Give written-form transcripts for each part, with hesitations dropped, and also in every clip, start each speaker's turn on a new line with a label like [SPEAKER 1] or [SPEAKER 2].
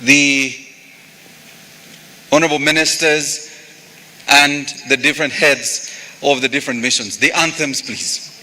[SPEAKER 1] the honorable ministers and the different heads of the different missions. The anthems, please.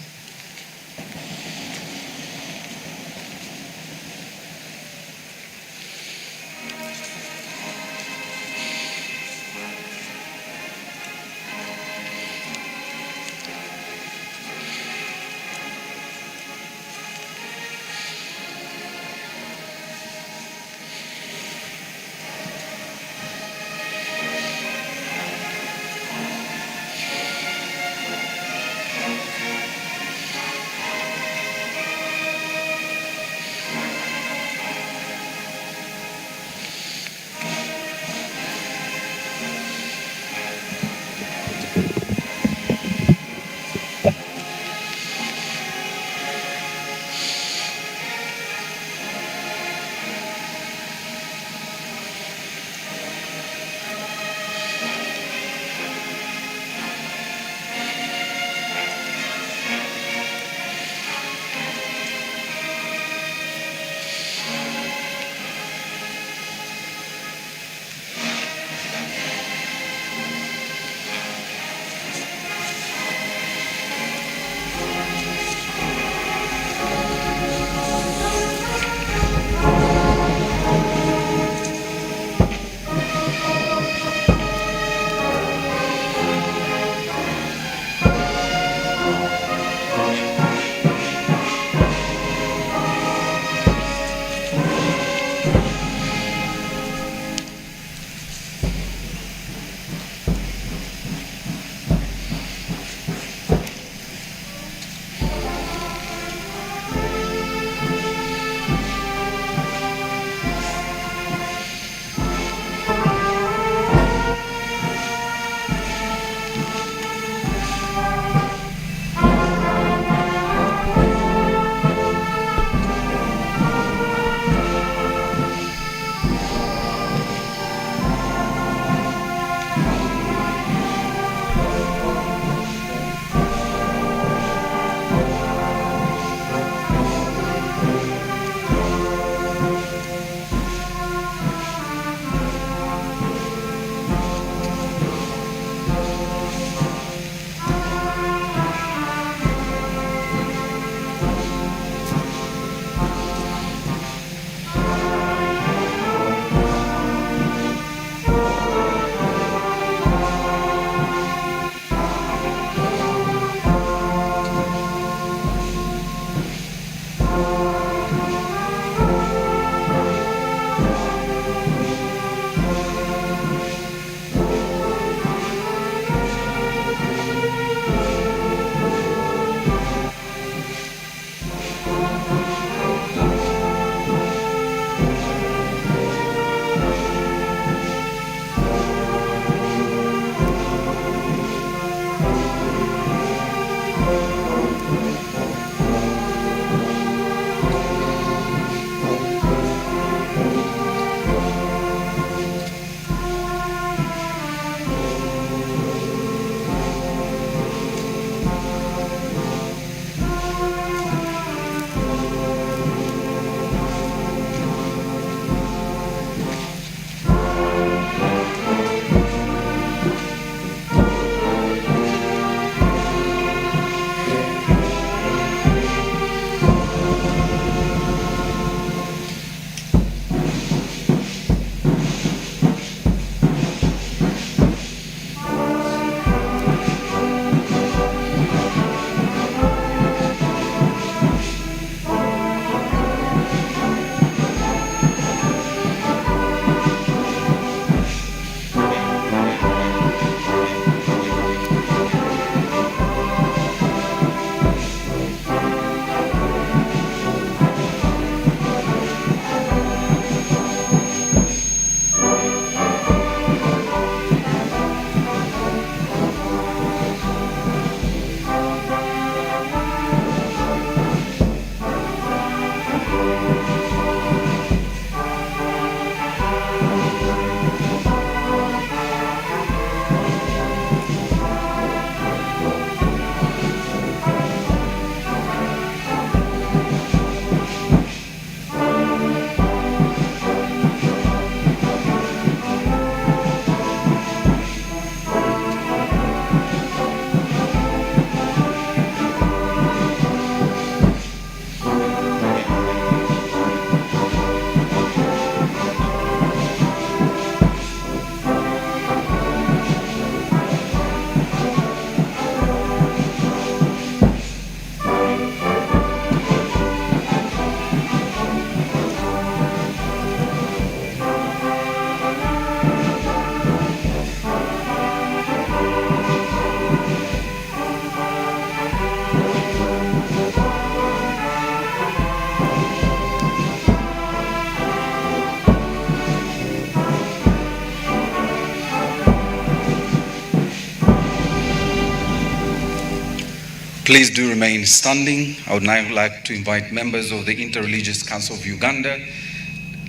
[SPEAKER 1] Please do remain standing. I would now like to invite members of the Interreligious Council of Uganda,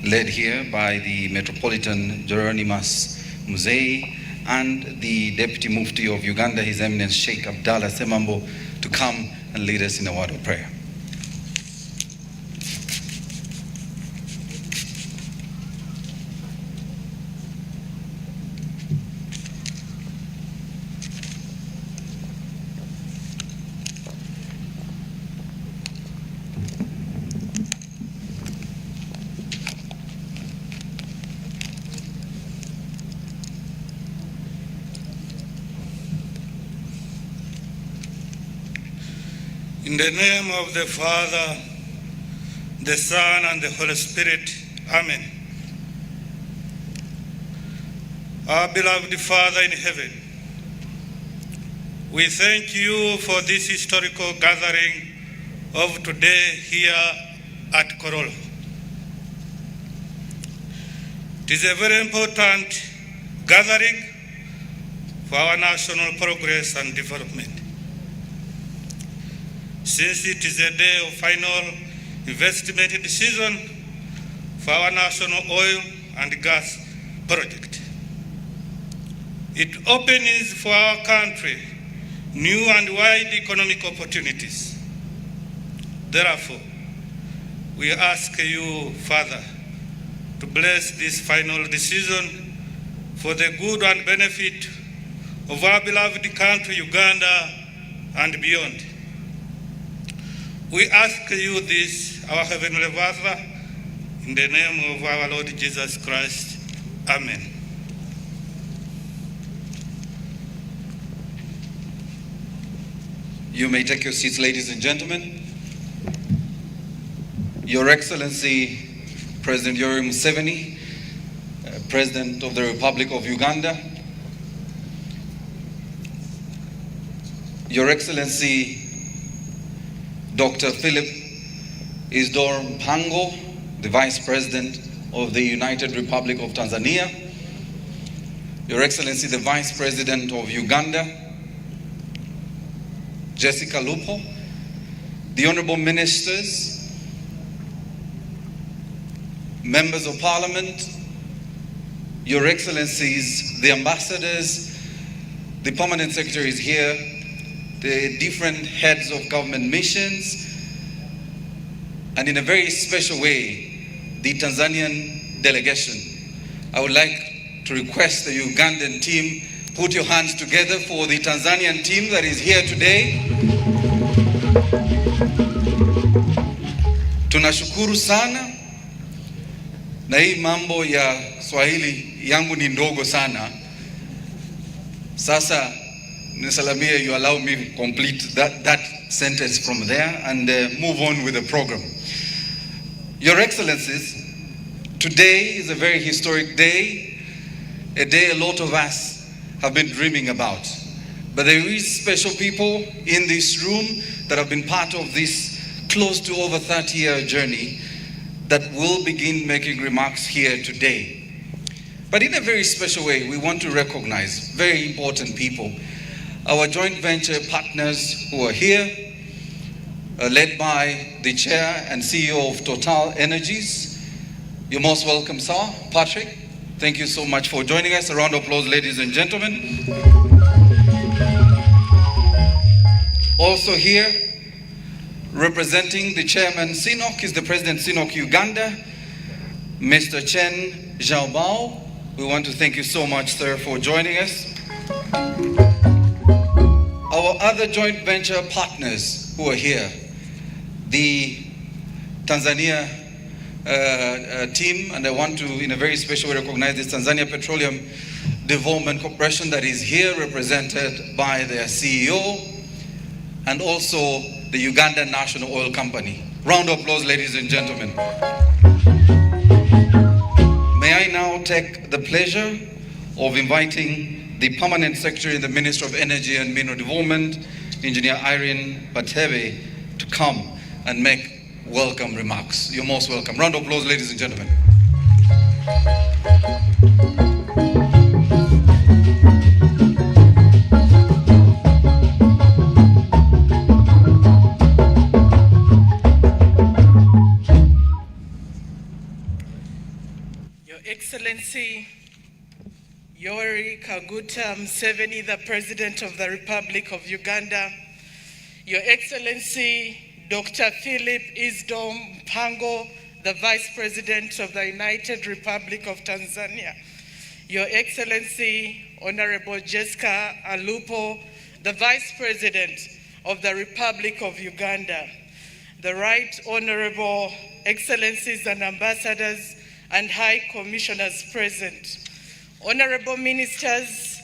[SPEAKER 1] led here by the Metropolitan Jeronimus Muzei and the Deputy Mufti of Uganda, His Eminence Sheikh Abdallah Semambo, to come and lead us in a word of prayer.
[SPEAKER 2] In the name of the Father, the Son, and the Holy Spirit, Amen. Our beloved Father in heaven, we thank you for this historical gathering of today here at Korolo. It is a very important gathering for our national progress and development, since it is a day of final investment decision for our national oil and gas project. It opens for our country new and wide economic opportunities. Therefore, we ask you, Father, to bless this final decision for the good and benefit of our beloved country, Uganda, and beyond. We ask you this, our Heavenly Father, in the name of our Lord Jesus Christ. Amen.
[SPEAKER 1] You may take your seats, ladies and gentlemen. Your Excellency, President Yoweri Museveni, President of the Republic of Uganda. Your Excellency, Dr. Philip Isdor Mpango, the Vice President of the United Republic of Tanzania. Your Excellency, the Vice President of Uganda, Jessica Lupo, the Honorable Ministers, Members of Parliament, Your Excellencies, the Ambassadors, the Permanent Secretaries here, the different heads of government missions, and in a very special way, the Tanzanian delegation. I would like to request the Ugandan team, put your hands together for the Tanzanian team that is here today. Tunashukuru sana, na hii mambo ya Swahili yangu ni ndogo sana. Sasa Nisalamia, you allow me to complete that sentence from there and move on with the program. Your Excellencies, today is a very historic day, a day a lot of us have been dreaming about. But there is special people in this room that have been part of this close to over 30-year journey that will begin making remarks here today. But in a very special way, we want to recognize very important people. Our joint venture partners who are here, led by the Chair and CEO of Total Energies. You're most welcome, sir. Patrick, thank you so much for joining us. A round of applause, ladies and gentlemen. Also here, representing the Chairman CNOOC is the President CNOOC Uganda, Mr. Chen Xiaobao. We want to thank you so much, sir, for joining us. Our other joint venture partners who are here, the Tanzania team, and I want to, in a very special way, recognize this Tanzania Petroleum Development Corporation that is here, represented by their CEO, and also the Ugandan National Oil Company. Round of applause, ladies and gentlemen. May I now take the pleasure of inviting the Permanent Secretary in the Ministry of Energy and Mineral Development, Engineer Irene Batebe, to come and make welcome remarks. You're most welcome. Round of applause, ladies and gentlemen.
[SPEAKER 3] Excellency Yoweri Kaguta Museveni, the President of the Republic of Uganda, Your Excellency Dr. Philip Isdom Mpango, the Vice President of the United Republic of Tanzania, Your Excellency Honorable Jessica Alupo, the Vice President of the Republic of Uganda, the Right Honorable Excellencies and Ambassadors and High Commissioners present, Honorable Ministers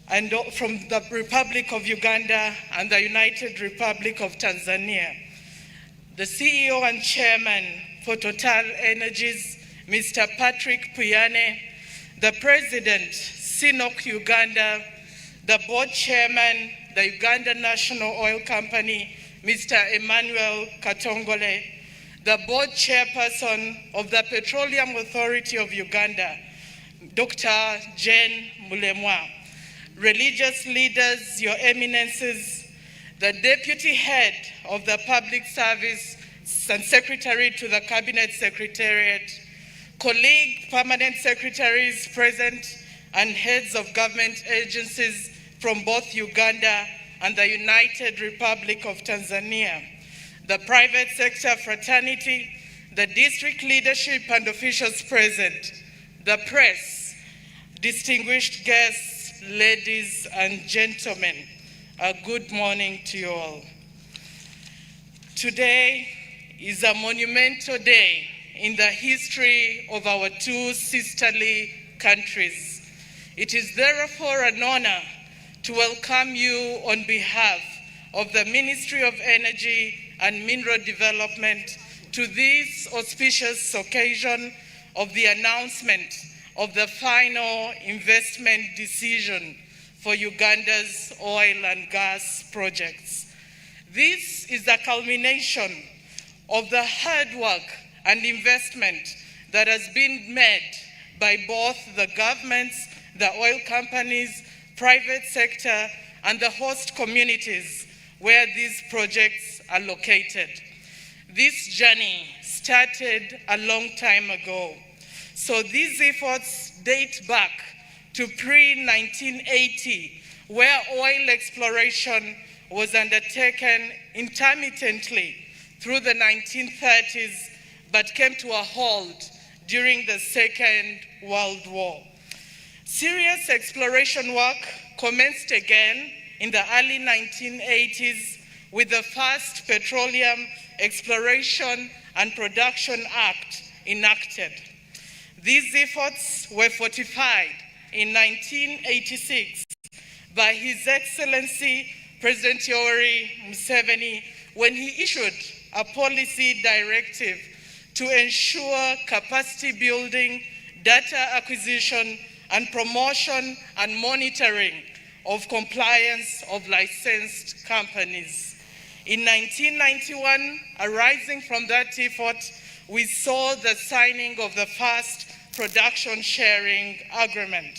[SPEAKER 3] and from the Republic of Uganda and the United Republic of Tanzania, the CEO and Chairman for Total Energies, Mr. Patrick Puyane, the President, CNOOC Uganda, the Board Chairman, the Uganda National Oil Company, Mr. Emmanuel Katongole, the Board Chairperson of the Petroleum Authority of Uganda, Dr. Jane Mulemwa, religious leaders, Your Eminences, the Deputy Head of the Public Service and Secretary to the Cabinet Secretariat, colleague permanent secretaries present, and heads of government agencies from both Uganda and the United Republic of Tanzania, the private sector fraternity, the district leadership and officials present, the press, distinguished guests, ladies and gentlemen, a good morning to you all. Today is a monumental day in the history of our two sisterly countries. It is therefore an honor to welcome you on behalf of the Ministry of Energy and Mineral Development to this auspicious occasion of the announcement of the final investment decision for Uganda'S oil and gas projects. This is the culmination of the hard work and investment that has been made by both the governments, the oil companies, private sector, and the host communities where these projects are located. This journey started a long time ago. So these efforts date back to pre-1980, where oil exploration was undertaken intermittently through the 1930s, but came to a halt during the Second World War. Serious exploration work commenced again in the early 1980s with the first Petroleum Exploration and Production Act enacted. These efforts were fortified in 1986 by His Excellency President Yoweri Museveni when he issued a policy directive to ensure capacity building, data acquisition, and promotion and monitoring of compliance of licensed companies. In 1991, arising from that effort, we saw the signing of the first production sharing agreement.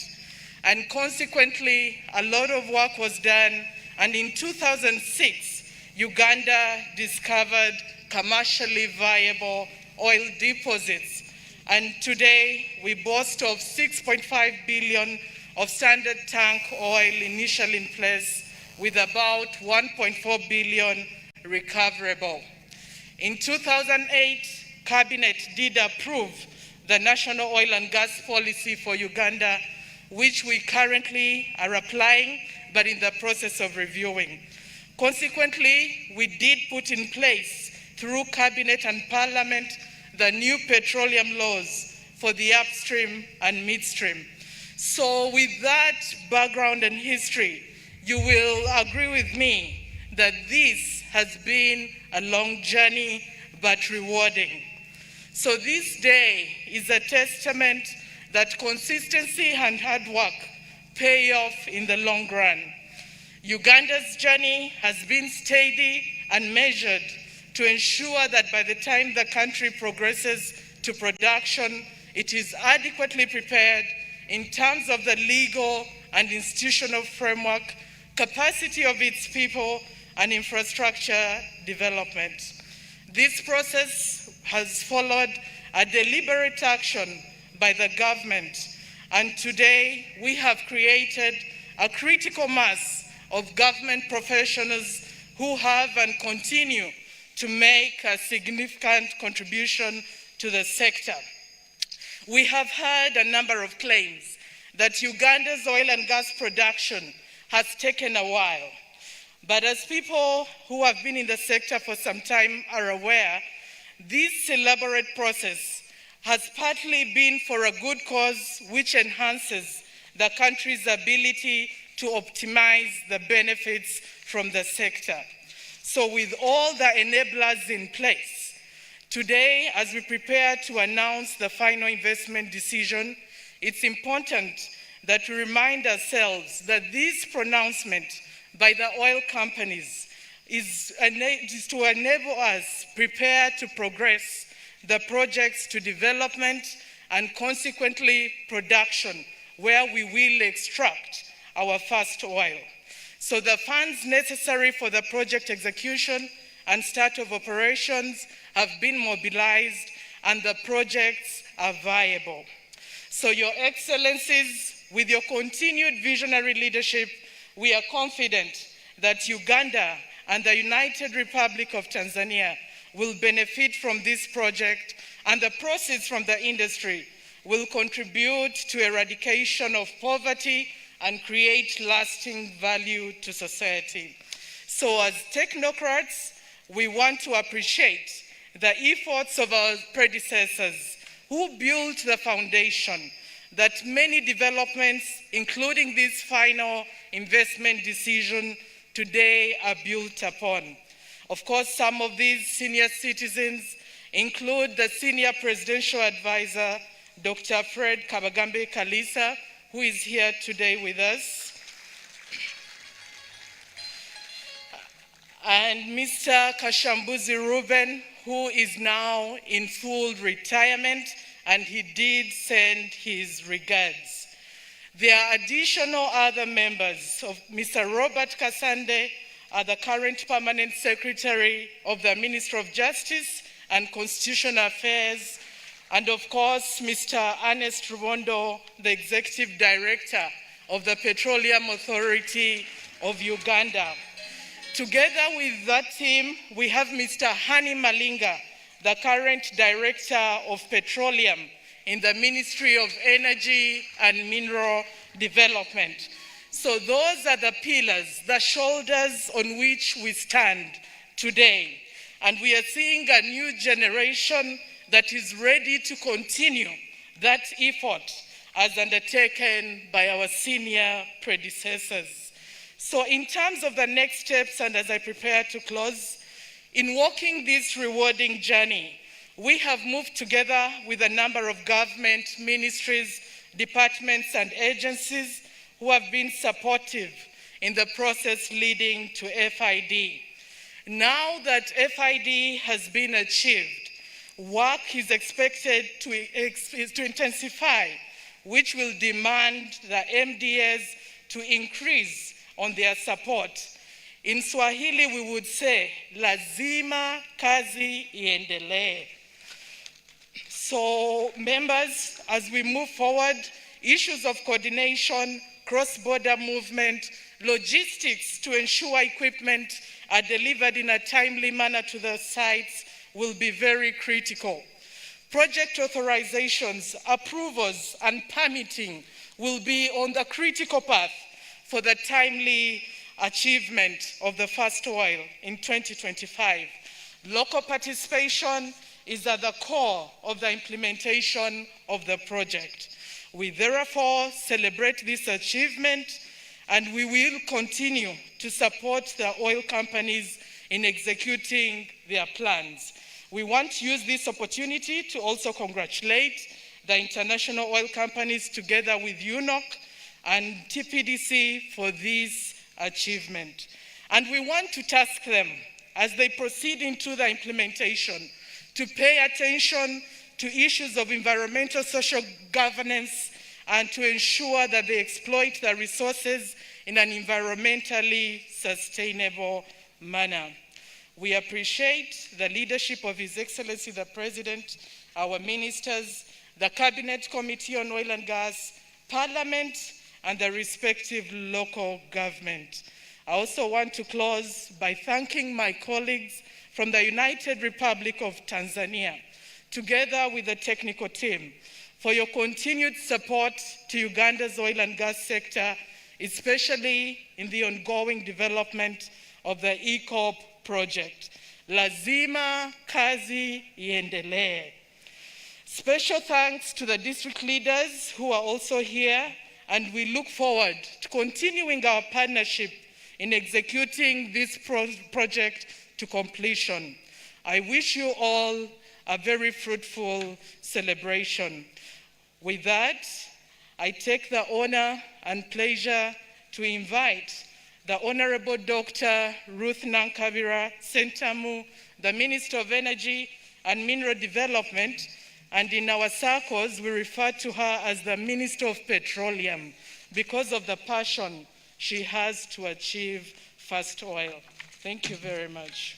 [SPEAKER 3] And consequently, a lot of work was done, and in 2006, Uganda discovered commercially viable oil deposits. And today, we boast of 6.5 billion of standard tank oil initially in place, with about 1.4 billion recoverable. In 2008, Cabinet did approve the National Oil and Gas Policy for Uganda, which we currently are applying, but in the process of reviewing. Consequently, we did put in place, through Cabinet and Parliament, the new petroleum laws for the upstream and midstream. So with that background and history, you will agree with me that this has been a long journey, but rewarding. So this day is a testament that consistency and hard work pay off in the long run. Uganda's journey has been steady and measured to ensure that by the time the country progresses to production, it is adequately prepared in terms of the legal and institutional framework, capacity of its people, and infrastructure development. This process has followed a deliberate action by the government. And today, we have created a critical mass of government professionals who have and continue to make a significant contribution to the sector. We have heard a number of claims that Uganda's oil and gas production has taken a while. But as people who have been in the sector for some time are aware, this elaborate process has partly been for a good cause which enhances the country's ability to optimize the benefits from the sector. So with all the enablers in place, today, as we prepare to announce the final investment decision, it's important that we remind ourselves that this pronouncement by the oil companies is to enable us prepare to progress the projects to development and consequently production, where we will extract our first oil. So the funds necessary for the project execution and start of operations have been mobilized and the projects are viable. So Your Excellencies, with your continued visionary leadership, we are confident that Uganda and the United Republic of Tanzania will benefit from this project, and the proceeds from the industry will contribute to eradication of poverty and create lasting value to society. So as technocrats, we want to appreciate the efforts of our predecessors who built the foundation that many developments, including this final investment decision, today are built upon. Of course, some of these senior citizens include the Senior Presidential Advisor, Dr. Fred Kabagambe Kalisa, who is here today with us, and Mr. Kashambuzi Ruben, who is now in full retirement, and he did send his regards. There are additional other members of Mr. Robert Kasande, the current Permanent Secretary of the Ministry of Justice and Constitutional Affairs, and of course, Mr. Ernest Rubondo, the Executive Director of the Petroleum Authority of Uganda. Together with that team, we have Mr. Hani Malinga, the current Director of Petroleum in the Ministry of Energy and Mineral Development. So those are the pillars, the shoulders on which we stand today. And we are seeing a new generation that is ready to continue that effort as undertaken by our senior predecessors. So in terms of the next steps, and as I prepare to close, in walking this rewarding journey, we have moved together with a number of government ministries, departments, and agencies who have been supportive in the process leading to FID. Now that FID has been achieved, work is expected to intensify, which will demand the MDAs to increase on their support. In Swahili, we would say, lazima kazi iendelee. So, members, as we move forward, issues of coordination, cross-border movement, logistics to ensure equipment are delivered in a timely manner to the sites will be very critical. Project authorizations, approvals, and permitting will be on the critical path for the timely achievement of the first oil in 2025. Local participation is at the core of the implementation of the project. We therefore celebrate this achievement, and we will continue to support the oil companies in executing their plans. We want to use this opportunity to also congratulate the international oil companies together with CNOOC and TPDC for this achievement. And we want to task them, as they proceed into the implementation, to pay attention to issues of environmental social governance and to ensure that they exploit the resources in an environmentally sustainable manner. We appreciate the leadership of His Excellency the President, our ministers, the Cabinet Committee on Oil and Gas, Parliament, and the respective local government. I also want to close by thanking my colleagues from the United Republic of Tanzania, together with the technical team, for your continued support to Uganda's oil and gas sector, especially in the ongoing development of the EACOP project. Lazima kazi iendelee. Special thanks to the district leaders who are also here, and we look forward to continuing our partnership in executing this project to completion. I wish you all a very fruitful celebration. With that, I take the honor and pleasure to invite the Honorable Dr. Ruth Nankabira Sentamu, the Minister of Energy and Mineral Development, and in our circles we refer to her as the Minister of Petroleum because of the passion she has to achieve fast oil. Thank you very much.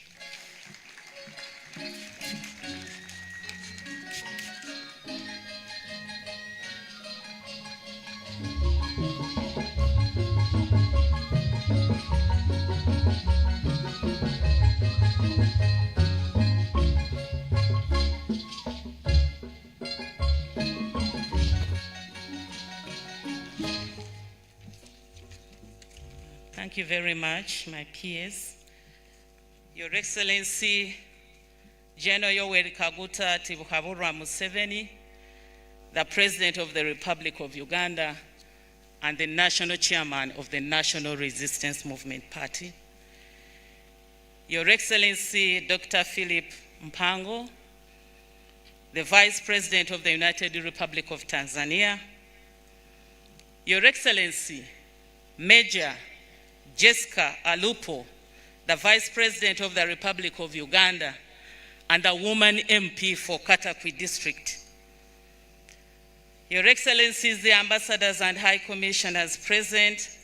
[SPEAKER 4] Thank you very much, my peers. Your Excellency, General Yoweri Kaguta Tibuhaburwa Museveni, the President of the Republic of Uganda and the National Chairman of the National Resistance Movement Party. Your Excellency, Dr. Philip Mpango, the Vice President of the United Republic of Tanzania. Your Excellency, Major Jessica Alupo, the Vice President of the Republic of Uganda and a woman MP for Katakwi District. Your Excellencies, the Ambassadors and High Commissioners present,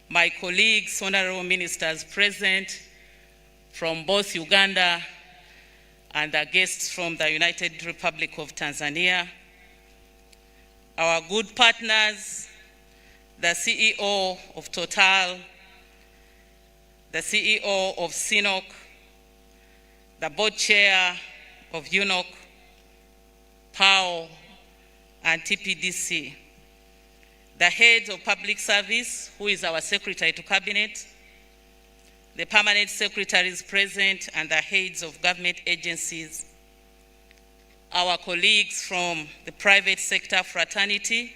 [SPEAKER 4] my colleagues, Honorable Ministers present from both Uganda and the guests from the United Republic of Tanzania, our good partners, the CEO of Total, the CEO of CNOOC, the board chair of UNOC, PAO, and TPDC, the head of public service, who is our secretary to cabinet, the permanent secretaries present, and the heads of government agencies, our colleagues from the private sector fraternity,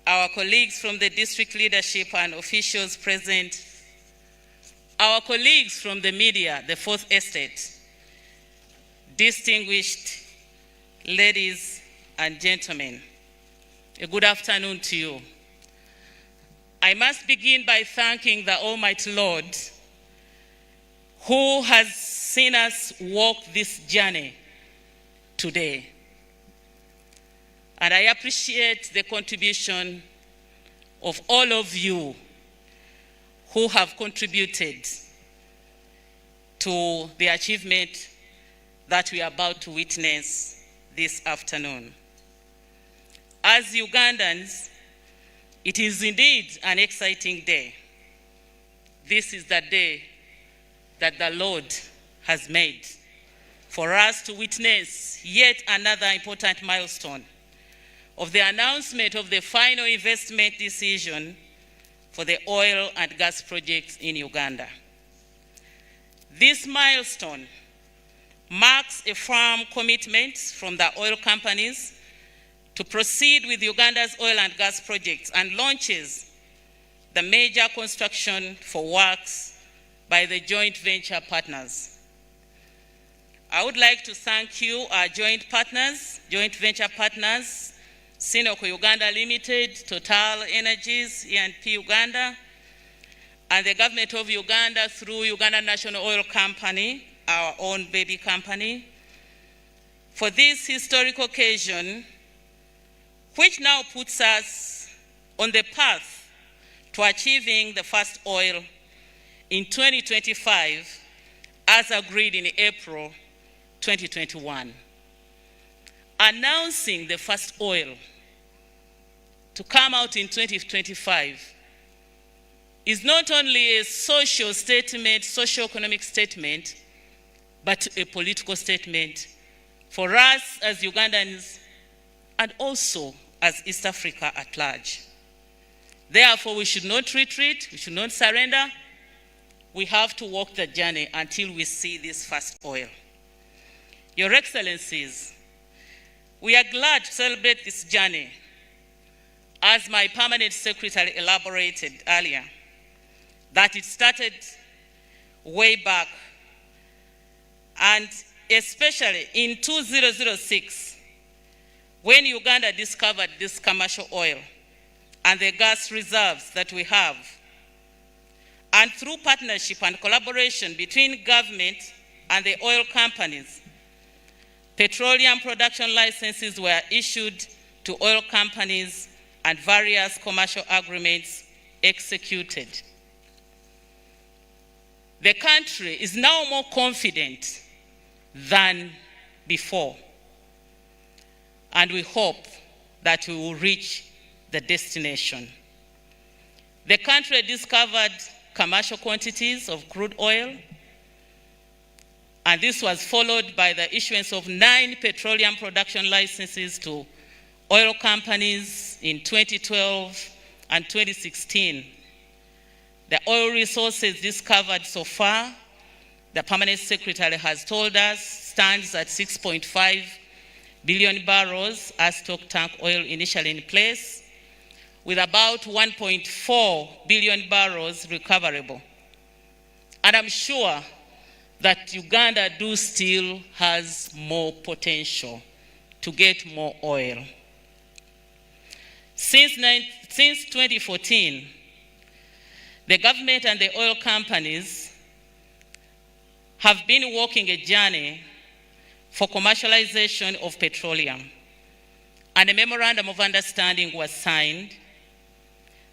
[SPEAKER 4] our colleagues from the district leadership and officials present, our colleagues from the media, the Fourth Estate, distinguished ladies and gentlemen, a good afternoon to you. I must begin by thanking the Almighty Lord who has seen us walk this journey today. And I appreciate the contribution of all of you who have contributed to the achievement that we are about to witness this afternoon. As Ugandans, it is indeed an exciting day. This is the day that the Lord has made for us to witness yet another important milestone of the announcement of the final investment decision for the oil and gas projects in Uganda. This milestone marks a firm commitment from the oil companies to proceed with Uganda's oil and gas projects and launches the major construction for works by the joint venture partners. I would like to thank you, our joint venture partners, CNOOC Uganda Limited, Total Energies, E&P Uganda, and the government of Uganda through Uganda National Oil Company, our own baby company, for this historic occasion, which now puts us on the path to achieving the first oil in 2025, as agreed in April 2021. announcing the first oil to come out in 2025 is not only a social statement, socio-economic statement, but a political statement for us as Ugandans and also as East Africa at large. Therefore, we should not retreat, we should not surrender. We have to walk the journey until we see this first oil. Your Excellencies, we are glad to celebrate this journey, as my permanent secretary elaborated earlier, that it started way back, and especially in 2006, when Uganda discovered this commercial oil and the gas reserves that we have. And through partnership and collaboration between government and the oil companies, petroleum production licenses were issued to oil companies and various commercial agreements executed. The country is now more confident than before, and we hope that we will reach the destination. The country discovered commercial quantities of crude oil, and this was followed by the issuance of 9 petroleum production licenses to oil companies in 2012 and 2016. The oil resources discovered so far, the permanent secretary has told us, stands at 6.5 billion barrels as stock tank oil initially in place, with about 1.4 billion barrels recoverable. And I'm sure that Uganda still has more potential to get more oil. Since 2014, the government and the oil companies have been walking a journey for commercialization of petroleum, and a memorandum of understanding was signed.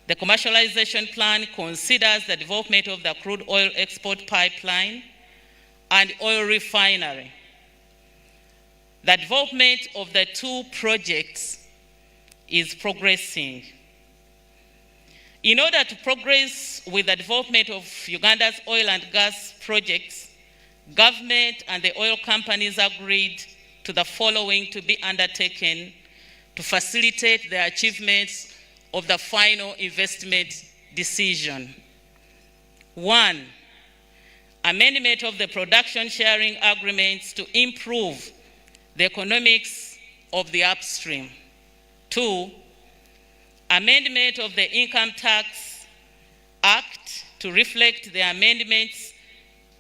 [SPEAKER 4] The commercialization plan considers the development of the crude oil export pipeline and oil refinery. The development of the 2 projects is progressing. In order to progress with the development of Uganda's oil and gas projects, government and the oil companies agreed to the following to be undertaken to facilitate the achievements of the final investment decision. 1, amendment of the production sharing agreements to improve the economics of the upstream. 2, amendment of the Income Tax Act to reflect the amendments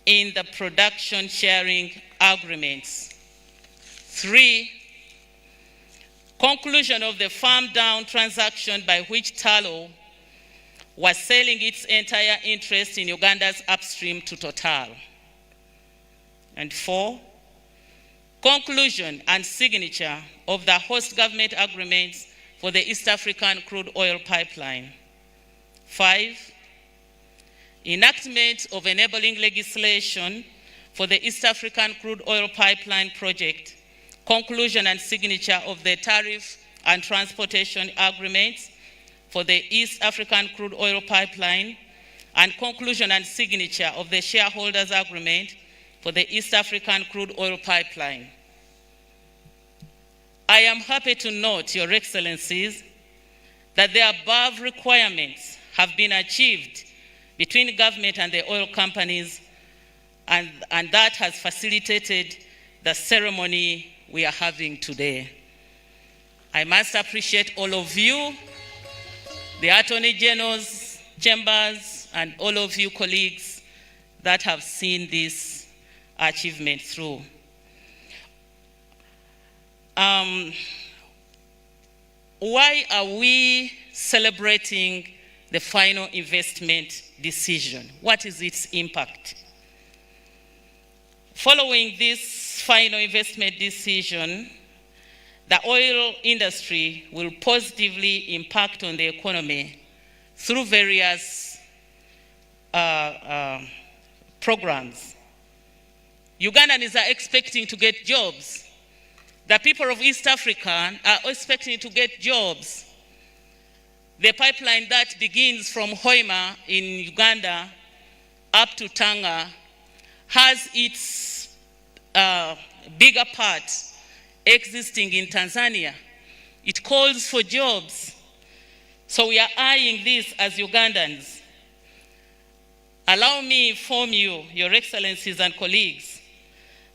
[SPEAKER 4] in the production sharing agreements. 3, conclusion of the farm down transaction by which Tullow was selling its entire interest in Uganda's upstream to Total. And 4, conclusion and signature of the host government agreements for the East African crude oil pipeline. 5, enactment of enabling legislation for the East African crude oil pipeline project, conclusion and signature of the tariff and transportation agreements for the East African crude oil pipeline, and conclusion and signature of the shareholders agreement for the East African crude oil pipeline. I am happy to note, Your Excellencies, that the above requirements have been achieved between government and the oil companies, and that has facilitated the ceremony we are having today. I must appreciate all of you, the Attorney General's chambers, and all of you colleagues that have seen this achievement through. Why are we celebrating the final investment decision? What is its impact? Following this final investment decision, the oil industry will positively impact on the economy through various programs. Ugandans are expecting to get jobs. the people of East Africa are expecting to get jobs. The pipeline that begins from Hoima in Uganda up to Tanga has its bigger part existing in Tanzania. It calls for jobs. So we are eyeing this as Ugandans. Allow me inform you, Your Excellencies and colleagues,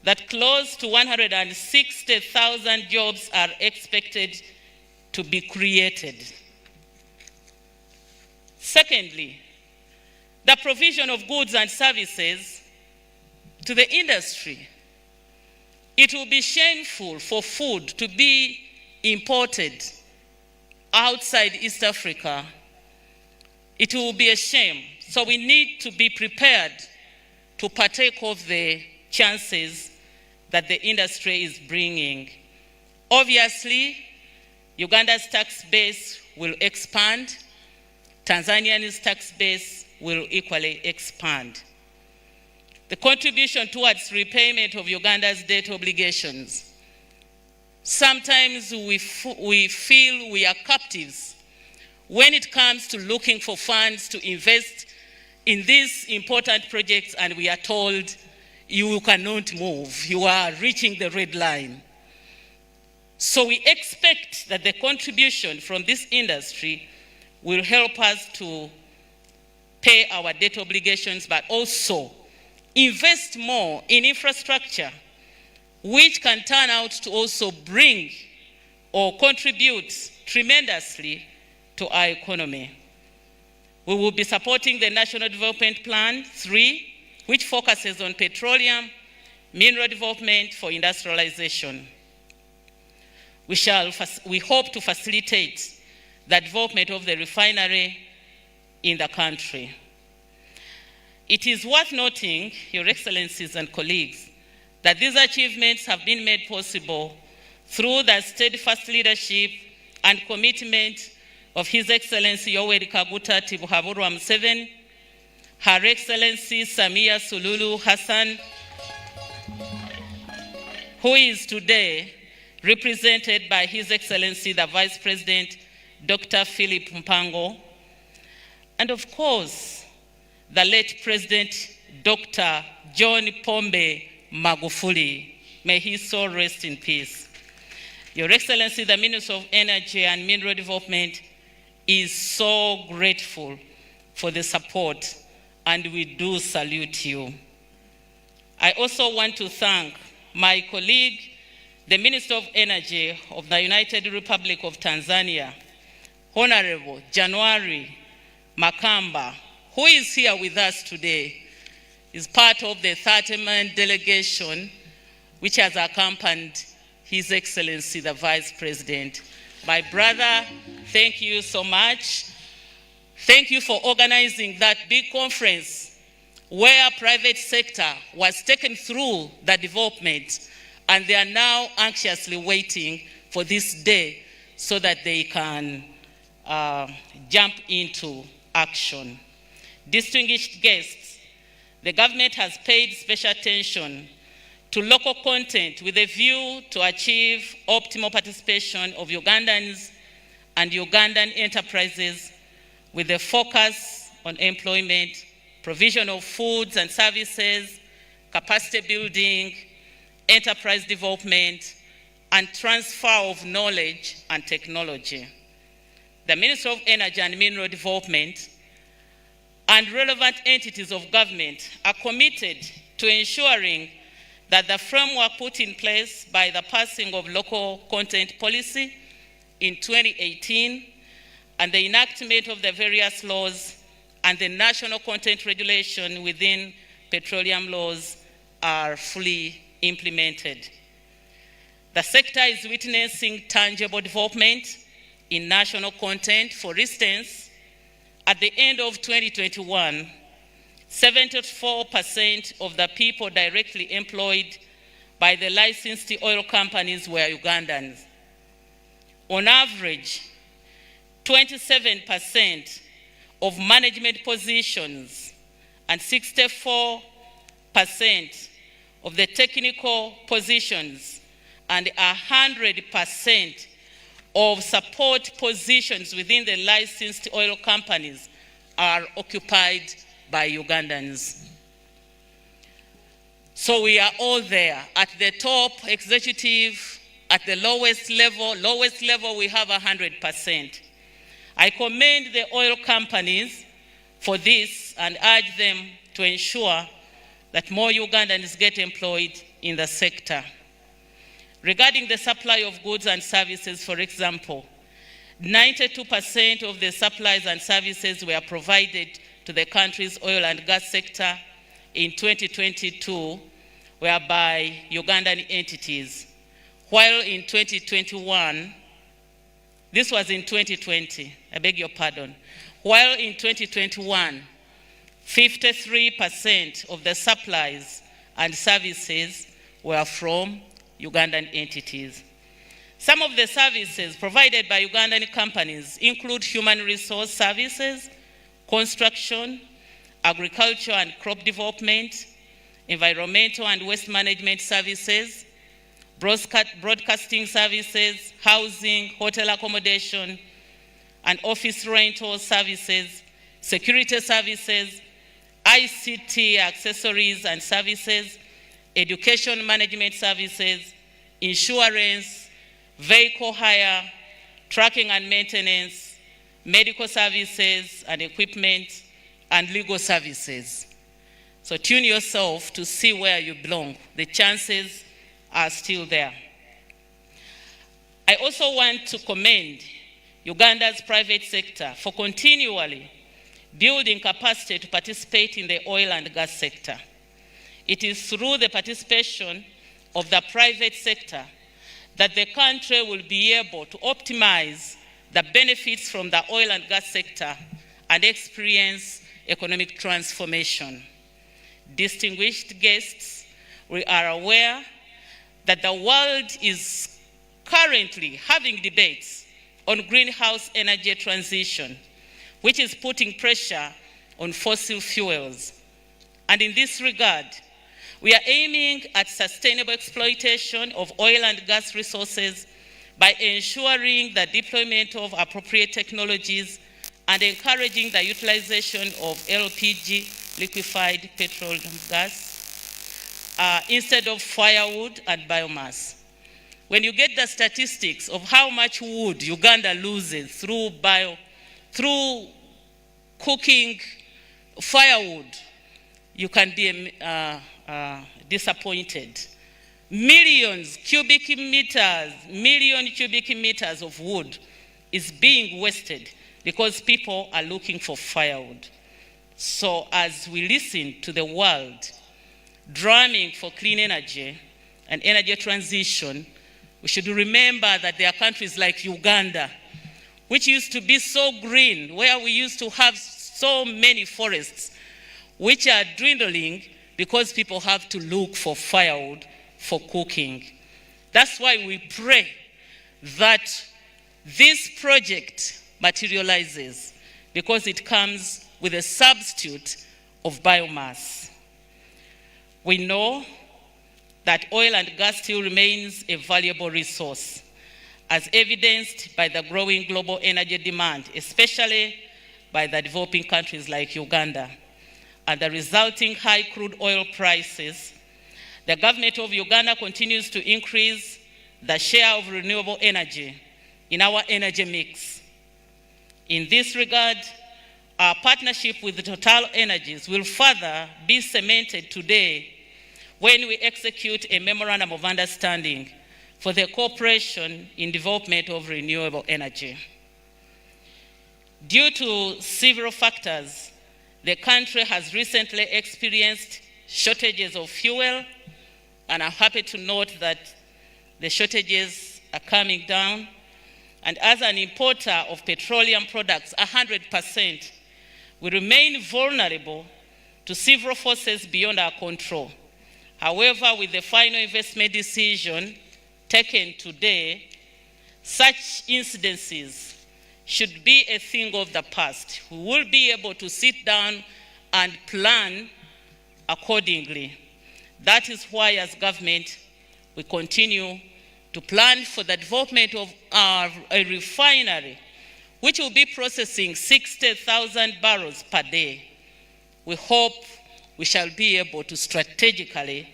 [SPEAKER 4] that close to 160,000 jobs are expected to be created. Secondly, the provision of goods and services to the industry. It will be shameful for food to be imported outside East Africa. It will be a shame. So we need to be prepared to partake of the chances that the industry is bringing. Obviously, Uganda's tax base will expand. Tanzania's tax base will equally expand. The contribution towards repayment of Uganda's debt obligations. Sometimes we feel we are captives when it comes to looking for funds to invest in these important projects, and we are told you cannot move, you are reaching the red line. So we expect that the contribution from this industry will help us to pay our debt obligations, but also invest more in infrastructure, which can turn out to also bring or contribute tremendously to our economy. We will be supporting the National Development Plan 3, which focuses on petroleum, mineral development for industrialization. We hope to facilitate the development of the refinery in the country. It is worth noting, Your Excellencies and colleagues, that these achievements have been made possible through the steadfast leadership and commitment of His Excellency Yoweri Kaguta Tibuhaburwa Museveni, Her Excellency Samia Suluhu Hassan, who is today represented by His Excellency the Vice President, Dr. Philip Mpango, and of course, the late President, Dr. John Pombe Magufuli. May his soul rest in peace. Your Excellency, the Minister of Energy and Mineral Development is so grateful for the support, and we do salute you. I also want to thank my colleague, the Minister of Energy of the United Republic of Tanzania, Honorable January Makamba, who is here with us today, is part of the 30-man delegation which has accompanied His Excellency the Vice President. My brother, thank you so much. Thank you for organizing that big conference where private sector was taken through the development, and they are now anxiously waiting for this day so that they can jump into action. Distinguished guests, the government has paid special attention to local content with a view to achieve optimal participation of Ugandans and Ugandan enterprises with a focus on employment, provision of foods and services, capacity building, enterprise development, and transfer of knowledge and technology. The Minister of Energy and Mineral Development and relevant entities of government are committed to ensuring that the framework put in place by the passing of local content policy in 2018 and the enactment of the various laws and the national content regulation within petroleum laws are fully implemented. The sector is witnessing tangible development in national content. For instance, at the end of 2021, 74% of the people directly employed by the licensed oil companies were Ugandans. On average, 27% of management positions and 64% of the technical positions and 100% of support positions within the licensed oil companies are occupied by Ugandans. So we are all there. At the top, executive, at the lowest level we have 100%. I commend the oil companies for this and urge them to ensure that more Ugandans get employed in the sector. Regarding the supply of goods and services, for example, 92% of the supplies and services were provided to the country's oil and gas sector in 2022 were by Ugandan entities, while in 2021, this was in 2020, I beg your pardon, while in 2021, 53% of the supplies and services were from Ugandan entities. Some of the services provided by Ugandan companies include human resource services, construction, agriculture and crop development, environmental and waste management services, broadcasting services, housing, hotel accommodation, and office rental services, security services, ICT accessories and services, education management services, insurance, vehicle hire, tracking and maintenance, medical services and equipment, and legal services. So tune yourself to see where you belong. The chances are still there. I also want to commend Uganda's private sector for continually building capacity to participate in the oil and gas sector. It is through the participation of the private sector that the country will be able to optimize the benefits from the oil and gas sector and experience economic transformation. Distinguished guests, we are aware that the world is currently having debates on greenhouse energy transition, which is putting pressure on fossil fuels. And in this regard, we are aiming at sustainable exploitation of oil and gas resources by ensuring the deployment of appropriate technologies and encouraging the utilization of LPG, liquefied petroleum gas, instead of firewood and biomass. When you get the statistics of how much wood Uganda loses through cooking firewood, you can be disappointed. Million cubic meters of wood is being wasted because people are looking for firewood. So as we listen to the world drumming for clean energy and energy transition, we should remember that there are countries like Uganda, which used to be so green, where we used to have so many forests, which are dwindling because people have to look for firewood for cooking. That's why we pray that this project materializes, because it comes with a substitute of biomass. We know that oil and gas still remains a valuable resource, as evidenced by the growing global energy demand, especially by the developing countries like Uganda, and the resulting high crude oil prices. The government of Uganda continues to increase the share of renewable energy in our energy mix. In this regard, our partnership with Total Energies will further be cemented today when we execute a memorandum of understanding for the cooperation in development of renewable energy. Due to several factors, the country has recently experienced shortages of fuel, and I'm happy to note that the shortages are coming down. And as an importer of petroleum products, 100%, we remain vulnerable to several forces beyond our control. However, with the final investment decision taken today, such incidences should be a thing of the past. We will be able to sit down and plan accordingly. That is why, as government, we continue to plan for the development of a refinery which will be processing 60,000 barrels per day. We hope we shall be able to strategically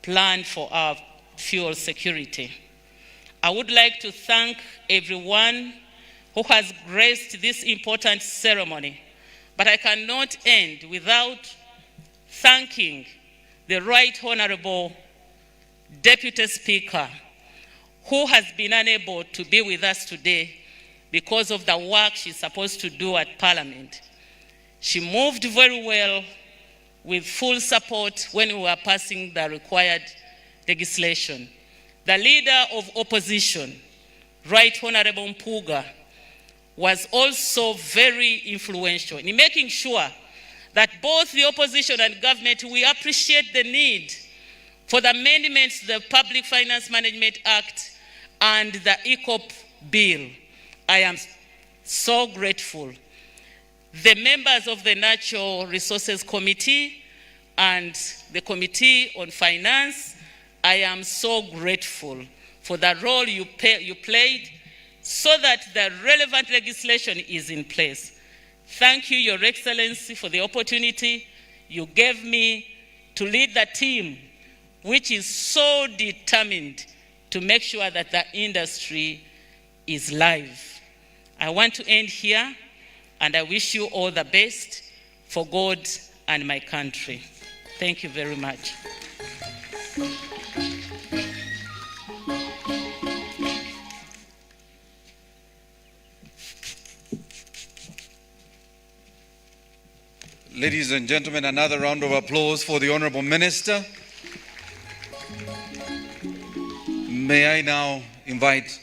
[SPEAKER 4] plan for our fuel security. I would like to thank everyone who has graced this important ceremony, but I cannot end without thanking the Right Honorable Deputy Speaker, who has been unable to be with us today because of the work she's supposed to do at Parliament. She moved very well with full support when we were passing the required legislation. The Leader of Opposition, Right Honorable Mpuga, was also very influential in making sure that both the opposition and government, we appreciate the need for the amendments to the Public Finance Management Act and the ECOP bill. I am so grateful. The members of the Natural Resources Committee and the Committee on Finance, I am so grateful for the role you played so that the relevant legislation is in place. Thank you, Your Excellency, for the opportunity you gave me to lead the team, which is so determined to make sure that the industry is live. I want to end here, and I wish you all the best for God and my country. Thank you very much.
[SPEAKER 1] Ladies and gentlemen, another round of applause for the Honorable Minister. May I now invite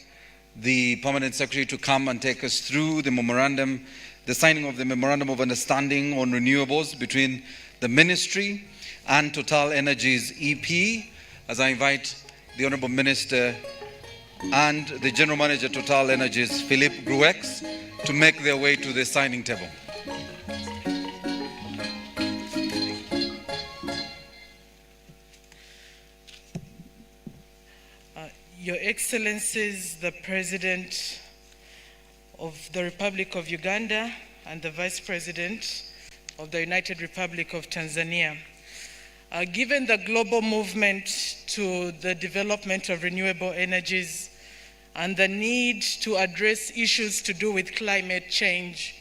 [SPEAKER 1] the Permanent Secretary to come and take us through the memorandum, the signing of the Memorandum of Understanding on Renewables between the Ministry and Total Energies EP, as I invite the Honorable Minister and the General Manager Total Energies, Philippe Gruex, to make their way to the signing table.
[SPEAKER 3] Your Excellencies, the President of the Republic of Uganda and the Vice President of the United Republic of Tanzania, given the global movement to the development of renewable energies and the need to address issues to do with climate change,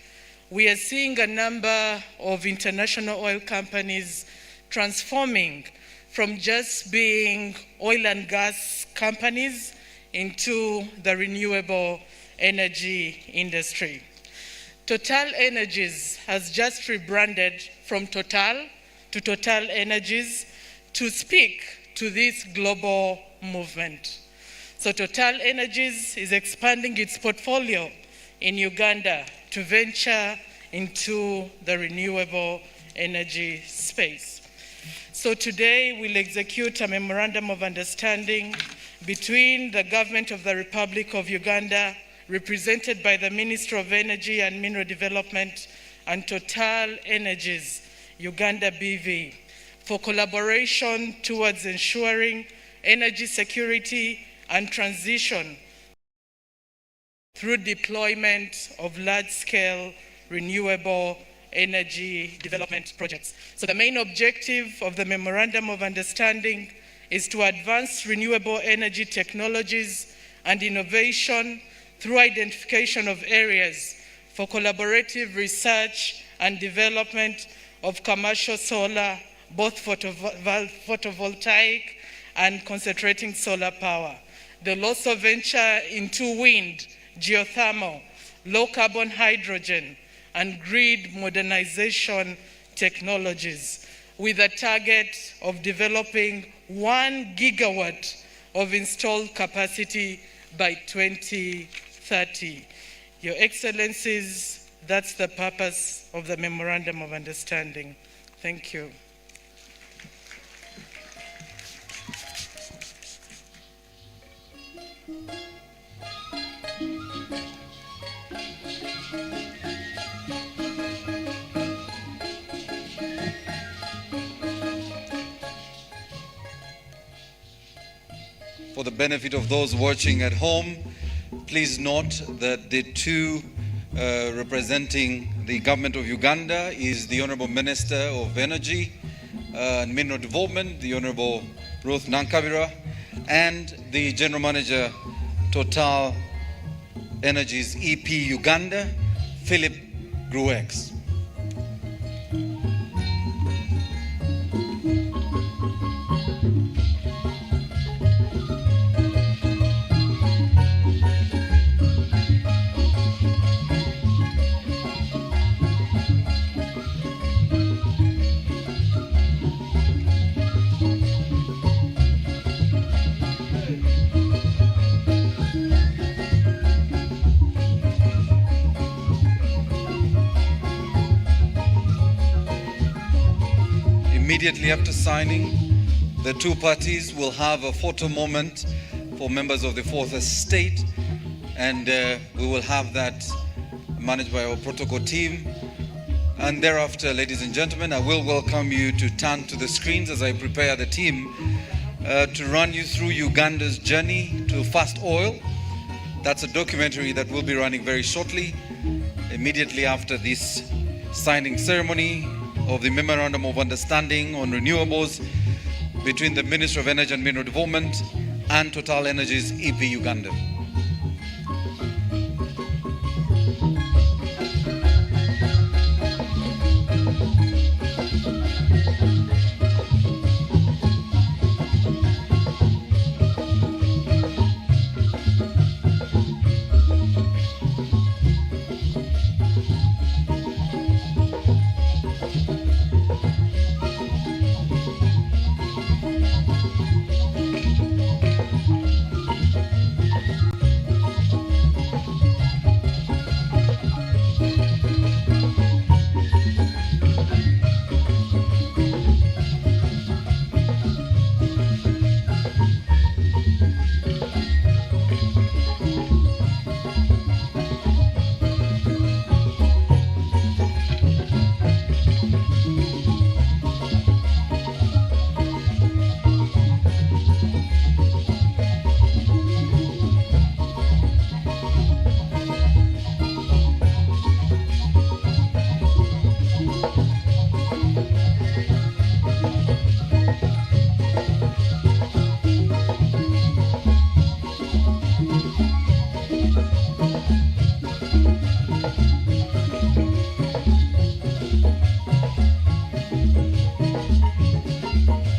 [SPEAKER 3] we are seeing a number of international oil companies transforming from just being oil and gas companies into the renewable energy industry. Total Energies has just rebranded from Total to Total Energies to speak to this global movement. So Total Energies is expanding its portfolio in Uganda to venture into the renewable energy space. So today we'll execute a memorandum of understanding between the government of the Republic of Uganda, represented by the Minister of Energy and Mineral Development, and Total Energies, Uganda BV, for collaboration towards ensuring energy security and transition through deployment of large-scale renewable energy development projects. So the main objective of the Memorandum of Understanding is to advance renewable energy technologies and innovation through identification of areas for collaborative research and development of commercial solar, both photovoltaic and concentrating solar power. They'll also venture into wind, geothermal, low carbon hydrogen, and grid modernization technologies, with a target of developing 1 gigawatt of installed capacity by 2030. Your Excellencies, that's the purpose of the Memorandum of Understanding. Thank you.
[SPEAKER 1] For for the benefit of those watching at home, please note that the two representing the government of Uganda is the Honorable Minister of Energy and Mineral Development, the Honorable Ruth Nankabira, and the General Manager, Total Energies EP Uganda, Philip Gruex. Immediately after signing, the two parties will have a photo moment for members of the Fourth Estate, and we will have that managed by our protocol team. And thereafter, ladies and gentlemen, I will welcome you to turn to the screens as I prepare the team to run you through Uganda's journey to fast oil. That's a documentary that will be running very shortly, immediately after this signing ceremony of the Memorandum of Understanding on Renewables between the Ministry of Energy and Mineral Development and Total Energies EP Uganda.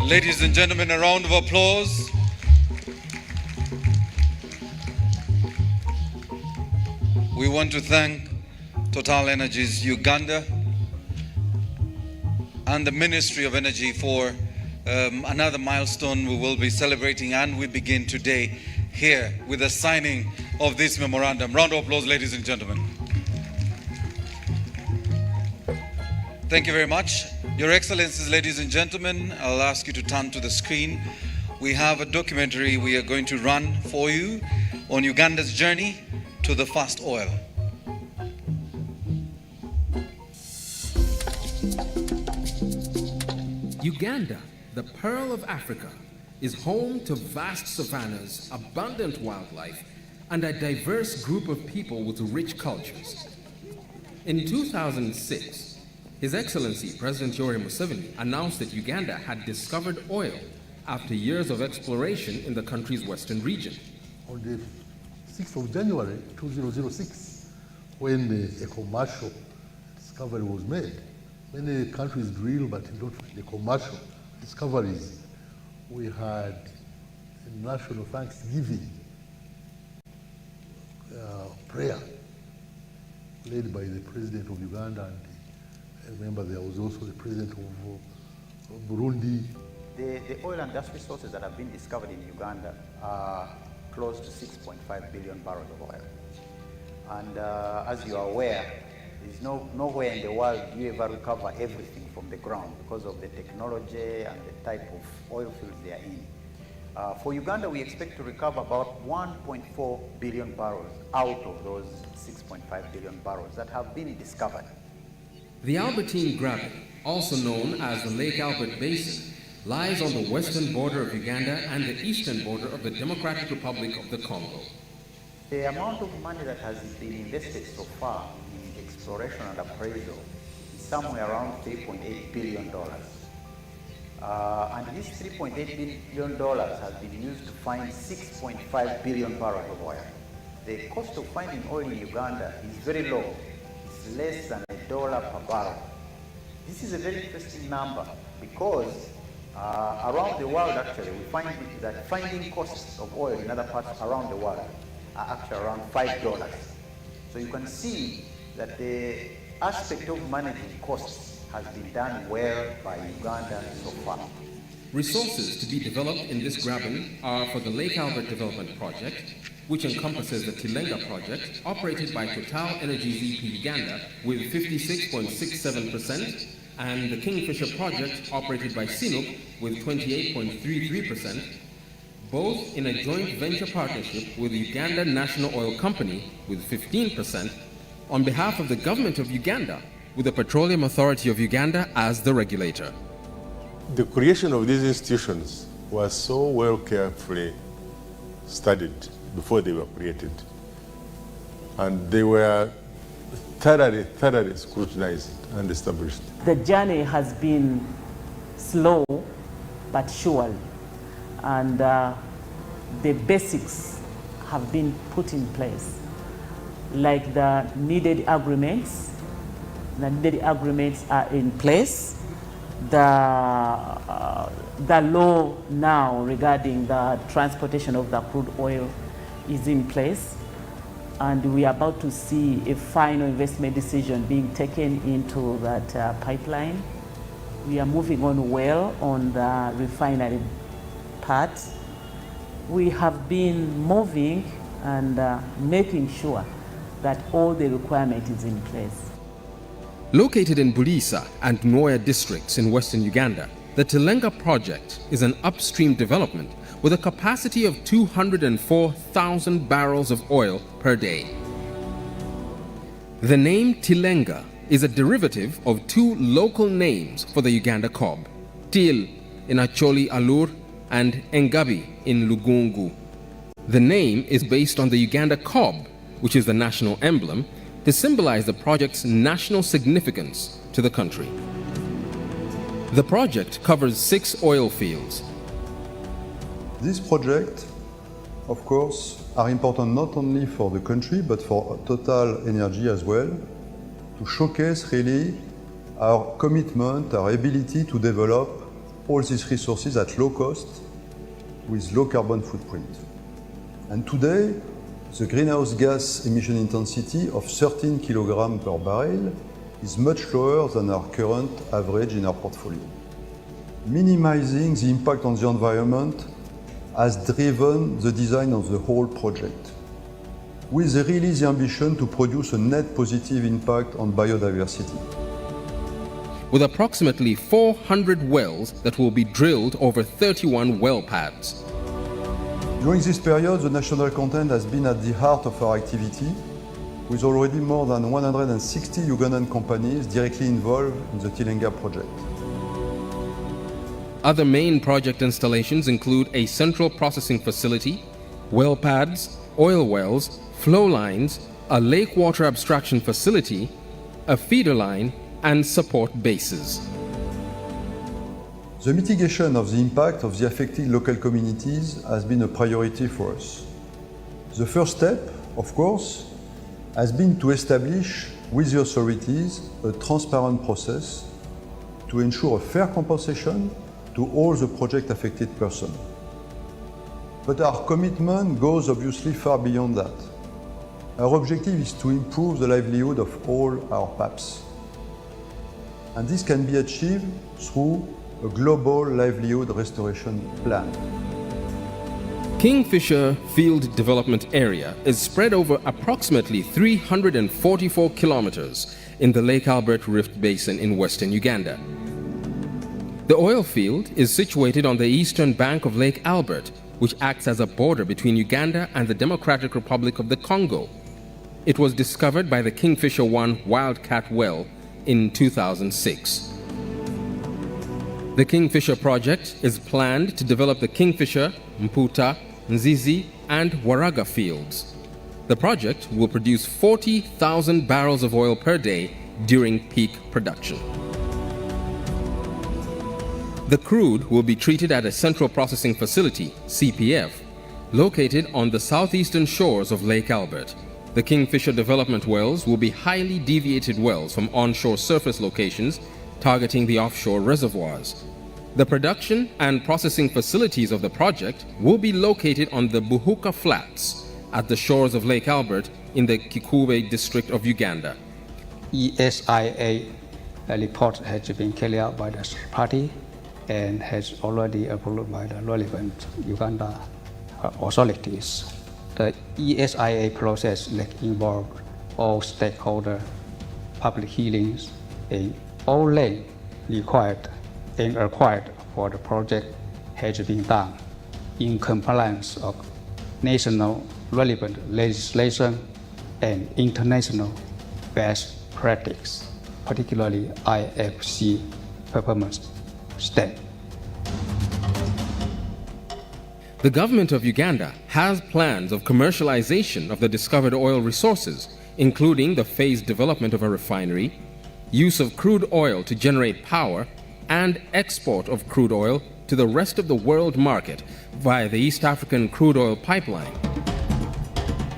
[SPEAKER 1] Ladies and gentlemen, a round of applause. We want to thank Total Energies Uganda and the Ministry of Energy for another milestone we will be celebrating, and we begin today here with the signing of this memorandum. Round of applause, ladies and gentlemen. Thank you very much. Your Excellencies, ladies and gentlemen, I'll ask you to turn to the screen. We have a documentary we are going to run for you on Uganda's journey to the fast oil.
[SPEAKER 5] Uganda, the pearl of Africa, is home to vast savannas, abundant wildlife, and a diverse group of people with rich cultures. In 2006, His Excellency President Yoweri Museveni announced that Uganda had discovered oil after years of exploration in the country's western region.
[SPEAKER 6] On the 6th of January 2006, when a commercial discovery was made, many countries drill but not the commercial discoveries, we had a national thanksgiving prayer led by the President of Uganda, and I remember there was also the President of Burundi.
[SPEAKER 7] The oil and gas resources that have been discovered in Uganda are close to 6.5 billion barrels of oil. And as you are aware, there's nowhere in the world do you ever recover everything from the ground because of the technology and the type of oil fields they are in. For Uganda, we expect to recover about 1.4 billion barrels out of those 6.5 billion barrels that have been discovered.
[SPEAKER 5] The Albertine Graben, also known as the Lake Albert Basin, lies on the western border of Uganda and the eastern border of the Democratic Republic of the Congo.
[SPEAKER 7] The amount of money that has been invested so far in exploration and appraisal is somewhere around $3.8 billion. And this $3.8 billion has been used to find 6.5 billion barrels of oil. The cost of finding oil in Uganda is very low. It's less than $1 per barrel. This is a very interesting number because around the world, actually, we find that finding costs of oil in other parts around the world are actually around $5. So you can see that the aspect of managing costs has been done well by Uganda so far.
[SPEAKER 5] Resources to be developed in this graben are for the Lake Albert Development Project, which encompasses the Tilenga project, operated by Total Energies EP Uganda with 56.67%, and the Kingfisher project, operated by CNOOC with 28.33%, both in a joint venture partnership with the Uganda National Oil Company with 15%, on behalf of the government of Uganda, with the Petroleum Authority of Uganda as the regulator.
[SPEAKER 8] The creation of these institutions was so well carefully studied before they were created. And they were thoroughly scrutinized and established.
[SPEAKER 9] The journey has been slow but sure, and the basics have been put in place, like the needed agreements. The needed agreements are in place. The law now regarding the transportation of the crude oil is in place, and we are about to see a final investment decision being taken into that pipeline. We are moving on well on the refinery part. We have been moving and making sure that all the requirement is in place.
[SPEAKER 5] Located in Bulisa and Nwoya districts in western Uganda, the Tilenga project is an upstream development with a capacity of 204,000 barrels of oil per day. The name Tilenga is a derivative of two local names for the Uganda cob, Til in Acholi Alur and Engabi in Lugungu. The name is based on the Uganda cob, which is the national emblem, to symbolize the project's national significance to the country. The project covers 6 oil fields.
[SPEAKER 10] This project, of course, are important not only for the country but for Total Energy as well, to showcase really our commitment, our ability to develop all these resources at low cost with low carbon footprint. And today, the greenhouse gas emission intensity of 13 kg per barrel is much lower than our current average in our portfolio. Minimizing the impact on the environment has driven the design of the whole project, with really the ambition to produce a net positive impact on biodiversity.
[SPEAKER 5] With approximately 400 wells that will be drilled over 31 well pads.
[SPEAKER 10] During this period, the national content has been at the heart of our activity, with already more than 160 Ugandan companies directly involved in the Tilenga project.
[SPEAKER 5] Other main project installations include a central processing facility, well pads, oil wells, flow lines, a lake water abstraction facility, a feeder line, and support bases.
[SPEAKER 10] The mitigation of the impact of the affected local communities has been a priority for us. The first step, of course, has been to establish with the authorities a transparent process to ensure a fair compensation to all the project affected persons. But our commitment goes obviously far beyond that. Our objective is to improve the livelihood of all our PAPs. And this can be achieved through a global livelihood restoration plan.
[SPEAKER 5] Kingfisher Field Development Area is spread over approximately 344 kilometers in the Lake Albert Rift Basin in western Uganda. The oil field is situated on the eastern bank of Lake Albert, which acts as a border between Uganda and the Democratic Republic of the Congo. It was discovered by the Kingfisher 1 Wildcat well in 2006. The Kingfisher project is planned to develop the Kingfisher, Mputa, Nzizi, and Waraga fields. The project will produce 40,000 barrels of oil per day during peak production. The crude will be treated at a central processing facility, CPF, located on the southeastern shores of Lake Albert. The Kingfisher development wells will be highly deviated wells from onshore surface locations targeting the offshore reservoirs. The production and processing facilities of the project will be located on the Buhuka Flats at the shores of Lake Albert in the Kikube district of Uganda.
[SPEAKER 11] ESIA report has been carried out by the party and has already approved by the relevant Uganda authorities. The ESIA process involved all stakeholder public hearings and all land required and required for the project has been done in compliance of national relevant legislation and international best practice, particularly IFC performance standard.
[SPEAKER 5] The government of Uganda has plans of commercialization of the discovered oil resources, including the phased development of a refinery, use of crude oil to generate power, and export of crude oil to the rest of the world market via the East African Crude Oil Pipeline.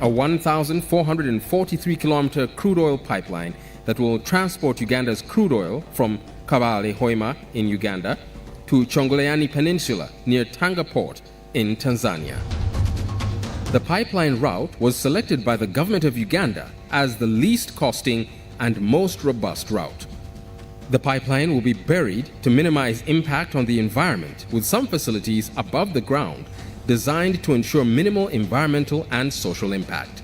[SPEAKER 5] A 1,443-kilometer crude oil pipeline that will transport Uganda's crude oil from Kabale, Hoima in Uganda to Chongoleani Peninsula near Tanga Port in Tanzania. The pipeline route was selected by the government of Uganda as the least costing and most robust route. The pipeline will be buried to minimize impact on the environment, with some facilities above the ground designed to ensure minimal environmental and social impact.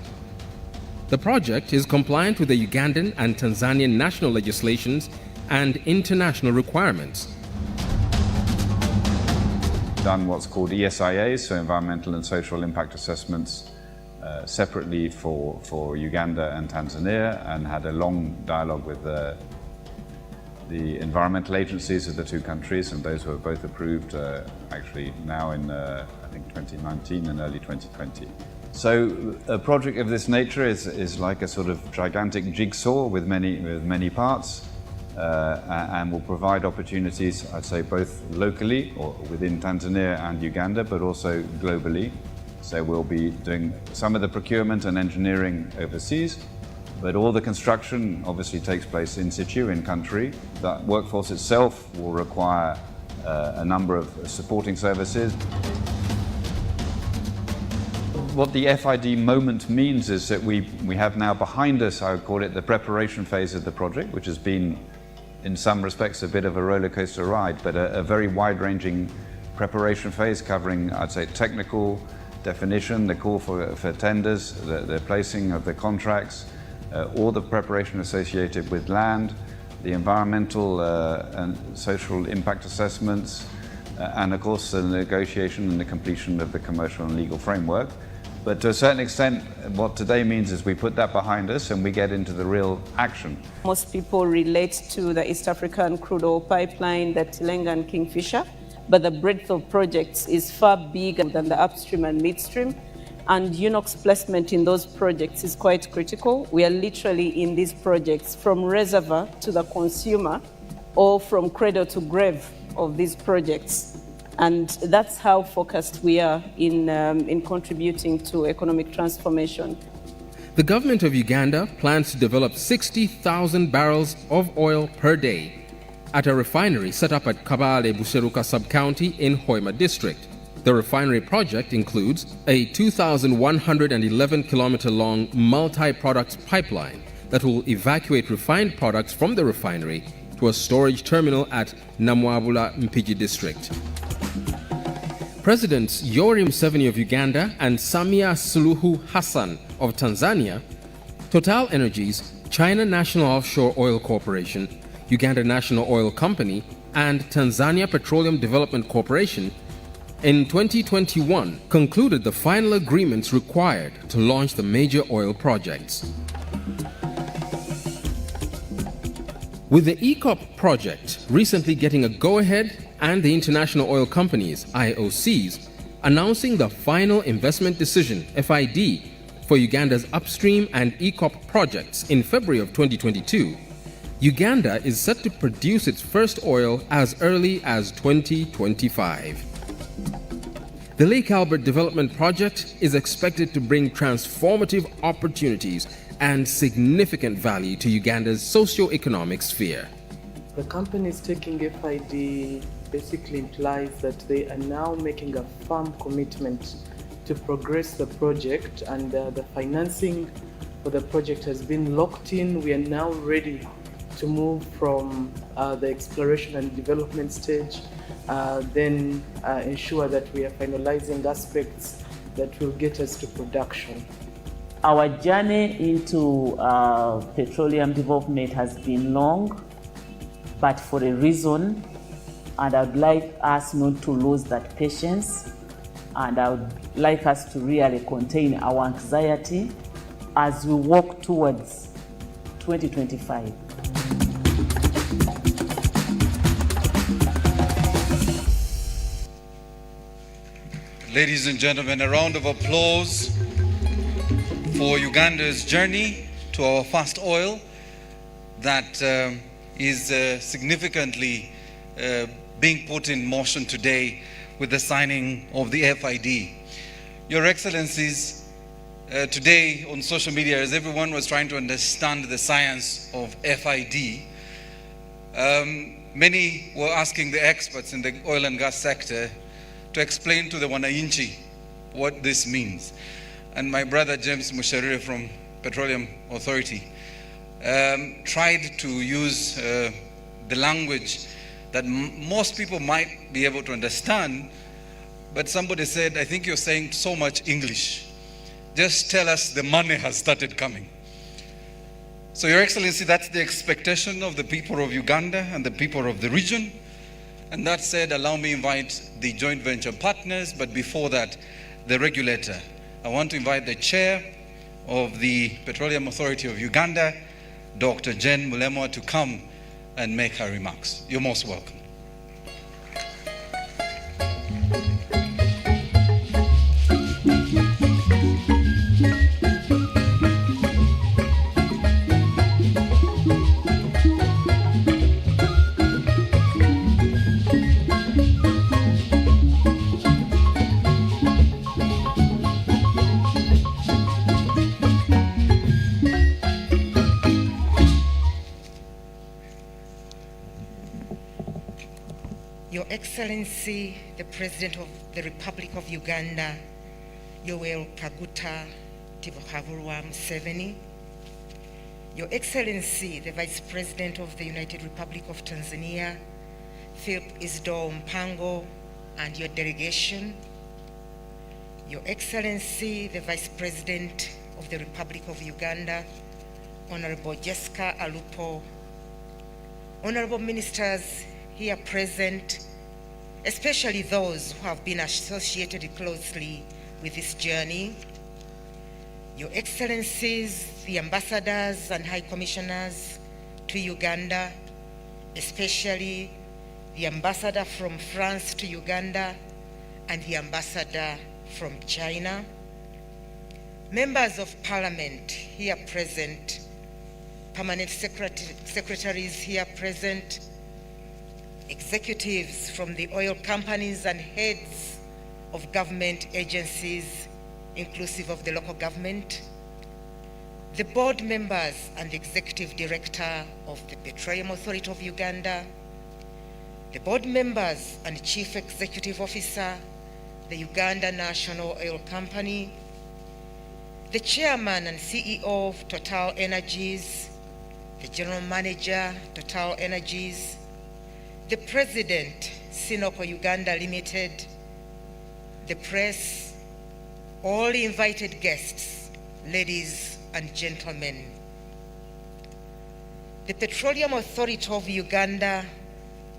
[SPEAKER 5] The project is compliant with the Ugandan and Tanzanian national legislations and international requirements.
[SPEAKER 12] Done what's called ESIAs, so environmental and social impact assessments, separately for Uganda and Tanzania, and had a long dialogue with the environmental agencies of the two countries, and those were both approved actually now in I think 2019 and early 2020. So a project of this nature is like a sort of gigantic jigsaw with many parts, and will provide opportunities, I'd say, both locally or within Tanzania and Uganda, but also globally. So we'll be doing some of the procurement and engineering overseas, but all the construction obviously takes place in situ, in country. The workforce itself will require a number of supporting services. What the FID moment means is that we have now behind us, I would call it, the preparation phase of the project, which has been in some respects a bit of a roller coaster ride, but a very wide-ranging preparation phase covering, I'd say, technical definition, the call for tenders, the placing of the contracts, all the preparation associated with land, the environmental and social impact assessments, and of course the negotiation and the completion of the commercial and legal framework. But to a certain extent, what today means is we put that behind us and we get into the real action.
[SPEAKER 13] Most people relate to the East African Crude Oil Pipeline, the Tilenga and Kingfisher, but the breadth of projects is far bigger than the upstream and midstream, and CNOOC's placement in those projects is quite critical. We are literally in these projects from reservoir to the consumer, or from cradle to grave of these projects. And that's how focused we are in contributing to economic transformation.
[SPEAKER 5] The government of Uganda plans to develop 60,000 barrels of oil per day at a refinery set up at Kabale Buseruka sub-county in Hoima district. The refinery project includes a 2,111-kilometer-long multi-products pipeline that will evacuate refined products from the refinery to a storage terminal at Namwabula Mpigi district. Presidents Yoweri Museveni of Uganda and Samia Suluhu Hassan of Tanzania, Total Energies, China National Offshore Oil Corporation, Uganda National Oil Company, and Tanzania Petroleum Development Corporation in 2021 concluded the final agreements required to launch the major oil projects. With the EACOP project recently getting a go-ahead and the International Oil Companies, IOCs, announcing the final investment decision, FID, for Uganda's upstream and ECOP projects in February of 2022, Uganda is set to produce its first oil as early as 2025. The Lake Albert Development Project is expected to bring transformative opportunities and significant value to Uganda's socio-economic sphere.
[SPEAKER 3] The companies taking FID basically implies that they are now making a firm commitment to progress the project, and the financing for the project has been locked in. We are now ready to move from the exploration and development stage, then ensure that we are finalizing aspects that will get us to production.
[SPEAKER 9] Our journey into petroleum development has been long, but for a reason, and I'd like us not to lose that patience, and I would like us to really contain our anxiety as we walk towards 2025.
[SPEAKER 1] Ladies and gentlemen, a round of applause for Uganda's journey to our first oil that is significantly being put in motion today with the signing of the FID. Your Excellencies, today on social media, as everyone was trying to understand the science of FID, many were asking the experts in the oil and gas sector to explain to the Wananchi what this means. And my brother James Musharire from Petroleum Authority tried to use the language that most people might be able to understand, but somebody said, I think you're saying so much English. Just tell us the money has started coming. So Your Excellency, that's the expectation of the people of Uganda and the people of the region. And that said, allow me to invite the joint venture partners, but before that, the regulator. I want to invite the chair of the Petroleum Authority of Uganda, Dr. Jen Mulemwa, to come and make her remarks. You're most welcome.
[SPEAKER 14] Your Excellency, the President of the Republic of Uganda, Yoweri Kaguta Tibuhaburwa Museveni, Your Excellency, the Vice President of the United Republic of Tanzania, Philip Isdor Mpango, and your delegation, Your Excellency, the Vice President of the Republic of Uganda, Honorable Jessica Alupo, Honorable Ministers here present, especially those who have been associated closely with this journey, Your Excellencies, the ambassadors and high commissioners to Uganda, especially the ambassador from France to Uganda and the ambassador from China, members of parliament here present, permanent secretaries here present, executives from the oil companies and heads of government agencies, inclusive of the local government, the board members and the executive director of the Petroleum Authority of Uganda, the board members and chief executive officer, the Uganda National Oil Company, the chairman and CEO of Total Energies, the general manager, Total Energies, the president, CNOOC Uganda Limited, the press, all invited guests, ladies and gentlemen. The Petroleum Authority of Uganda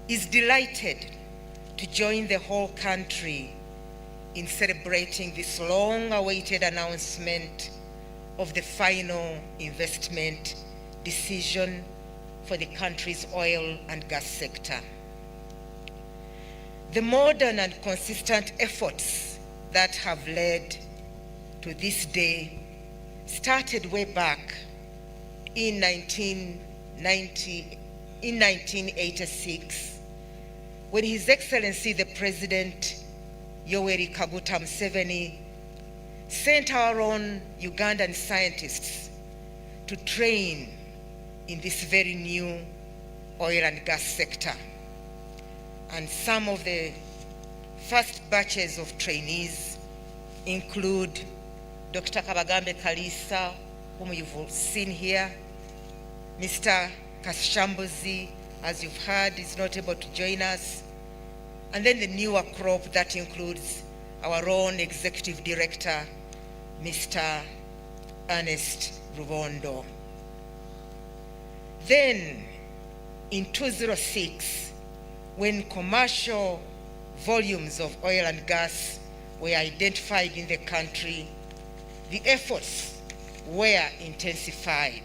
[SPEAKER 14] is delighted to join the whole country in celebrating this long-awaited announcement of the final investment decision for the country's oil and gas sector. The modern and consistent efforts that have led to this day started way back in 1986, when His Excellency the President Yoweri Kaguta Museveni sent our own Ugandan scientists to train in this very new oil and gas sector. And some of the first batches of trainees include Dr. Kabagambe Kalisa, whom you've seen here, Mr. Kashambuzi, as you've heard, is not able to join us, and then the newer crop that includes our own Executive Director, Mr. Ernest Rubondo. Then, in 2006, when commercial volumes of oil and gas were identified in the country, the efforts were intensified.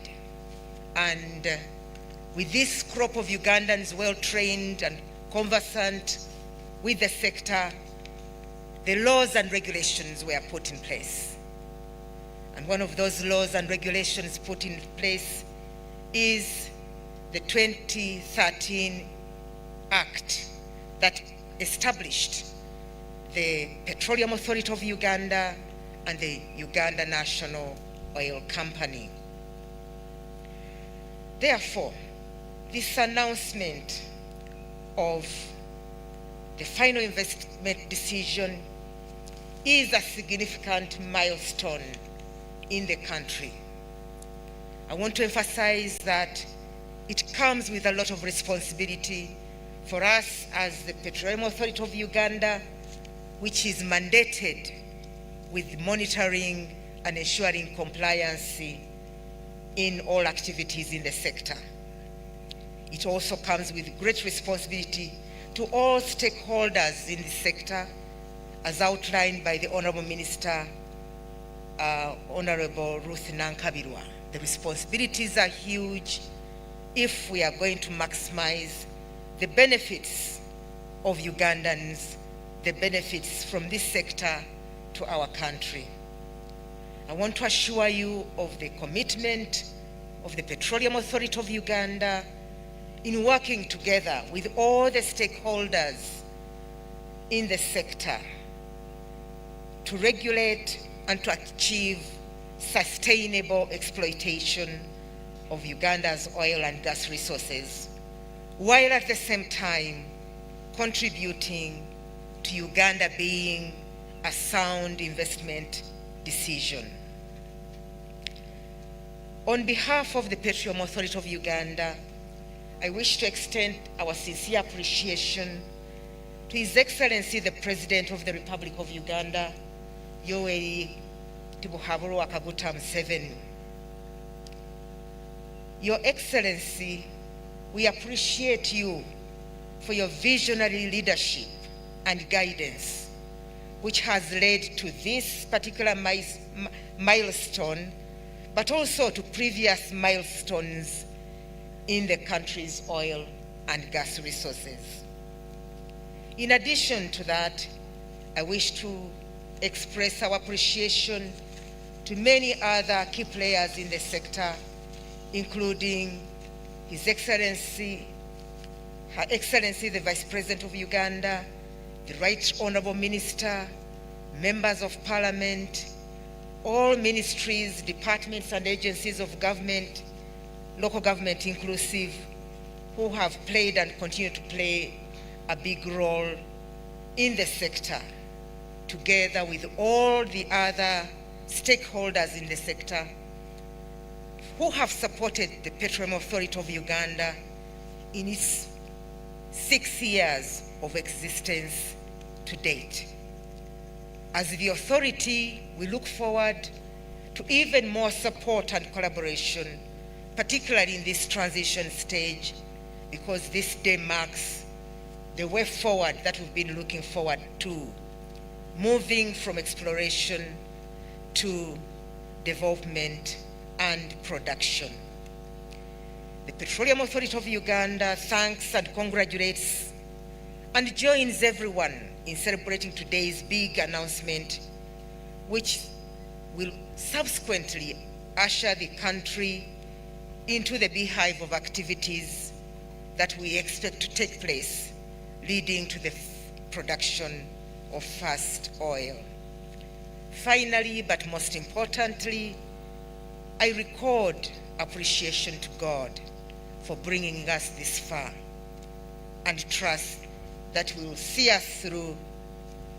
[SPEAKER 14] And with this crop of Ugandans well-trained and conversant with the sector, the laws and regulations were put in place. And one of those laws and regulations put in place is the 2013 Act that established the Petroleum Authority of Uganda and the Uganda National Oil Company. Therefore, this announcement of the final investment decision is a significant milestone in the country. I want to emphasize that it comes with a lot of responsibility for us as the Petroleum Authority of Uganda, which is mandated with monitoring and ensuring compliance in all activities in the sector. It also comes with great responsibility to all stakeholders in the sector, as outlined by the Honorable Minister, Honorable Ruth Nankabirwa. The responsibilities are huge if we are going to maximize the benefits of Ugandans, the benefits from this sector to our country. I want to assure you of the commitment of the Petroleum Authority of Uganda in working together with all the stakeholders in the sector to regulate and to achieve sustainable exploitation of Uganda's oil and gas resources, while at the same time contributing to Uganda being a sound investment decision. On behalf of the Petroleum Authority of Uganda, I wish to extend our sincere appreciation to His Excellency the President of the Republic of Uganda, Yoweri Kaguta Museveni. Your Excellency, we appreciate you for your visionary leadership and guidance, which has led to this particular milestone, but also to previous milestones in the country's oil and gas resources. In addition to that, I wish to express our appreciation to many other key players in the sector, including His Excellency, Her Excellency the Vice President of Uganda, the Right Honorable Minister, members of Parliament, all ministries, departments and agencies of government, local government inclusive, who have played and continue to play a big role in the sector, together with all the other stakeholders in the sector who have supported the Petroleum Authority of Uganda in its 6 years of existence to date. As the authority, we look forward to even more support and collaboration, particularly in this transition stage, because this day marks the way forward that we've been looking forward to, moving from exploration to development and production. The Petroleum Authority of Uganda thanks and congratulates and joins everyone in celebrating today's big announcement, which will subsequently usher the country into the beehive of activities that we expect to take place, leading to the production of first oil. Finally, but most importantly, I record appreciation to God for bringing us this far, and trust that we will see us through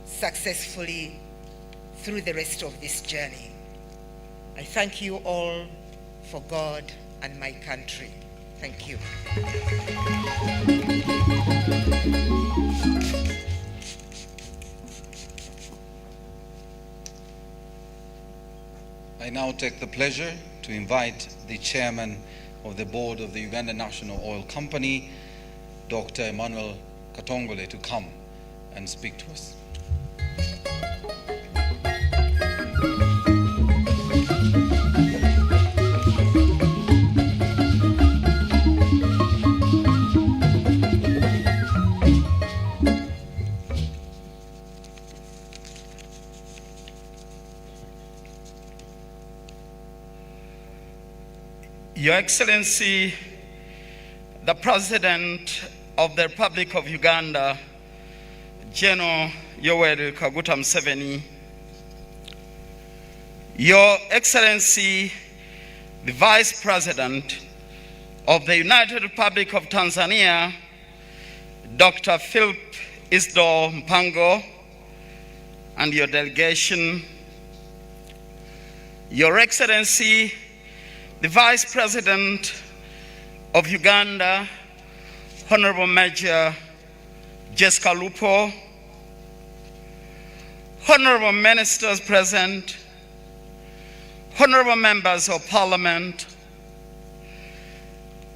[SPEAKER 14] successfully through the rest of this journey. I thank you all for God and my country. Thank you.
[SPEAKER 1] I now take the pleasure to invite the chairman of the board of the Uganda National Oil Company, Dr. Emmanuel Katongole, to come and speak to us.
[SPEAKER 15] Your Excellency, the President of the Republic of Uganda, General Yoweri Kaguta Museveni, Your Excellency, the Vice President of the United Republic of Tanzania, Dr. Philip Isdor Mpango, and your delegation, Your Excellency, the Vice President of Uganda, Honorable Major Jessica Lupo, Honorable Ministers present, Honorable Members of Parliament,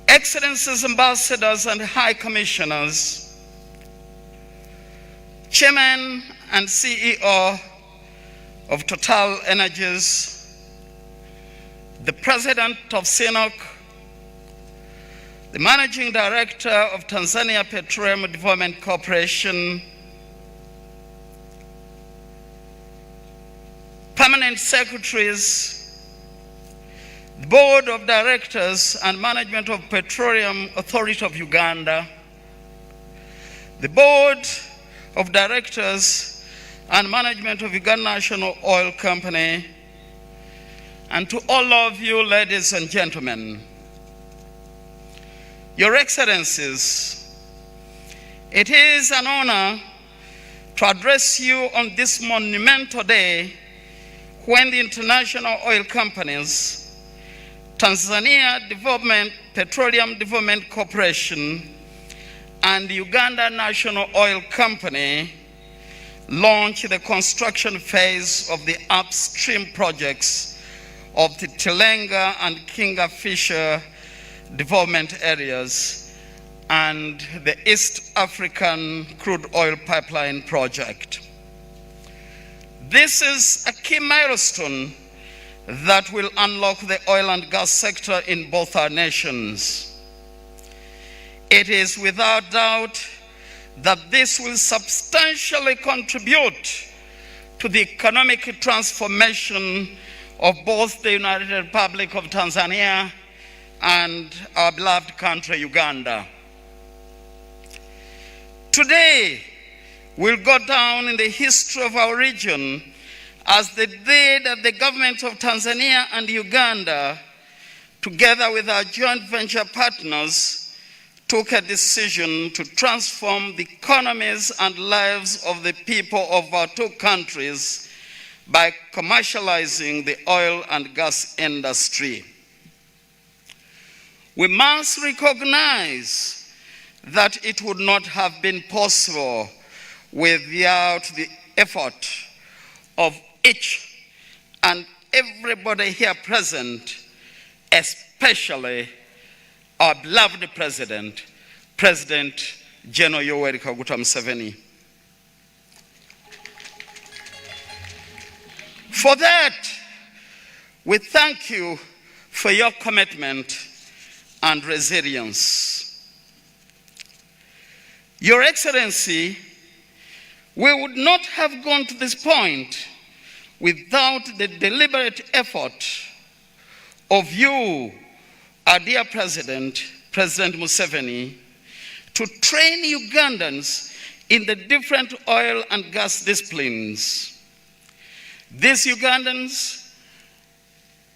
[SPEAKER 15] Excellencies, Ambassadors and High Commissioners, Chairman and CEO of Total Energies, the President of CNOOC, the Managing Director of Tanzania Petroleum Development Corporation, Permanent Secretaries, the Board of Directors and Management of Petroleum Authority of Uganda, the Board of Directors and Management of Uganda National Oil Company, and to all of you, ladies and gentlemen, Your Excellencies, it is an honor to address you on this monumental day when the international oil companies, Tanzania Petroleum Development Corporation and the Uganda National Oil Company launch the construction phase of the upstream projects of the Tilenga and Kingfisher development areas and the East African crude oil pipeline project. This is a key milestone that will unlock the oil and gas sector in both our nations. It is without doubt that this will substantially contribute to the economic transformation of both the United Republic of Tanzania and our beloved country, Uganda. Today will go down in the history of our region as the day that the government of Tanzania and Uganda, together with our joint venture partners, took a decision to transform the economies and lives of the people of our two countries by commercializing the oil and gas industry. We must recognize that it would not have been possible without the effort of each and everybody here present, especially our beloved President, President General Yoweri Kaguta Museveni. For that, we thank you for your commitment and resilience. Your Excellency, we would not have gone to this point without the deliberate effort of you, our dear President, President Museveni, to train Ugandans in the different oil and gas disciplines. These Ugandans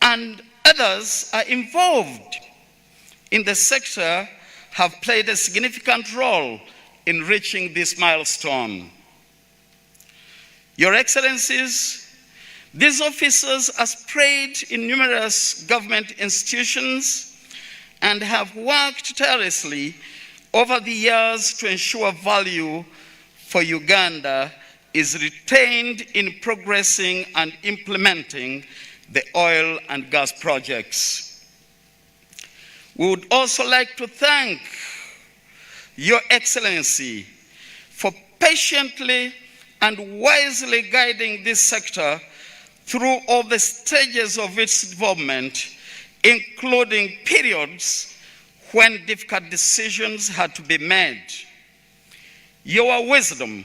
[SPEAKER 15] and others are involved in the sector have played a significant role in reaching this milestone. Your Excellencies, these officers are spread in numerous government institutions and have worked tirelessly over the years to ensure value for Uganda is retained in progressing and implementing the oil and gas projects. We would also like to thank Your Excellency for patiently and wisely guiding this sector through all the stages of its development, including periods when difficult decisions had to be made. Your wisdom,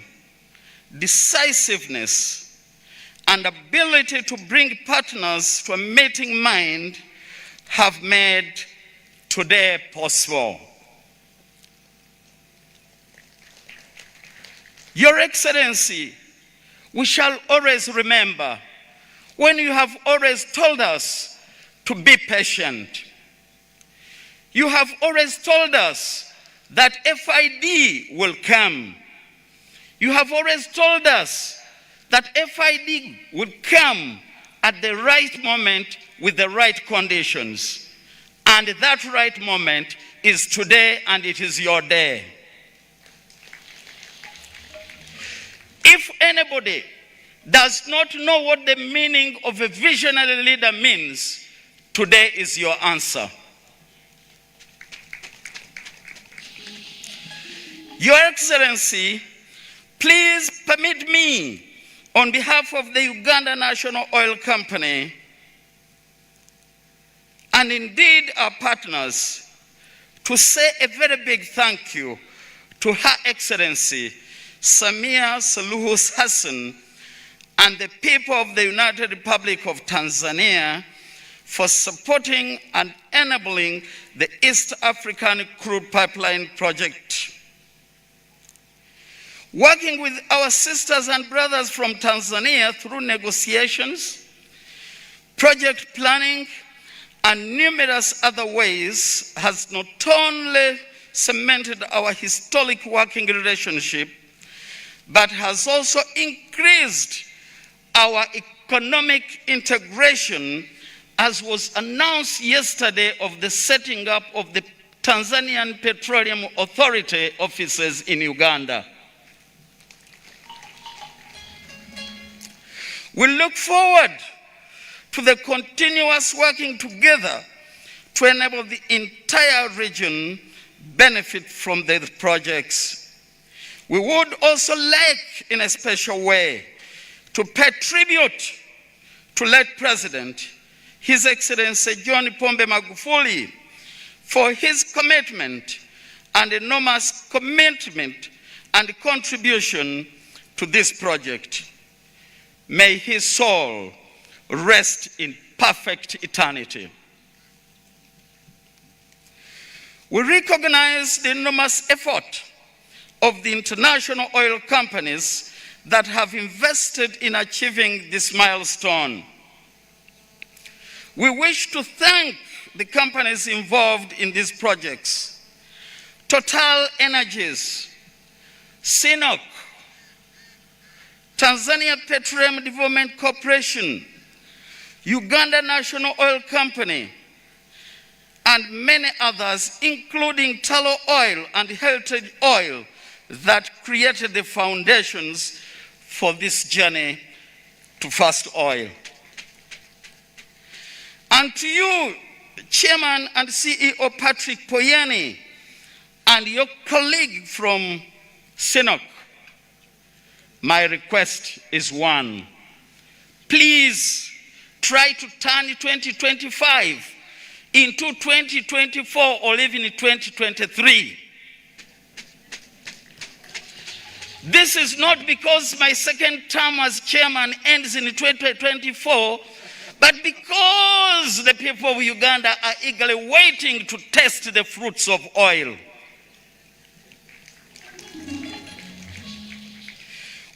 [SPEAKER 15] decisiveness, and ability to bring partners to a meeting mind have made today possible. Your Excellency, we shall always remember when you have always told us to be patient. You have always told us that FID will come. You have always told us that FID will come at the right moment with the right conditions. And that right moment is today, and it is your day. If anybody does not know what the meaning of a visionary leader means, today is your answer. Your Excellency, please permit me, on behalf of the Uganda National Oil Company, and indeed our partners, to say a very big thank you to Her Excellency Samia Suluhu Hassan and the people of the United Republic of Tanzania for supporting and enabling the East African Crude Pipeline Project. Working with our sisters and brothers from Tanzania through negotiations, project planning, and numerous other ways has not only cemented our historic working relationship, but has also increased our economic integration, as was announced yesterday of the setting up of the Tanzanian Petroleum Authority offices in Uganda. We look forward to the continuous working together to enable the entire region benefit from the projects. We would also like, in a special way, to pay tribute to late President, His Excellency John Pombe Magufuli, for his commitment and enormous commitment and contribution to this project. May his soul rest in perfect eternity. We recognize the enormous effort of the international oil companies that have invested in achieving this milestone. We wish to thank the companies involved in these projects: Total Energies, CNOOC, Tanzania Petroleum Development Corporation, Uganda National Oil Company, and many others, including Tallow Oil and Heritage Oil, that created the foundations for this journey to first oil. And to you, Chairman and CEO Patrick Poyeni, and your colleague from CNOOC, my request is one. Please try to turn 2025 into 2024 or even 2023. This is not because my second term as chairman ends in 2024, but because the people of Uganda are eagerly waiting to taste the fruits of oil.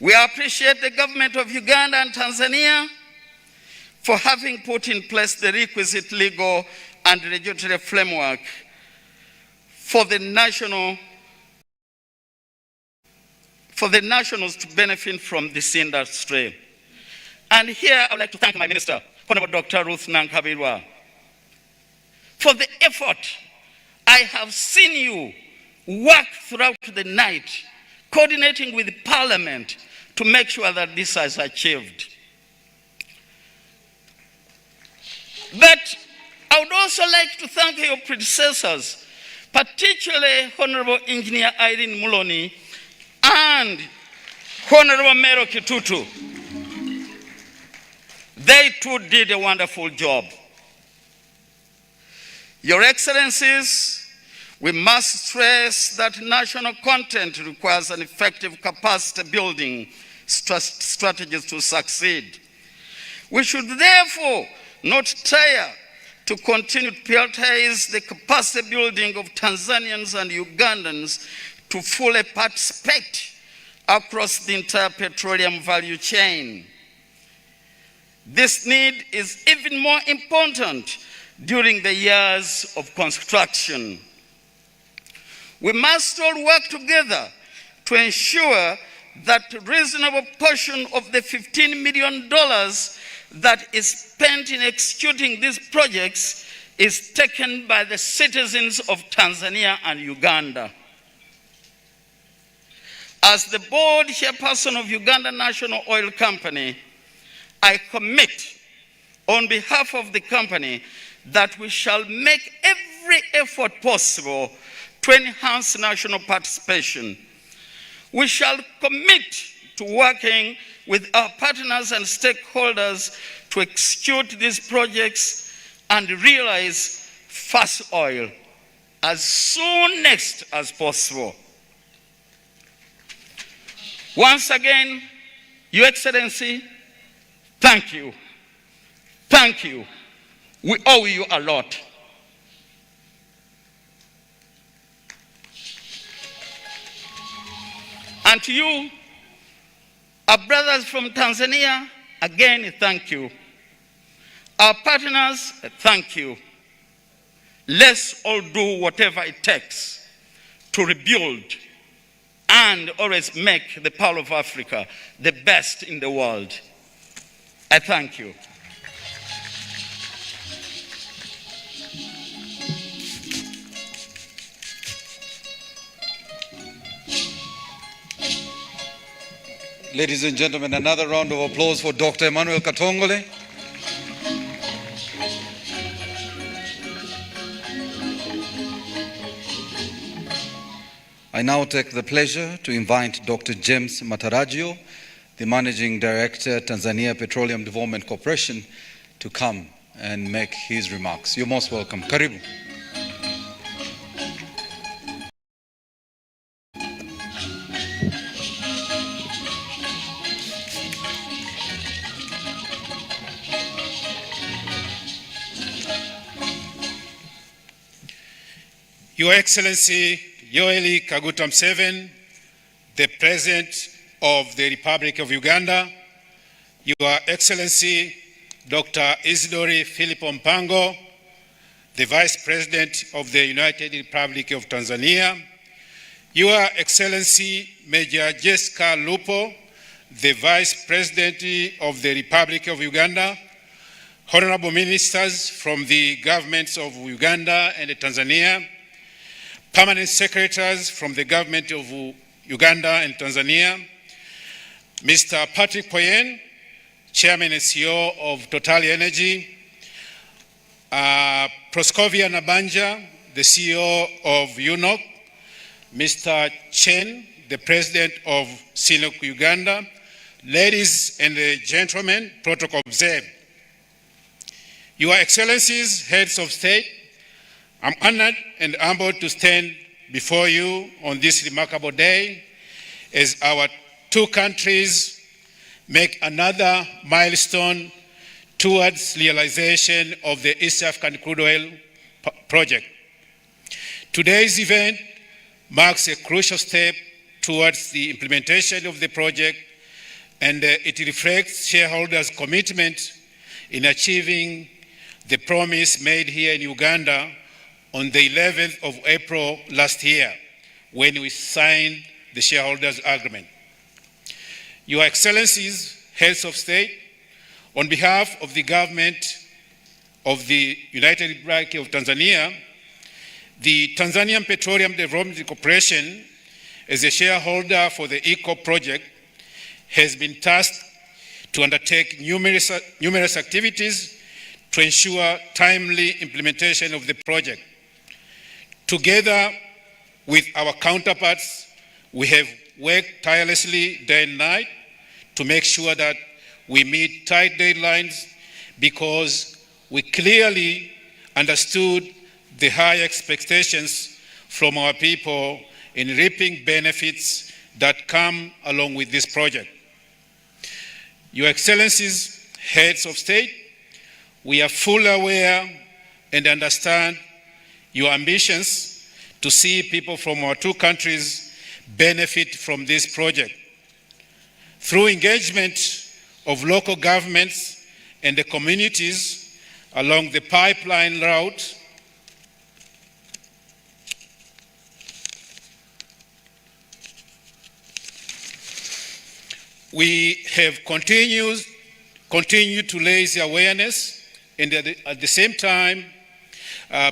[SPEAKER 15] We appreciate the government of Uganda and Tanzania for having put in place the requisite legal and regulatory framework for the nationals to benefit from this industry. And here I would like to thank my minister, Honorable Dr. Ruth Nankabirwa, for the effort. I have seen you work throughout the night, coordinating with Parliament to make sure that this is achieved. But I would also like to thank your predecessors, particularly Honorable Engineer Irene Muloni and Honorable Mero Kitutu. They too did a wonderful job. Your Excellencies, we must stress that national content requires an effective capacity building strategies to succeed. We should therefore not tire to continue to prioritize the capacity building of Tanzanians and Ugandans to fully participate across the entire petroleum value chain. This need is even more important during the years of construction. We must all work together to ensure that a reasonable portion of the $15 million that is spent in executing these projects is taken by the citizens of Tanzania and Uganda. As the board chairperson of Uganda National Oil Company, I commit on behalf of the company that we shall make every effort possible to enhance national participation. We shall commit to working with our partners and stakeholders to execute these projects and realize first oil as soon as possible. Once again, Your Excellency, thank you. Thank you. We owe you a lot. And to you, our brothers from Tanzania, again, thank you. Our partners, thank you. Let's all do whatever it takes to rebuild and always make the Pearl of Africa the best in the world. I thank you.
[SPEAKER 1] Ladies and gentlemen, another round of applause for Dr. Emmanuel Katongole. I now take the pleasure to invite Dr. James Matarajio, the Managing Director, Tanzania Petroleum Development Corporation, to come and make his remarks. You're most welcome. Karibu.
[SPEAKER 16] Your Excellency Yoweri Kaguta Museveni, the President of the Republic of Uganda, Your Excellency Dr. Isidori Philip Mpango, the Vice President of the United Republic of Tanzania, Your Excellency Major Jessica Lupo, the Vice President of the Republic of Uganda, Honorable Ministers from the governments of Uganda and Tanzania, Permanent Secretaries from the government of Uganda and Tanzania, Mr. Patrick Poyen, Chairman and CEO of Total Energy, Proskovia Nabanja, the CEO of CNOOC, Mr. Chen, the President of CNOOC Uganda, ladies and gentlemen, protocol observed. Your Excellencies, Heads of State, I'm honored and humbled to stand before you on this remarkable day as our two countries make another milestone towards realization of the East African crude oil project. Today's event marks a crucial step towards the implementation of the project, and it reflects shareholders' commitment in achieving the promise made here in Uganda on the 11th of April last year, when we signed the shareholders' agreement. Your Excellencies, Heads of State, on behalf of the government of the United Republic of Tanzania, the Tanzanian Petroleum Development Corporation, as a shareholder for the ECO project, has been tasked to undertake numerous activities to ensure timely implementation of the project. Together with our counterparts, we have worked tirelessly day and night to make sure that we meet tight deadlines, because we clearly understood the high expectations from our people in reaping benefits that come along with this project. Your Excellencies, Heads of State, we are fully aware and understand your ambitions to see people from our two countries benefit from this project. Through engagement of local governments and the communities along the pipeline route, we have continued to raise awareness, and at the same time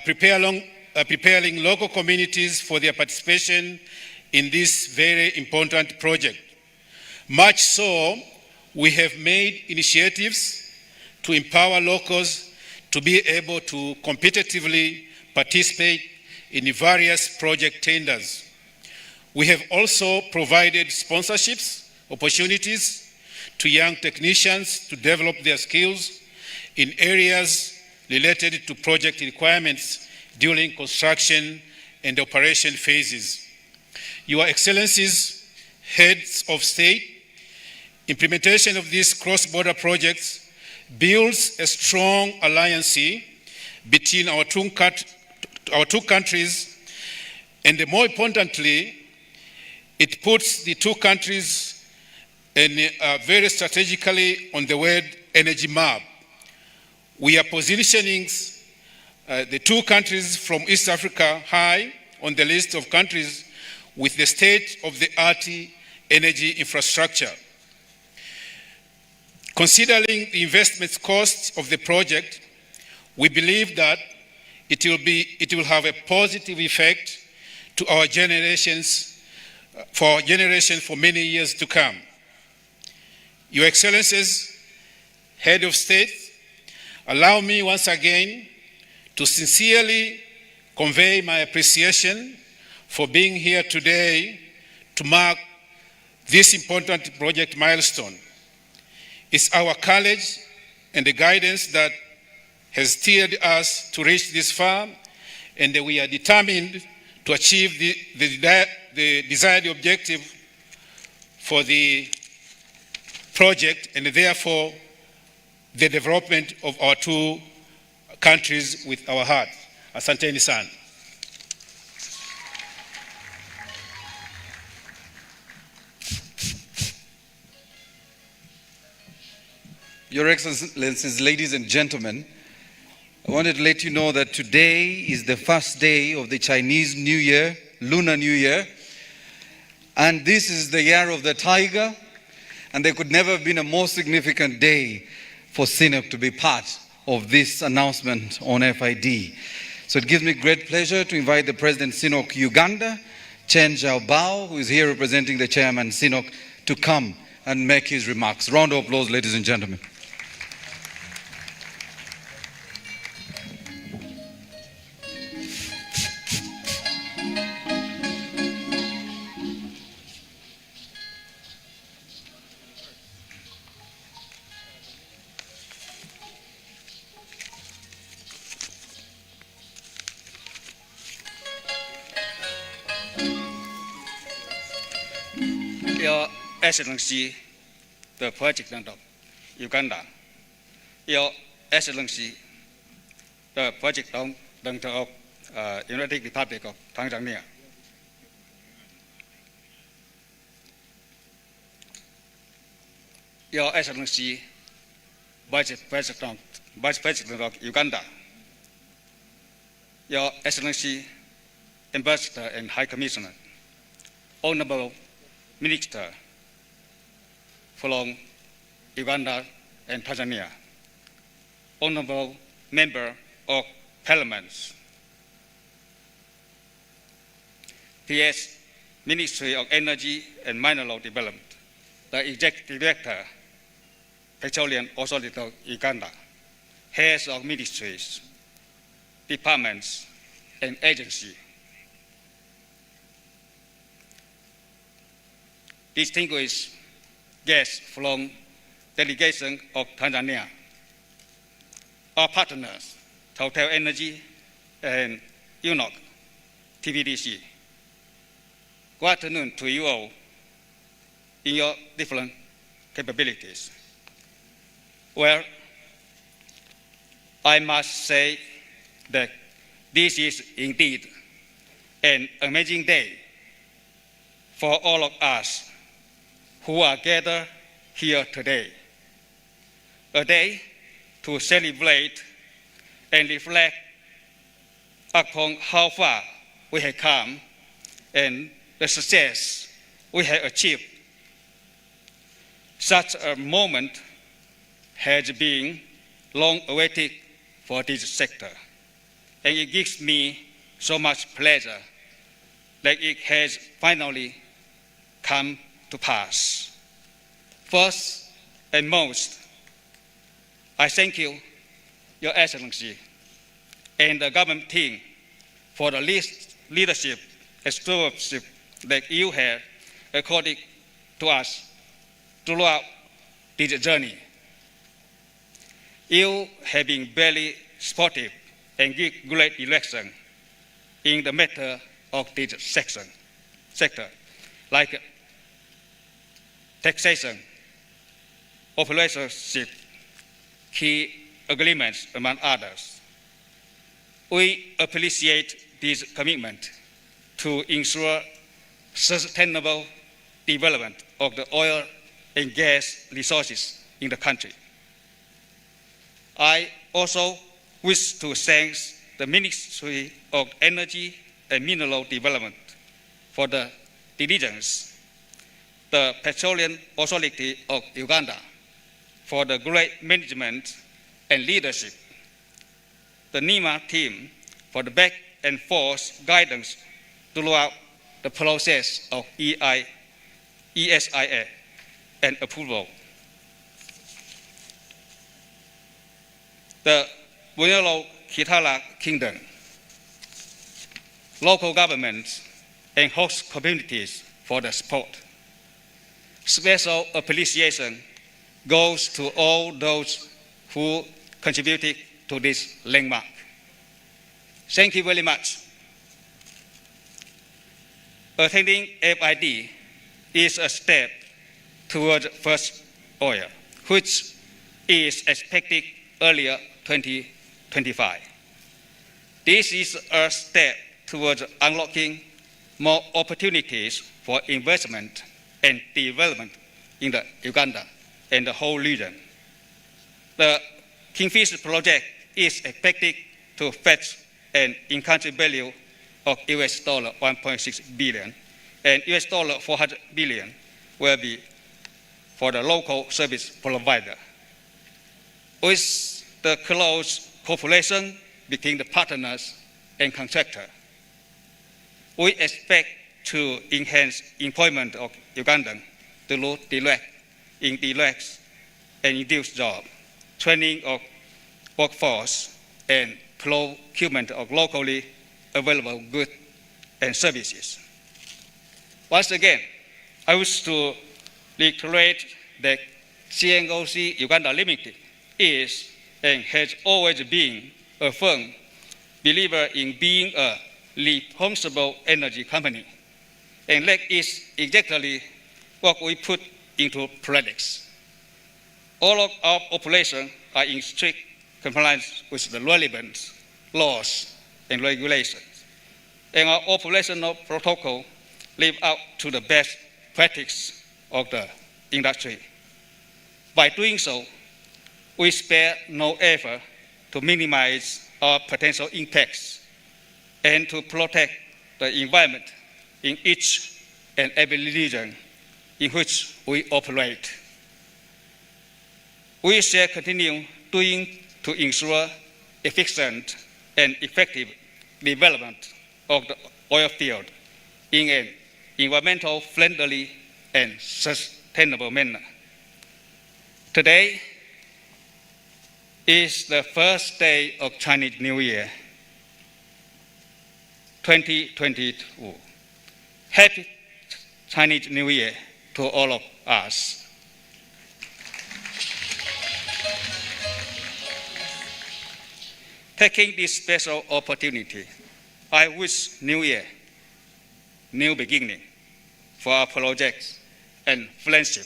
[SPEAKER 16] preparing local communities for their participation in this very important project. Much so, we have made initiatives to empower locals to be able to competitively participate in various project tenders. We have also provided sponsorships opportunities to young technicians to develop their skills in areas related to project requirements during construction and operation phases. Your Excellencies, Heads of State, implementation of these cross-border projects builds a strong alliance between our two countries, and more importantly, it puts the two countries very strategically on the world energy map. We are positioning the two countries from East Africa high on the list of countries with the state-of-the-art energy infrastructure. Considering the investment costs of the project, we believe that it will have a positive effect to our generation for many years to come. Your Excellencies, Head of State, allow me once again to sincerely convey my appreciation for being here today to mark this important project milestone. It's our courage and the guidance that has steered us to reach this far, and we are determined to achieve the desired objective for the project, and therefore the development of our two countries with our heart. Asanteni sana.
[SPEAKER 1] Your Excellencies, ladies and gentlemen, I wanted to let you know that today is the first day of the Chinese New Year, Lunar New Year, and this is the year of the tiger, and there could never have been a more significant day for CNOOC to be part of this announcement on FID. So it gives me great pleasure to invite the President CNOOC Uganda, Chen Xiaobao, who is here representing the Chairman CNOOC, to come and make his remarks. Round of applause, ladies and gentlemen.
[SPEAKER 17] Your Excellency, the President of Uganda, Your Excellency, the President of United Republic of Tanzania, Your Excellency, Vice President of Uganda, Your Excellency, Ambassador and High Commissioner, Honorable Minister from Uganda and Tanzania, Honorable Member of Parliament, PS Ministry of Energy and Mineral Development, the Executive Director, Petroleum Authority of Uganda, heads of ministries, departments, and agencies, distinguished guests from delegation of Tanzania, our partners, Total Energy and CNOOC, TPDC. Good afternoon to you all in your different capabilities. Well, I must say that this is indeed an amazing day for all of us who are gathered here today. A day to celebrate and reflect upon how far we have come and the success we have achieved. Such a moment has been long awaited for this sector, and it gives me so much pleasure that it has finally come to pass. First and most, I thank you, Your Excellency, and the government team for the leadership and stewardship that you have accorded to us throughout this journey. You have been very supportive and give great direction in the matter of this sector, like taxation, operatorship, key agreements, among others. We appreciate this commitment to ensure sustainable development of the oil and gas resources in the country. I also wish to thank the Ministry of Energy and Mineral Development for the diligence, the Petroleum Authority of Uganda for the great management and leadership, the NEMA team for the back and forth guidance throughout the process of ESIA and approval. The Renewable Kingdom, local governments, and host communities for the support. Special appreciation goes to all those who contributed to this landmark. Thank you very much. Attending FID is a step towards first oil, which is expected earlier 2025. This is a step towards unlocking more opportunities for investment and development in the Uganda and the whole region. The Kingfish project is expected to fetch an in-country value of US $1.6 billion, and US $400 billion will be for the local service provider. With the close cooperation between the partners and contractor, we expect to enhance employment of Ugandans through direct and induced job, training of workforce, and procurement of locally available goods and services. Once again, I wish to reiterate that CNOOC Uganda Limited is and has always been a firm believer in being a responsible energy company, and that is exactly what we put into practice. All of our operations are in strict compliance with the relevant laws and regulations, and our operational protocol live up to the best practice of the industry. By doing so, we spare no effort to minimize our potential impacts and to protect the environment in each and every region in which we operate. We shall continue doing to ensure efficient and effective development of the oil field in an environmental friendly and sustainable manner. Today is the first day of Chinese New Year, 2022. Happy Chinese New Year to all of us. Taking this special opportunity, I wish New Year, new beginning for our projects and friendship.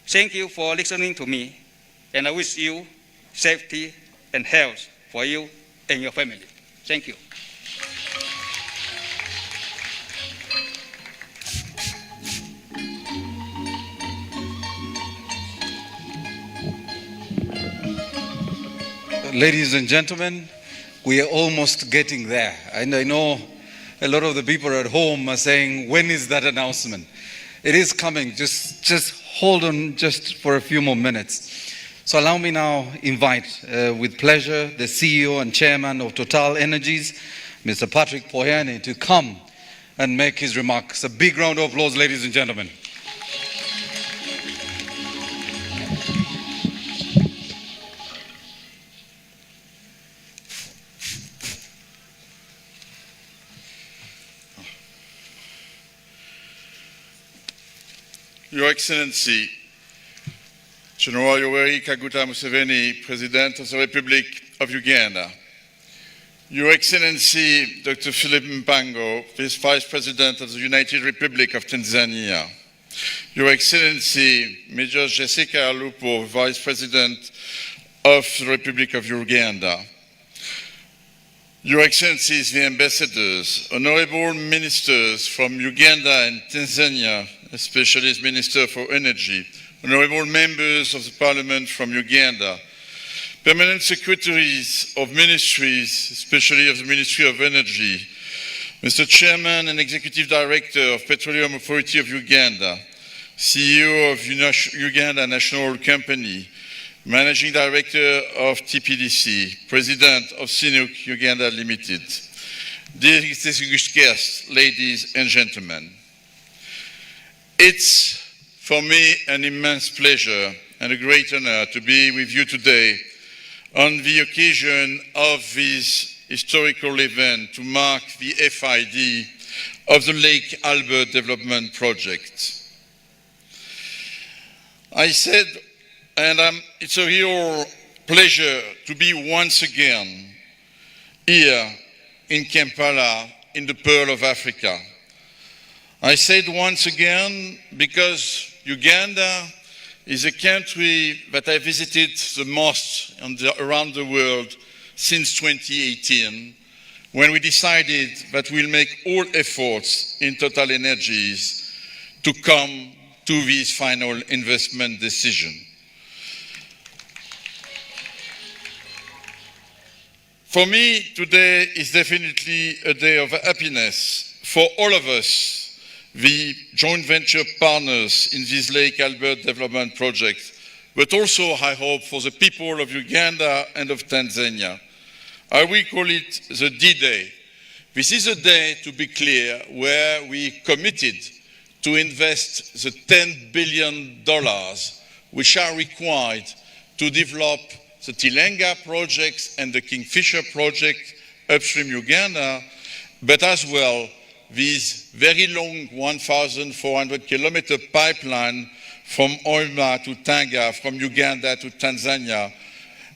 [SPEAKER 17] Thank you for listening to me, and I wish you safety and health for you and your family. Thank you.
[SPEAKER 1] Ladies and gentlemen, we are almost getting there. And I know a lot of the people at home are saying, when is that announcement? It is coming. Just hold on just for a few more minutes. So allow me now invite with pleasure the CEO and Chairman of Total Energies, Mr. Patrick Poyane, to come and make his remarks. A big round of applause, ladies and gentlemen.
[SPEAKER 18] Your Excellency, General Yoweri Kaguta Museveni, President of the Republic of Uganda. Your Excellency, Dr. Philip Mpango, Vice President of the United Republic of Tanzania. Your Excellency, Major Jessica Alupo, Vice President of the Republic of Uganda. Your Excellencies, the Ambassadors, Honorable Ministers from Uganda and Tanzania, especially as Minister for Energy, Honorable Members of the Parliament from Uganda, Permanent Secretaries of Ministries, especially of the Ministry of Energy, Mr. Chairman and Executive Director of Petroleum Authority of Uganda, CEO of Uganda National Company, Managing Director of TPDC, President of CNOOC Uganda Limited. Dear distinguished guests, ladies and gentlemen, it's for me an immense pleasure and a great honor to be with you today on the occasion of this historical event to mark the FID of the Lake Albert Development Project. I said, and it's a real pleasure to be once again here in Kampala, in the Pearl of Africa. I said once again because Uganda is a country that I visited the most around the world since 2018, when we decided that we'll make all efforts in Total Energies to come to this final investment decision. For me, today is definitely a day of happiness for all of us, the joint venture partners in this Lake Albert Development Project, but also, I hope, for the people of Uganda and of Tanzania. I will call it the D-Day. This is a day, to be clear, where we committed to invest the $10 billion which are required to develop the Tilenga projects and the Kingfisher project upstream Uganda, but as well this very long 1,400 kilometer pipeline from Hoima to Tanga, from Uganda to Tanzania,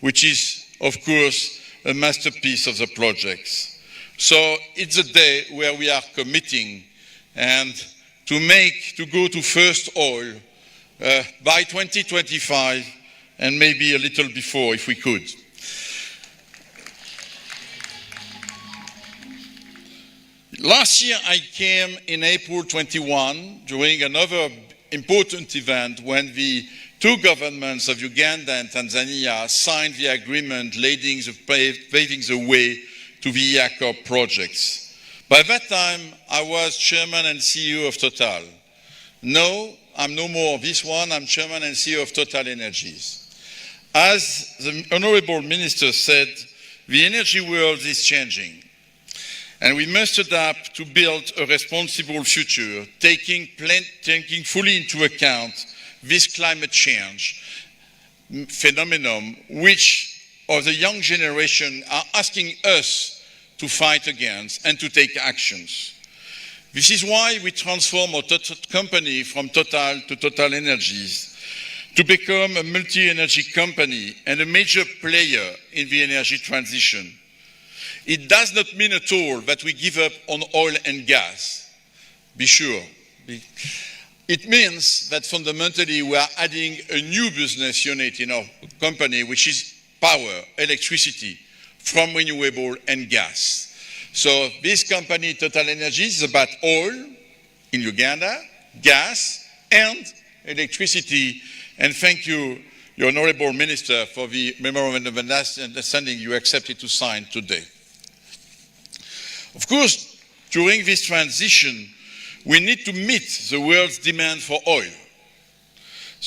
[SPEAKER 18] which is, of course, a masterpiece of the projects. So it's a day where we are committing, and to go to first oil by 2025 and maybe a little before if we could. Last year I came in April 21 during another important event when the two governments of Uganda and Tanzania signed the agreement paving the way to the IACOP projects. By that time, I was chairman and CEO of Total. No, I'm no more this one, I'm chairman and CEO of Total Energies. As the Honorable Minister said, the energy world is changing. And we must adapt to build a responsible future, taking fully into account this climate change phenomenon, which the young generation are asking us to fight against and to take actions. This is why we transform our company from Total to Total Energies to become a multi-energy company and a major player in the energy transition. It does not mean at all that we give up on oil and gas, be sure. It means that fundamentally we are adding a new business unit in our company, which is power, electricity, from renewable and gas. So this company, Total Energies, is about oil in Uganda, gas, and electricity. And thank you, your Honorable Minister, for the memorandum of understanding you accepted to sign today. Of course, during this transition, we need to meet the world's demand for oil.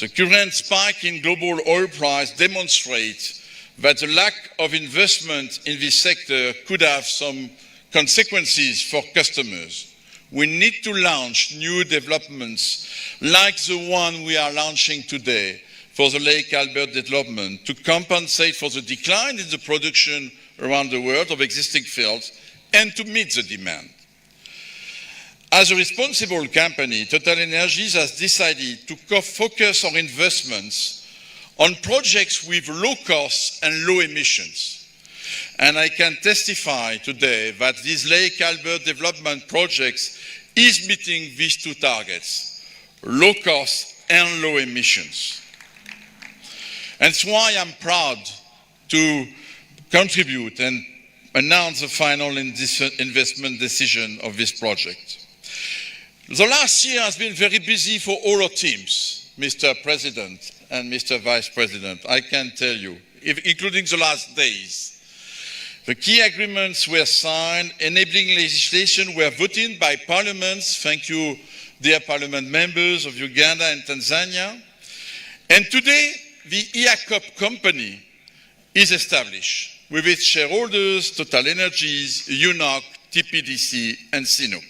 [SPEAKER 18] The current spike in global oil price demonstrates that the lack of investment in this sector could have some consequences for customers. We need to launch new developments like the one we are launching today for the Lake Albert development to compensate for the decline in the production around the world of existing fields and to meet the demand. As a responsible company, Total Energies has decided to focus our investments on projects with low costs and low emissions. And I can testify today that this Lake Albert development projects is meeting these two targets, low cost and low emissions. And that's why I'm proud to contribute and announce the final investment decision of this project. The last year has been very busy for all our teams, Mr. President and Mr. Vice President, I can tell you, including the last days. The key agreements were signed, enabling legislation were voted by parliaments, thank you, dear parliament members of Uganda and Tanzania. And today, the IACOP company is established with its shareholders, Total Energies, CNOOC, TPDC, and CNOOC.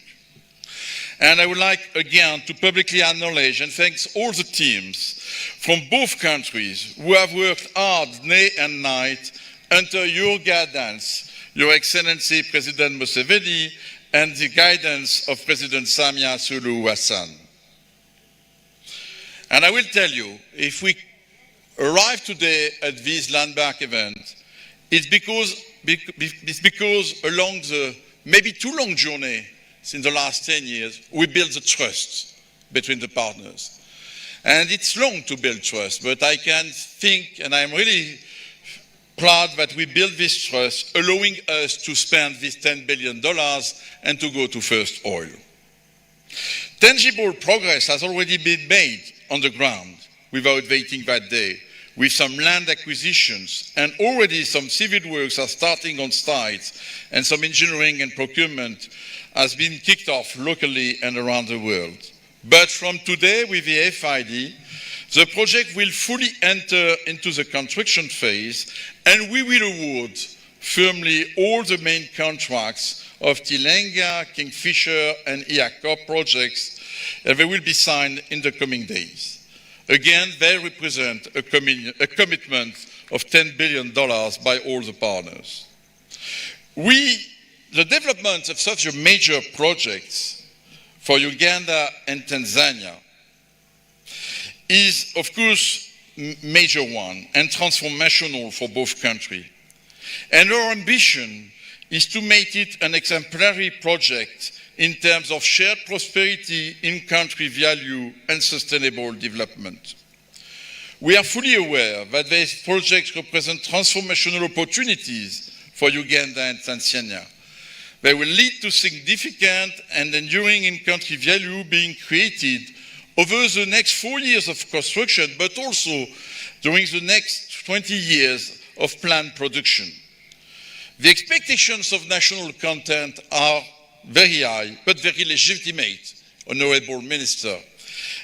[SPEAKER 18] And I would like again to publicly acknowledge and thank all the teams from both countries who have worked hard day and night under your guidance, Your Excellency President Museveni, and the guidance of President Samia Suluhu Hassan. And I will tell you, if we arrive today at this landmark event, it's because along the maybe too long journey in the last 10 years, we built the trust between the partners. And it's long to build trust, but I can think, and I'm really proud that we built this trust, allowing us to spend this $10 billion and to go to first oil. Tangible progress has already been made on the ground without waiting that day, with some land acquisitions, and already some civil works are starting on sites, and some engineering and procurement has been kicked off locally and around the world. But from today, with the FID, the project will fully enter into the construction phase, and we will award firmly all the main contracts of Tilenga, Kingfisher, and IACOP projects, and they will be signed in the coming days. Again, they represent a commitment of $10 billion by all the partners. The development of such a major project for Uganda and Tanzania is, of course, a major one and transformational for both countries. And our ambition is to make it an exemplary project in terms of shared prosperity, in-country value, and sustainable development. We are fully aware that these projects represent transformational opportunities for Uganda and Tanzania. They will lead to significant and enduring in-country value being created over the next 4 years of construction, but also during the next 20 years of planned production. The expectations of national content are very high, but very legitimate, Honorable Minister.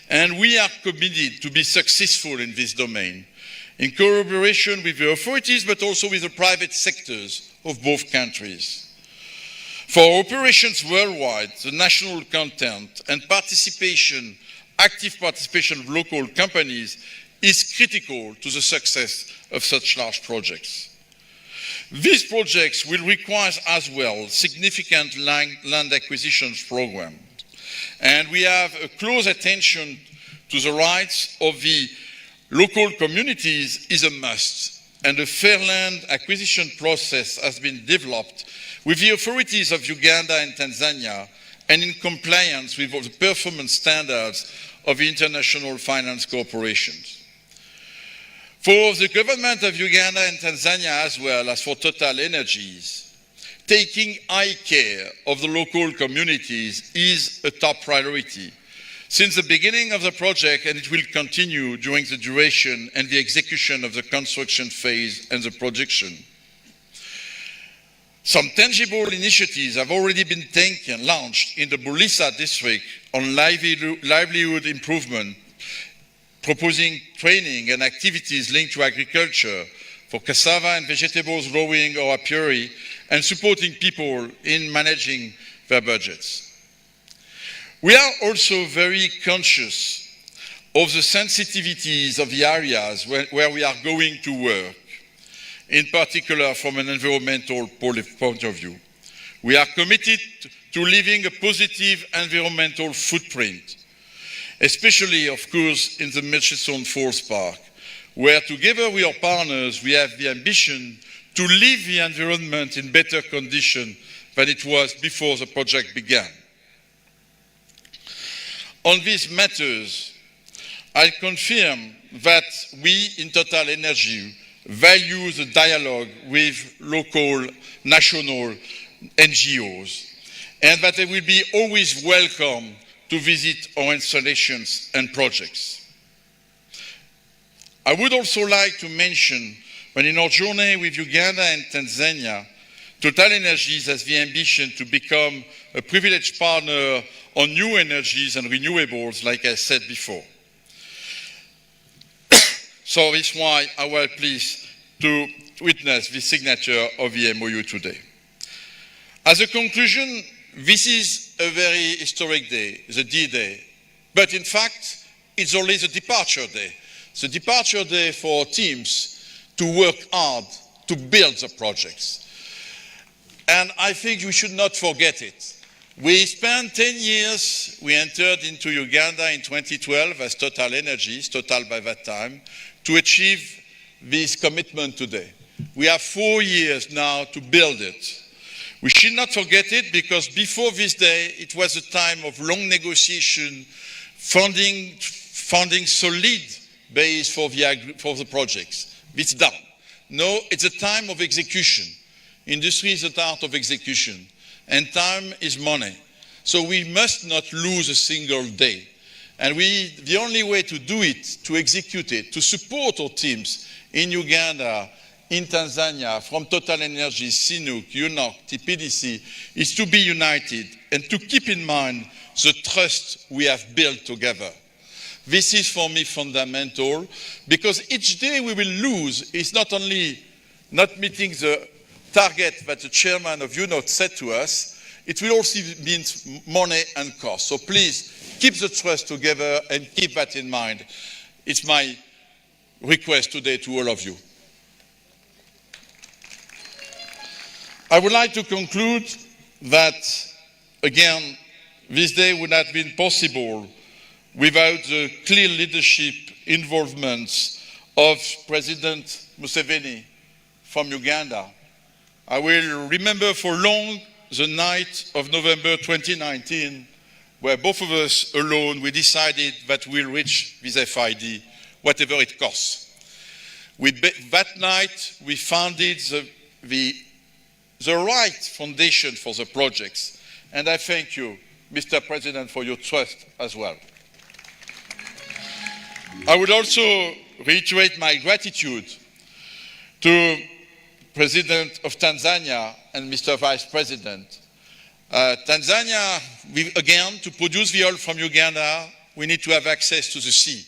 [SPEAKER 18] And we are committed to be successful in this domain, in collaboration with the authorities, but also with the private sectors of both countries. For operations worldwide, the national content and participation, active participation of local companies is critical to the success of such large projects. These projects will require as well significant land acquisitions program. And we have a close attention to the rights of the local communities is a must. And a fair land acquisition process has been developed with the authorities of Uganda and Tanzania and in compliance with the performance standards of the international finance corporations. For the government of Uganda and Tanzania, as well as for Total Energies, taking high care of the local communities is a top priority since the beginning of the project, and it will continue during the duration and the execution of the construction phase and the production. Some tangible initiatives have already been launched in the Bulisa district on livelihood improvement, proposing training and activities linked to agriculture for cassava and vegetables growing or apiary, and supporting people in managing their budgets. We are also very conscious of the sensitivities of the areas where we are going to work, in particular from an environmental point of view. We are committed to leaving a positive environmental footprint, especially, of course, in the Murchison Forest Park, where together with our partners, we have the ambition to leave the environment in better condition than it was before the project began. On these matters, I confirm that we in Total Energy value the dialogue with local, national NGOs, and that they will be always welcome to visit our installations and projects. I would also like to mention that in our journey with Uganda and Tanzania, Total Energies has the ambition to become a privileged partner on new energies and renewables, like I said before. So that's why I was pleased to witness the signature of the MOU today. As a conclusion, this is a very historic day, the D-Day. But in fact, it's only the departure day. The departure day for teams to work hard to build the projects. And I think we should not forget it. We spent 10 years, we entered into Uganda in 2012 as Total Energies, Total by that time, to achieve this commitment today. We have 4 years now to build it. We should not forget it because before this day, it was a time of long negotiation, finding solid base for the projects. It's done. No, it's a time of execution. Industry is the art of execution, and time is money. So we must not lose a single day. And the only way to do it, to execute it, to support our teams in Uganda, in Tanzania, from Total Energies, CNOOC, CNOOC, TPDC, is to be united and to keep in mind the trust we have built together. This is for me fundamental, because each day we will lose is not only not meeting the target that the chairman of CNOOC said to us, it will also mean money and cost. So please keep the trust together and keep that in mind. It's my request today to all of you. I would like to conclude that, again, this day would not have been possible without the clear leadership involvement of President Museveni from Uganda. I will remember for long the night of November 2019, where both of us alone, we decided that we'll reach this FID, whatever it costs. That night, we founded the right foundation for the projects. And I thank you, Mr. President, for your trust as well. I would also reiterate my gratitude to President of Tanzania and Mr. Vice President. Tanzania, again, to produce the oil from Uganda, we need to have access to the sea.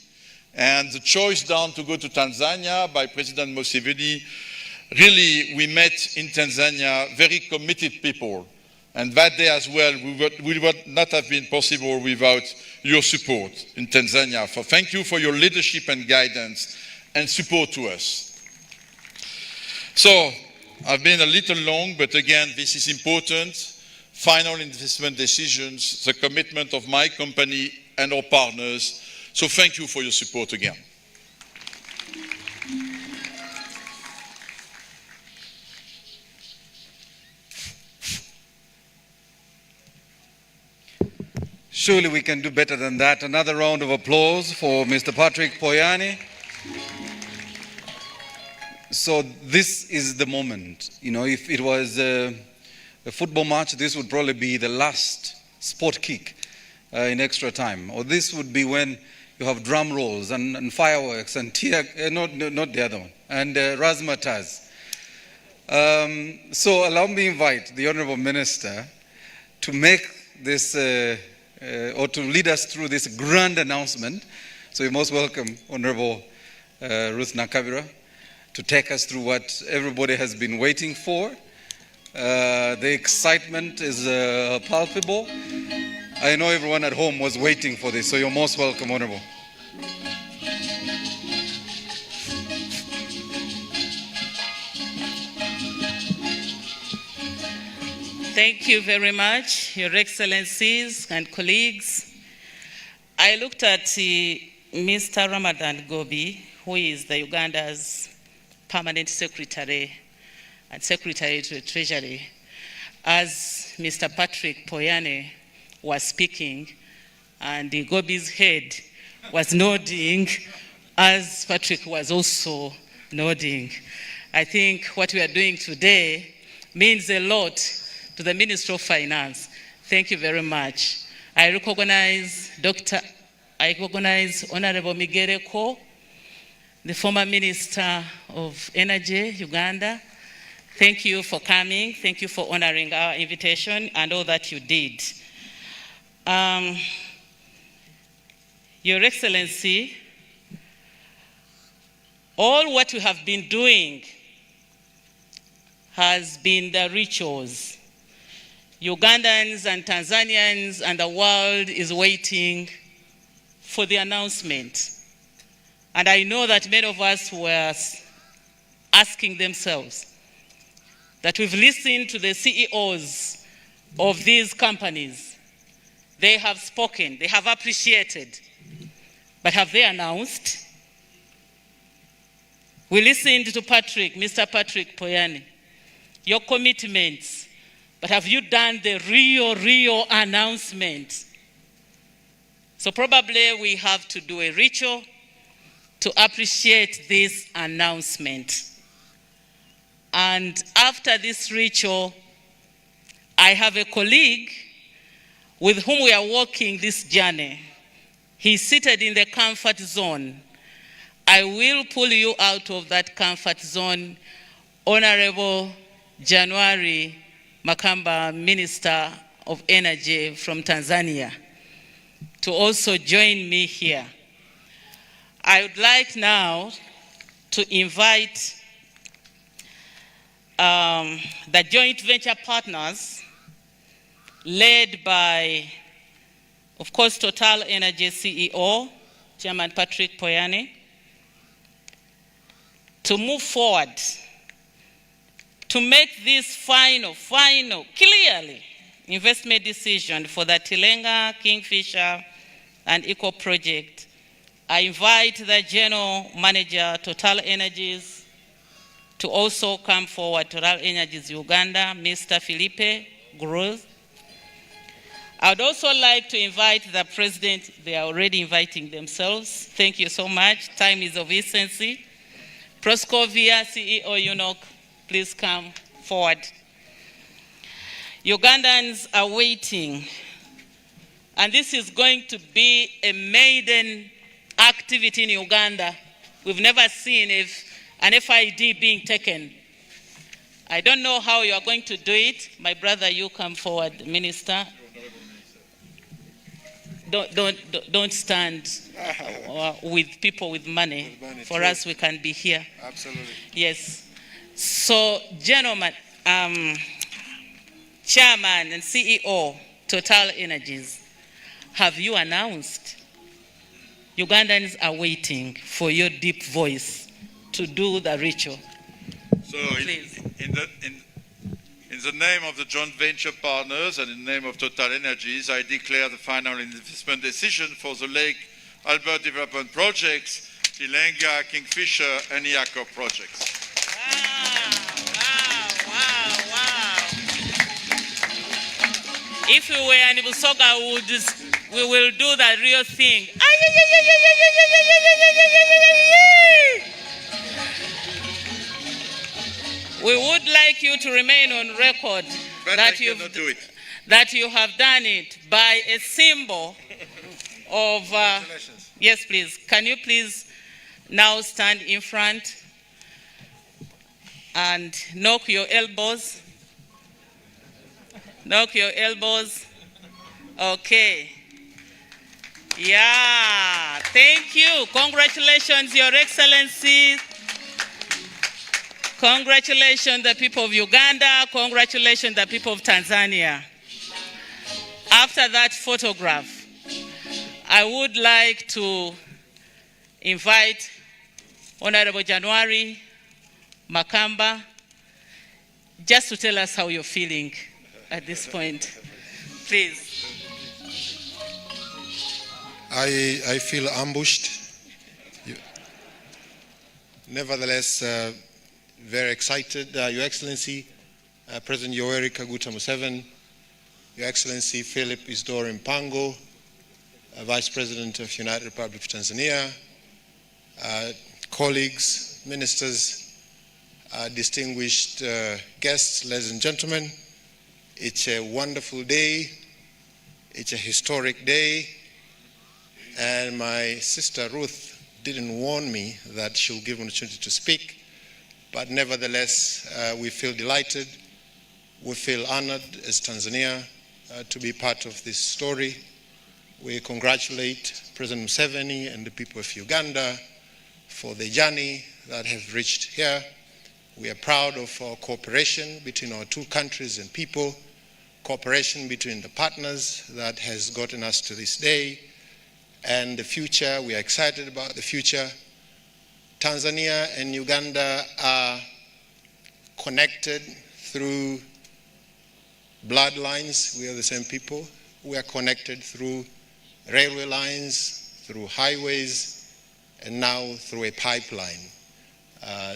[SPEAKER 18] And the choice done to go to Tanzania by President Museveni, really, we met in Tanzania very committed people. And that day as well, we would not have been possible without your support in Tanzania. So thank you for your leadership and guidance and support to us. So, I've been a little long, but again, this is important. Final investment decisions, the commitment of my company and our partners. So thank you for your support again.
[SPEAKER 1] Surely we can do better than that. Another round of applause for Mr. Patrick Poyani. So this is the moment. You know, if it was a football match, this would probably be the last sport kick in extra time. Or this would be when you have drum rolls and fireworks and not the other one, and razzmatazz. So allow me to invite the Honorable Minister to make this, or to lead us through this grand announcement. So you're most welcome, Honorable Ruth Nakabira, to take us through what everybody has been waiting for. The excitement is palpable. I know everyone at home was waiting for this, so you're most welcome, Honorable.
[SPEAKER 4] Thank you very much, Your Excellencies and colleagues. I looked at Mr. Ramadan Gobi, who is the Uganda'S Permanent Secretary and Secretary to the Treasury, as Mr. Patrick Poyani was speaking, and Gobi's head was nodding, as Patrick was also nodding. I think what we are doing today means a lot to the Minister of Finance. Thank you very much. I recognize Honorable Migereko, the former Minister of Energy, Uganda. Thank you for coming. Thank you for honoring our invitation and all that you did. Your Excellency, all what we have been doing has been the rituals. Ugandans and Tanzanians and the world is waiting for the announcement. And I know that many of us were asking themselves that we've listened to the CEOs of these companies. They have spoken, they have appreciated, but have they announced? We listened to Mr. Patrick Poyani, your commitments, but have you done the real announcement? So probably we have to do a ritual to appreciate this announcement. And after this ritual, I have a colleague with whom we are walking this journey. He's seated in the comfort zone. I will pull you out of that comfort zone, Honorable January Makamba, Minister of Energy from Tanzania, to also join me here. I would like now to invite the joint venture partners led by, of course, Total Energy CEO, Chairman Patrick Poyani, to move forward to make this final, clearly, investment decision for the Tilenga, Kingfisher, and Eco project. I invite the General Manager, Total Energies, to also come forward, Total Energies Uganda, Mr. Felipe growth. I would also like to invite the President. They are already inviting themselves. Thank you so much. Time is of essence. Proscovia, CEO CNOOC, please come forward. Ugandans are waiting, and this is going to be a maiden activity in Uganda. We've never seen an FID being taken. I don't know how you are going to do it. My brother, you come forward, Minister. Don't stand with people with money. For us, we can be here.
[SPEAKER 19] Absolutely.
[SPEAKER 4] Yes. So, gentlemen, Chairman and CEO, Total Energies, have you announced? Ugandans are waiting for your deep voice to do the ritual.
[SPEAKER 18] So, in the name of the joint venture partners and in the name of Total Energies, I declare the final investment decision for the Lake Albert development projects, Tilenga, Kingfisher, and Yako projects.
[SPEAKER 4] If we were in Busoga, we will do the real thing. We would like you to remain on record that you have done it by a symbol of... yes, please. Can you please now stand in front and knock your elbows? Knock your elbows. Okay. Yeah. Thank you. Congratulations, Your Excellency. Congratulations, the people of Uganda. Congratulations, the people of Tanzania. After that photograph, I would like to invite Honorable January Makamba just to tell us how you're feeling at this point. Please.
[SPEAKER 19] I feel ambushed. Nevertheless, very excited. Your Excellency, President Yoweri Kaguta Museveni, Your Excellency Philip Isidore Mpango, Vice President of United Republic of Tanzania, colleagues, ministers, distinguished guests, ladies and gentlemen. It's a wonderful day. It's a historic day. And my sister Ruth didn't warn me that she'll give an opportunity to speak. But nevertheless, we feel delighted. We feel honored as Tanzania to be part of this story. We congratulate President Museveni and the people of Uganda for the journey that have reached here. We are proud of our cooperation between our two countries and people, cooperation between the partners that has gotten us to this day, and the future. We are excited about the future. Tanzania and Uganda are connected through bloodlines. We are the same people. We are connected through railway lines, through highways, and now through a pipeline.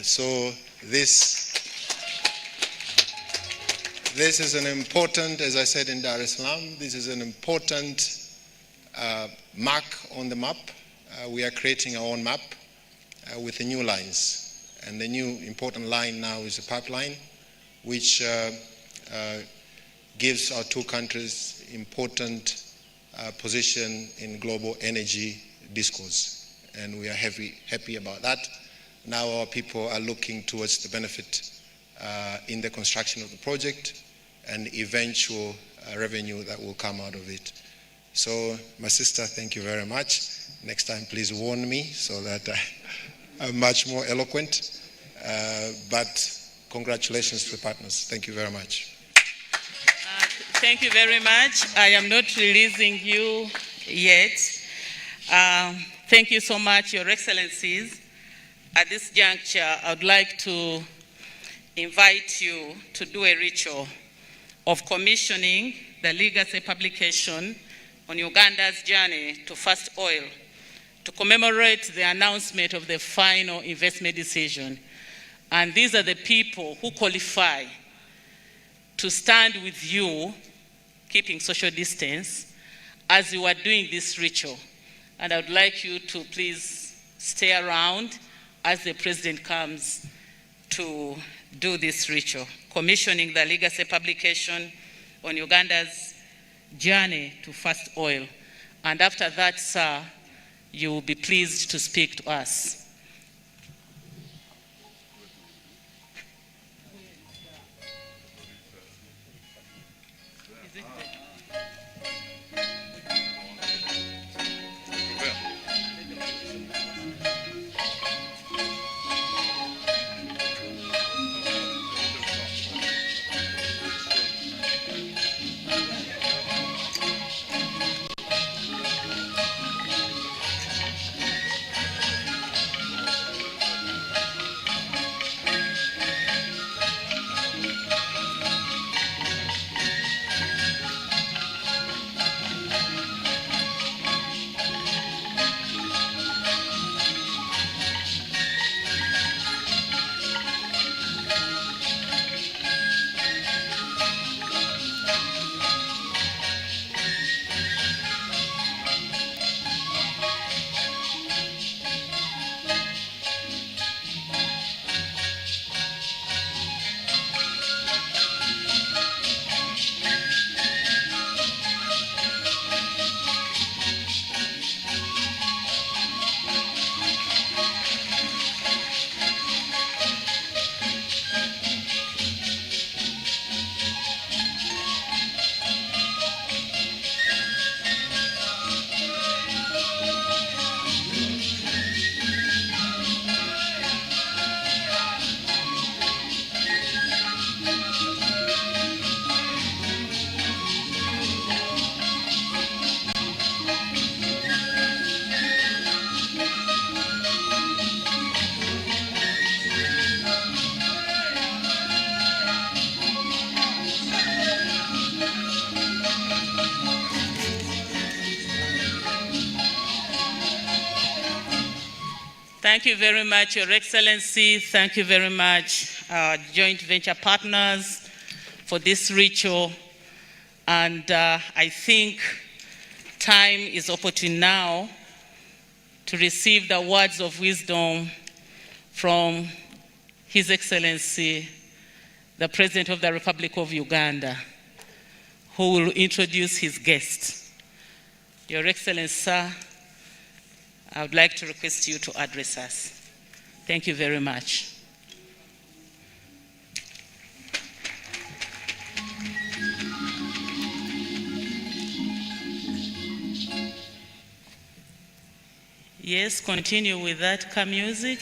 [SPEAKER 19] So this is an important, as I said in Dar es Salaam, this is an important mark on the map. We are creating our own map with the new lines. And the new important line now is a pipeline, which gives our two countries important position in global energy discourse. And we are happy about that. Now our people are looking towards the benefit in the construction of the project and eventual revenue that will come out of it. So, my sister, thank you very much. Next time, please warn me so that I'm much more eloquent. But congratulations to the partners. Thank you very much.
[SPEAKER 4] Thank you very much. I am not releasing you yet. Thank you so much, Your Excellencies. At this juncture, I would like to invite you to do a ritual of commissioning the legacy publication on Uganda's journey to first oil to commemorate the announcement of the final investment decision. And these are the people who qualify to stand with you, keeping social distance, as you are doing this ritual. And I would like you to please stay around as the President comes to do this ritual, commissioning the legacy publication on Uganda'S journey to first oil. And after that, sir, you will be pleased to speak to us. Thank you very much, Your Excellency. Thank you very much, our joint venture partners, for this ritual. And I think time is opportune now to receive the words of wisdom from His Excellency, the President of the Republic of Uganda, who will introduce his guest. Your Excellency, sir, I would like to request you to address us. Thank you very much. Yes, continue with that music.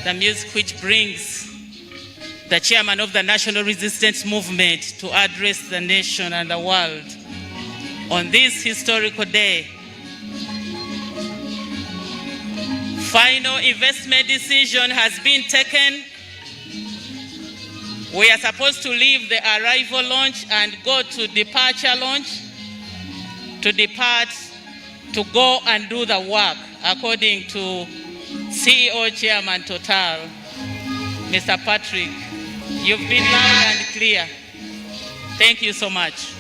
[SPEAKER 4] The music which brings the chairman of the National Resistance Movement to address the nation and the world on this historical day. Final investment decision has been taken. We are supposed to leave the arrival launch and go to departure launch, to depart, to go and do the work according to CEO Chairman Total, Mr. Patrick. You've been loud and clear. Thank you so much.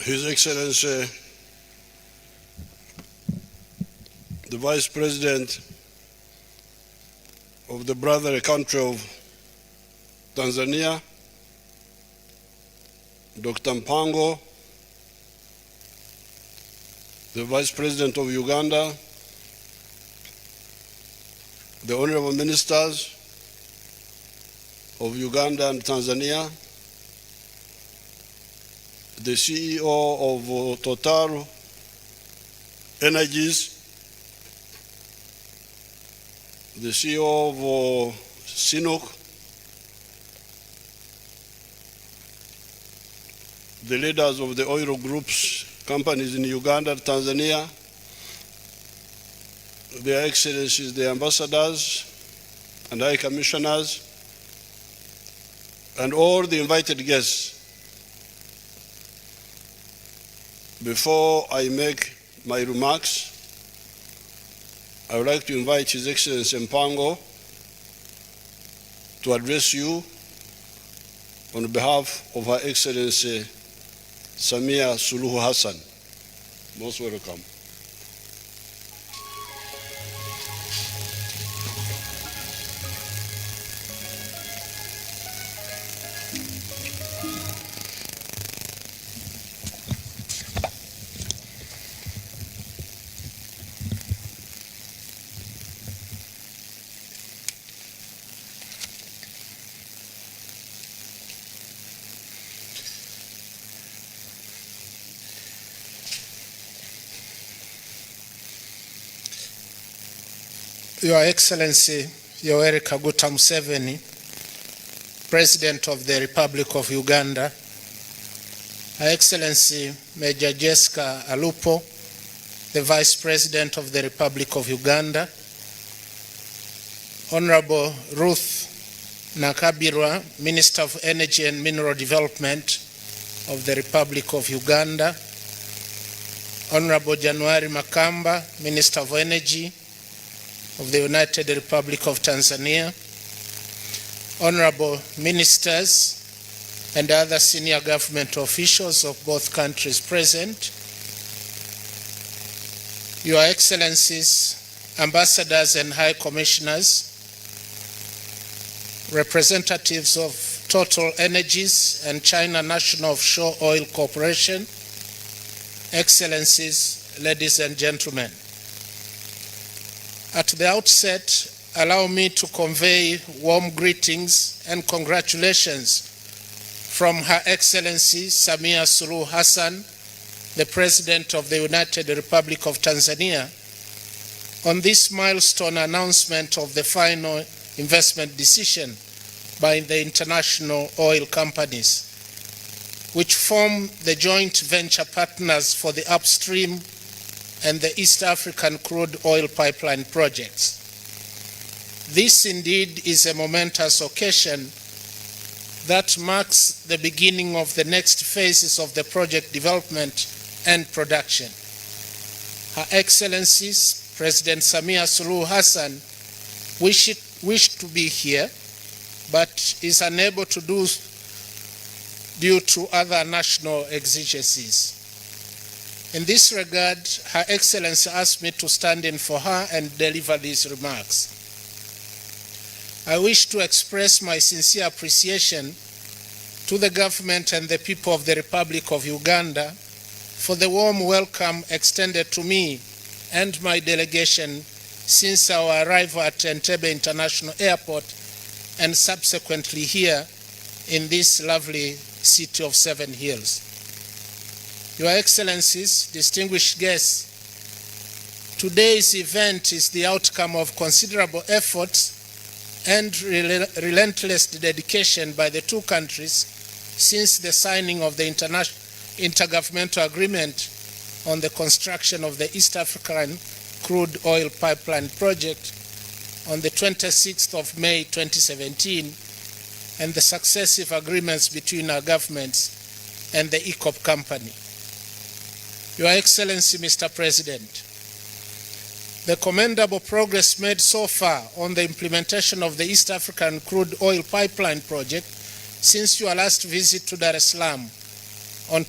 [SPEAKER 20] His Excellency, the Vice President of the brother country of Tanzania, Dr. Mpango, the Vice President of Uganda, the Honorable Ministers of Uganda and Tanzania, the CEO of Total Energies, the CEO of CNOOC, the leaders of the oil groups companies in Uganda, Tanzania, Their Excellencies, the ambassadors and high commissioners, and all the invited guests. Before I make my remarks, I would like to invite His Excellency Mpango to address you on behalf of Her Excellency Samia Suluhu Hassan. Most welcome.
[SPEAKER 21] Your Excellency Yoweri Kaguta Museveni, President of the Republic of Uganda, Her Excellency Major Jessica Alupo, the Vice President of the Republic of Uganda, Honorable Ruth Nakabirwa, Minister of Energy and Mineral Development of the Republic of Uganda, Honorable January Makamba, Minister of Energy of the United Republic of Tanzania, honorable ministers and other senior government officials of both countries present, Your Excellencies, ambassadors and high commissioners, representatives of Total Energies and China National Offshore Oil Corporation, Excellencies, ladies and gentlemen. At the outset, allow me to convey warm greetings and congratulations from Her Excellency Samia Suluhu Hassan, the President of the United Republic of Tanzania, on this milestone announcement of the final investment decision by the international oil companies, which form the joint venture partners for the upstream and the East African crude oil pipeline projects. This indeed is a momentous occasion that marks the beginning of the next phases of the project development and production. Her Excellencies, President Samia Suluhu Hassan wished to be here, but is unable to do due to other national exigencies. In this regard, Her Excellency asked me to stand in for her and deliver these remarks. I wish to express my sincere appreciation to the government and the people of the Republic of Uganda for the warm welcome extended to me and my delegation since our arrival at Entebbe International Airport and subsequently here in this lovely city of Seven Hills. Your Excellencies, distinguished guests, today's event is the outcome of considerable efforts and relentless dedication by the two countries since the signing of the intergovernmental agreement on the construction of the East African crude oil pipeline project on the 26th of May 2017 and the successive agreements between our governments and the EACOP company. Your Excellency, Mr. President, the commendable progress made so far on the implementation of the East African crude oil pipeline project since your last visit to Dar es Salaam on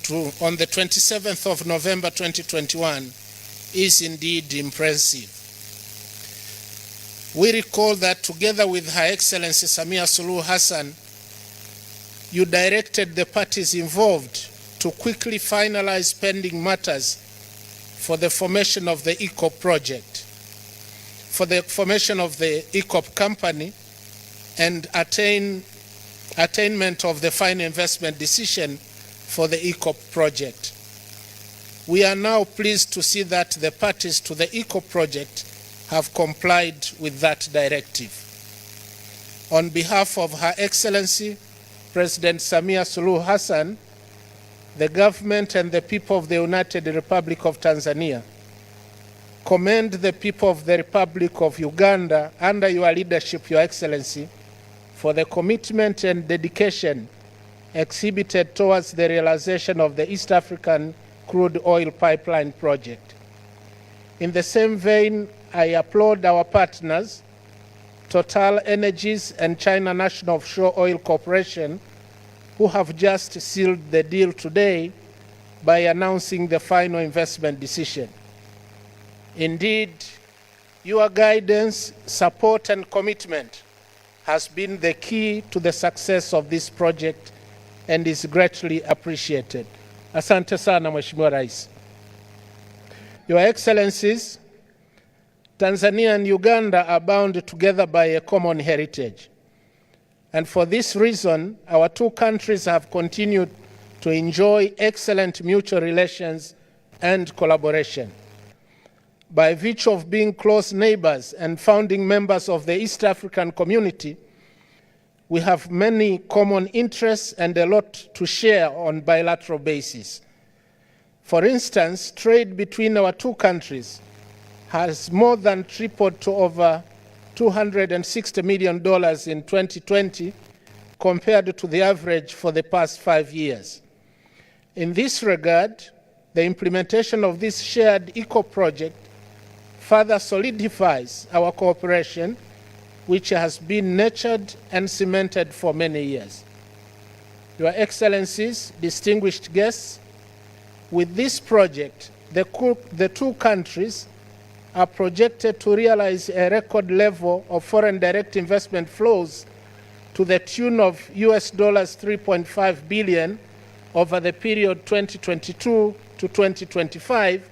[SPEAKER 21] the 27th of November 2021 is indeed impressive. We recall that together with Her Excellency Samia Suluhu Hassan, you directed the parties involved to quickly finalize pending matters for the formation of the EACOP project, for the formation of the EACOP company, and attainment of the final investment decision for the EACOP project. We are now pleased to see that the parties to the EACOP project have complied with that directive. On behalf of Her Excellency President Samia Suluhu Hassan, the government and the people of the United Republic of Tanzania, commend the people of the Republic of Uganda under your leadership, Your Excellency, for the commitment and dedication exhibited towards the realization of the East African crude oil pipeline project. In the same vein, I applaud our partners, Total Energies and China National Offshore Oil Corporation, who have just sealed the deal today by announcing the final investment decision. Indeed, your guidance, support, and commitment has been the key to the success of this project and is greatly appreciated. Asante sana, Mheshimiwa Rais. Your Excellencies, Tanzania and Uganda are bound together by a common heritage. And for this reason, our two countries have continued to enjoy excellent mutual relations and collaboration. By virtue of being close neighbors and founding members of the East African community, we have many common interests and a lot to share on bilateral basis. For instance, trade between our two countries has more than tripled to over $260 million in 2020 compared to the average for the past 5 years. In this regard, the implementation of this shared eco-project further solidifies our cooperation, which has been nurtured and cemented for many years. Your Excellencies, distinguished guests, with this project, the two countries are projected to realize a record level of foreign direct investment flows to the tune of US $3.5 billion over the period 2022 to 2025,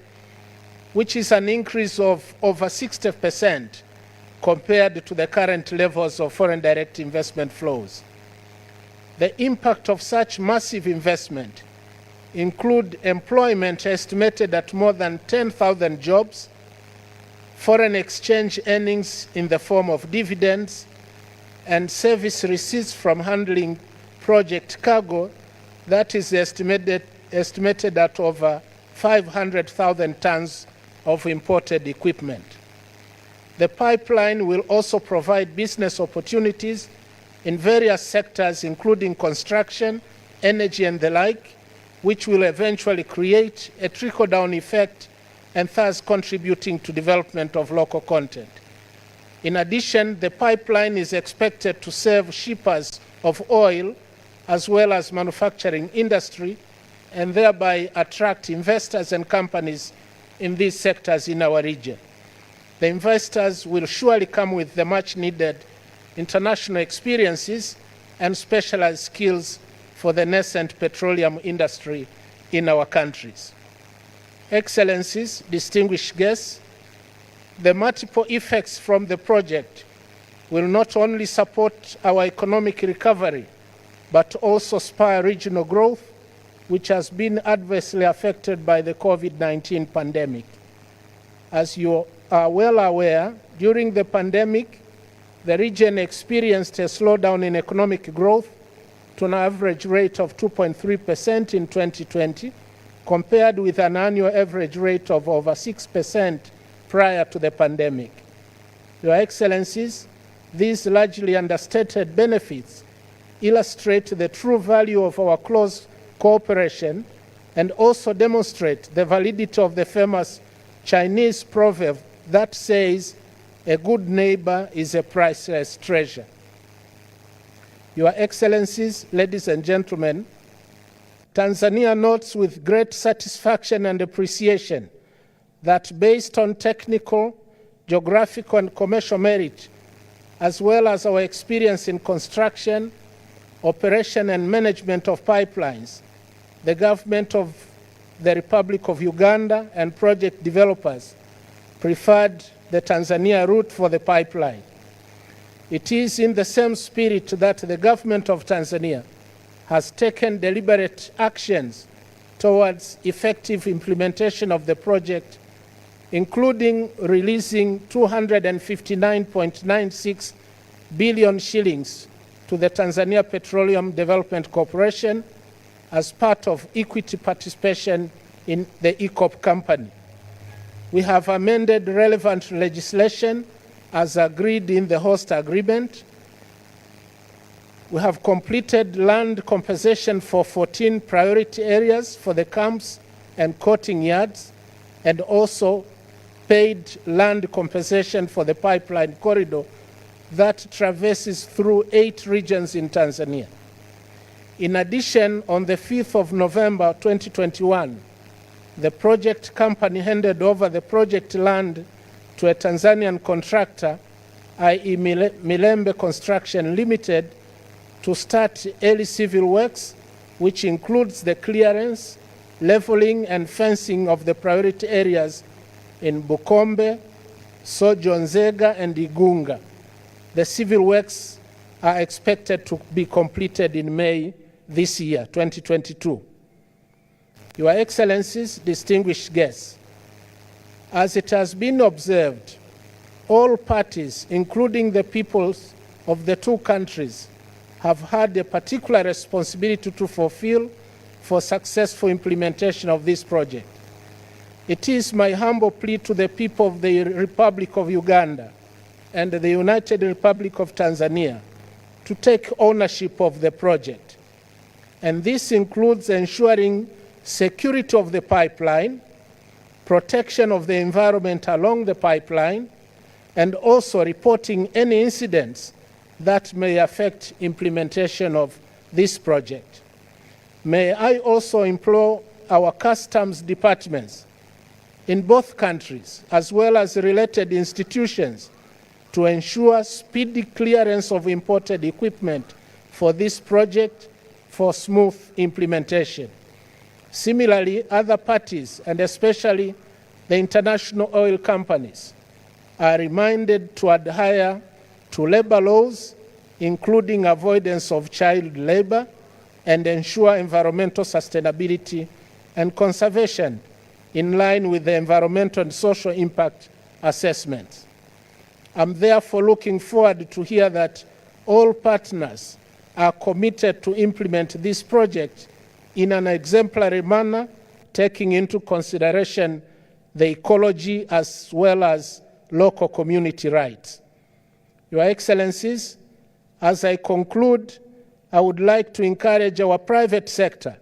[SPEAKER 21] which is an increase of over 60% compared to the current levels of foreign direct investment flows. The impact of such massive investment include employment estimated at more than 10,000 jobs, foreign exchange earnings in the form of dividends, and service receipts from handling project cargo that is estimated at over 500,000 tons of imported equipment. The pipeline will also provide business opportunities in various sectors, including construction, energy, and the like, which will eventually create a trickle-down effect and thus contributing to development of local content. In addition, the pipeline is expected to serve shippers of oil as well as manufacturing industry and thereby attract investors and companies in these sectors in our region. The investors will surely come with the much-needed international experiences and specialized skills for the nascent petroleum industry in our countries. Excellencies, distinguished guests, the multiple effects from the project will not only support our economic recovery, but also spur regional growth, which has been adversely affected by the COVID-19 pandemic. As you are well aware, during the pandemic, the region experienced a slowdown in economic growth to an average rate of 2.3% in 2020, compared with an annual average rate of over 6% prior to the pandemic. Your Excellencies, these largely understated benefits illustrate the true value of our close cooperation and also demonstrate the validity of the famous Chinese proverb that says, "A good neighbor is a priceless treasure." Your Excellencies, ladies and gentlemen, Tanzania notes with great satisfaction and appreciation that based on technical, geographical, and commercial merit, as well as our experience in construction, operation, and management of pipelines, the government of the Republic of Uganda and project developers preferred the Tanzania route for the pipeline. It is in the same spirit that the government of Tanzania has taken deliberate actions towards effective implementation of the project, including releasing 259.96 billion shillings to the Tanzania Petroleum Development Corporation as part of equity participation in the ECOP company. We have amended relevant legislation as agreed in the host agreement. We have completed land compensation for 14 priority areas for the camps and coating yards, and also paid land compensation for the pipeline corridor that traverses through 8 regions in Tanzania. In addition, on the 5th of November 2021, the project company handed over the project land to a Tanzanian contractor, i.e. Milembe Construction Limited, to start early civil works, which includes the clearance, leveling and fencing of the priority areas in Bukombe, Sojo Nzega and Igunga. The civil works are expected to be completed in May this year, 2022. Your Excellencies, distinguished guests, as it has been observed, all parties, including the peoples of the 2 countries, have had a particular responsibility to fulfill for successful implementation of this project. It is my humble plea to the people of the Republic of Uganda and the United Republic of Tanzania to take ownership of the project. And this includes ensuring security of the pipeline, protection of the environment along the pipeline, and also reporting any incidents that may affect implementation of this project. May I also implore our customs departments in both countries, as well as related institutions, to ensure speedy clearance of imported equipment for this project for smooth implementation. Similarly, other parties, and especially the international oil companies, are reminded to adhere to labor laws, including avoidance of child labor, and ensure environmental sustainability and conservation in line with the environmental and social impact assessments. I'm therefore looking forward to hear that all partners are committed to implement this project in an exemplary manner, taking into consideration the ecology as well as local community rights. Your Excellencies, as I conclude, I would like to encourage our private sector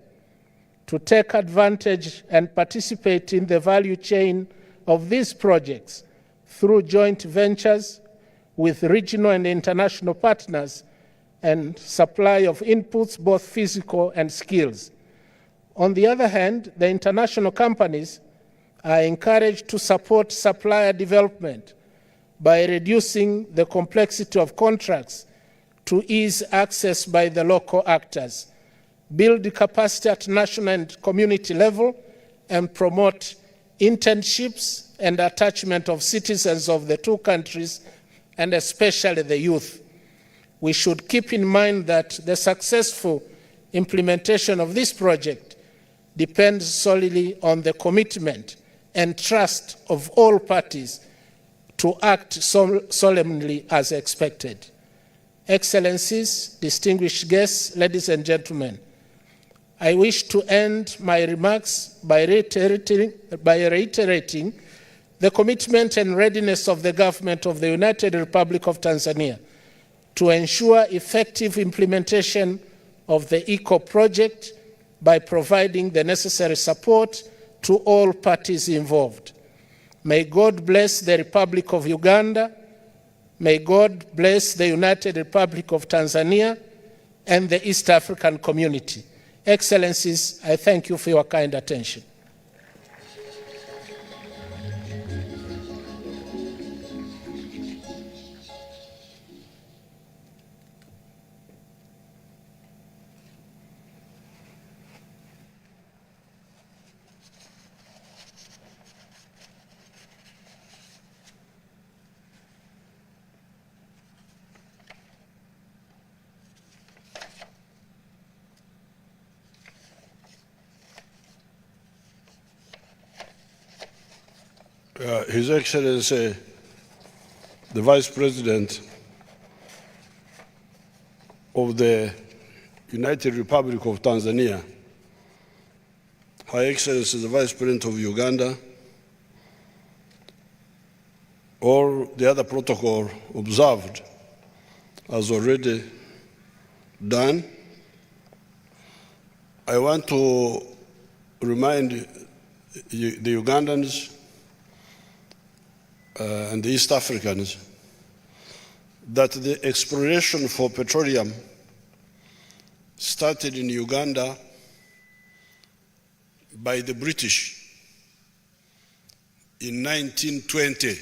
[SPEAKER 21] to take advantage and participate in the value chain of these projects through joint ventures with regional and international partners and supply of inputs, both physical and skills. On the other hand, the international companies are encouraged to support supplier development by reducing the complexity of contracts to ease access by the local actors, build capacity at national and community level, and promote internships and attachment of citizens of the 2 countries, and especially the youth. We should keep in mind that the successful implementation of this project depends solely on the commitment and trust of all parties to act solemnly as expected. Excellencies, distinguished guests, ladies and gentlemen, I wish to end my remarks by reiterating the commitment and readiness of the government of the United Republic of Tanzania to ensure effective implementation of the ECO project by providing the necessary support to all parties involved. May God bless the Republic of Uganda. May God bless the United Republic of Tanzania and the East African community. Excellencies, I thank you for your kind attention.
[SPEAKER 20] His Excellency, the Vice President of the United Republic of Tanzania, Her Excellency, the Vice President of Uganda, all the other protocol observed as already done. I want to remind the Ugandans and the East Africans that the exploration for petroleum started in Uganda by the British in 1920.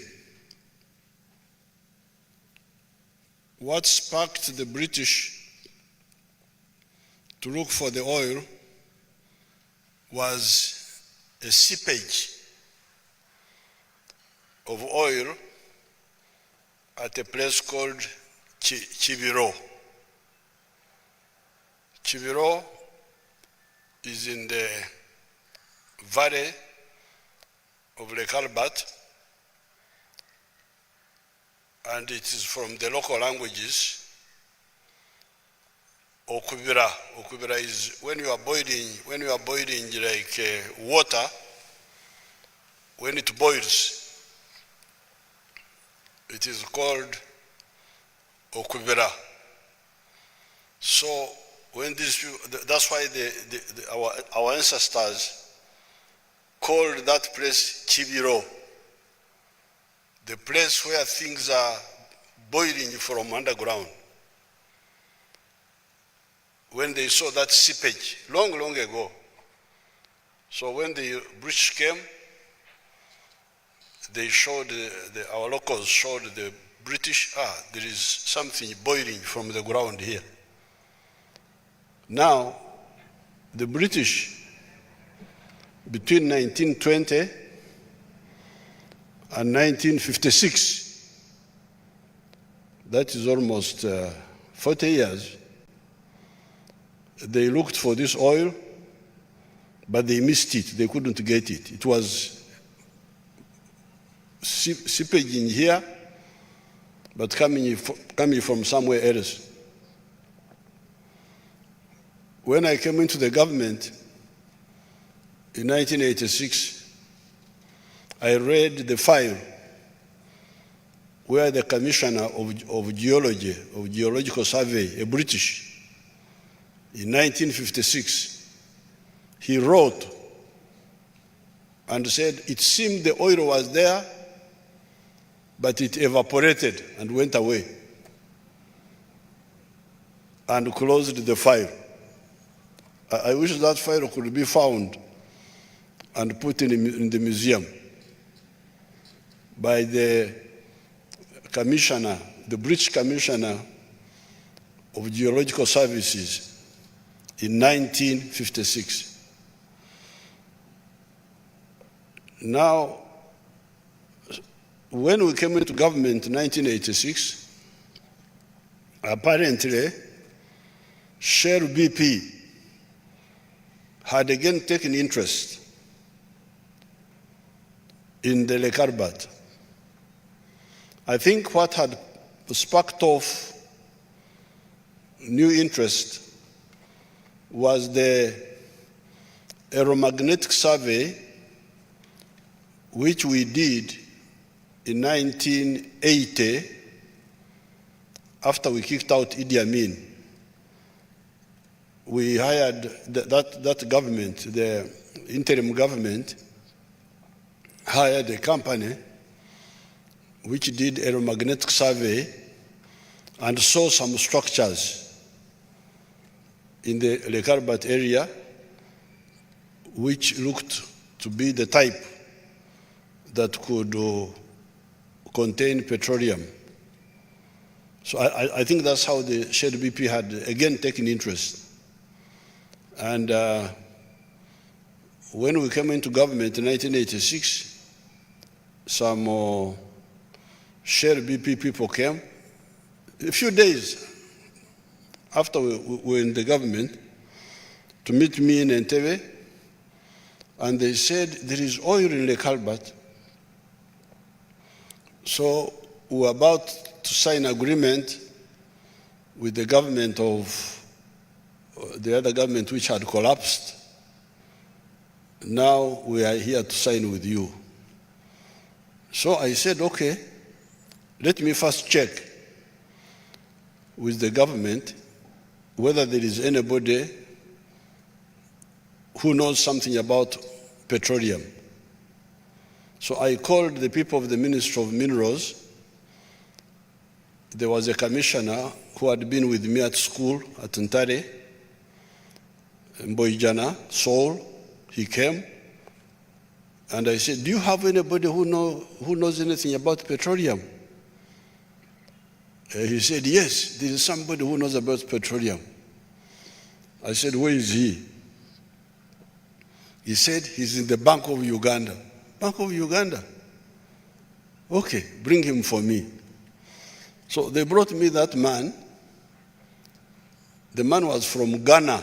[SPEAKER 20] What sparked the British to look for the oil was a seepage of oil at a place called Kibiro. Kibiro is in the valley of Lake Albert, and it is from the local languages, Okubira. Okubira is when you are boiling like water, when it boils, it is called Okubira. So when that's why our ancestors called that place Kibiro, the place where things are boiling from underground. When they saw that seepage, long ago. So when the British came, they showed, our locals showed the British, there is something boiling from the ground here. Now, the British, between 1920 and 1956, that is almost 40 years, they looked for this oil, but they missed it. They couldn't get it. It was seepage in here, but coming from somewhere else. When I came into the government in 1986, I read the file where the commissioner of geology, of geological survey, a British, in 1956, he wrote and said it seemed the oil was there, but it evaporated and went away, and closed the file. I wish that file could be found and put in the museum by the commissioner, the British commissioner of geological services in 1956. Now, when we came into government in 1986, apparently Shell BP had again taken interest in the Lake Albert. I think what had sparked off new interest was the aeromagnetic survey which we did in 1980 after we kicked out Idi Amin. We hired that government, the interim government, hired a company which did aeromagnetic survey and saw some structures in the Lake Albert area which looked to be the type that could contain petroleum. So I think that's how the Shell BP had again taken interest. And when we came into government in 1986, some Shell BP people came. A few days after we were in the government to meet me in Entebbe, and they said, there is oil in Lake Albert. So we were about to sign an agreement with the government of the other government which had collapsed. Now we are here to sign with you. So I said, okay, let me first check with the government whether there is anybody who knows something about petroleum. So I called the people of the Ministry of Minerals. There was a commissioner who had been with me at school at Ntare, Mboijana, Seoul. He came, and I said, do you have anybody who knows anything about petroleum? He said, yes, there is somebody who knows about petroleum. I said, where is he? He said, he's in the Bank of Uganda. Bank of Uganda? Okay, bring him for me. So they brought me that man. The man was from Ghana,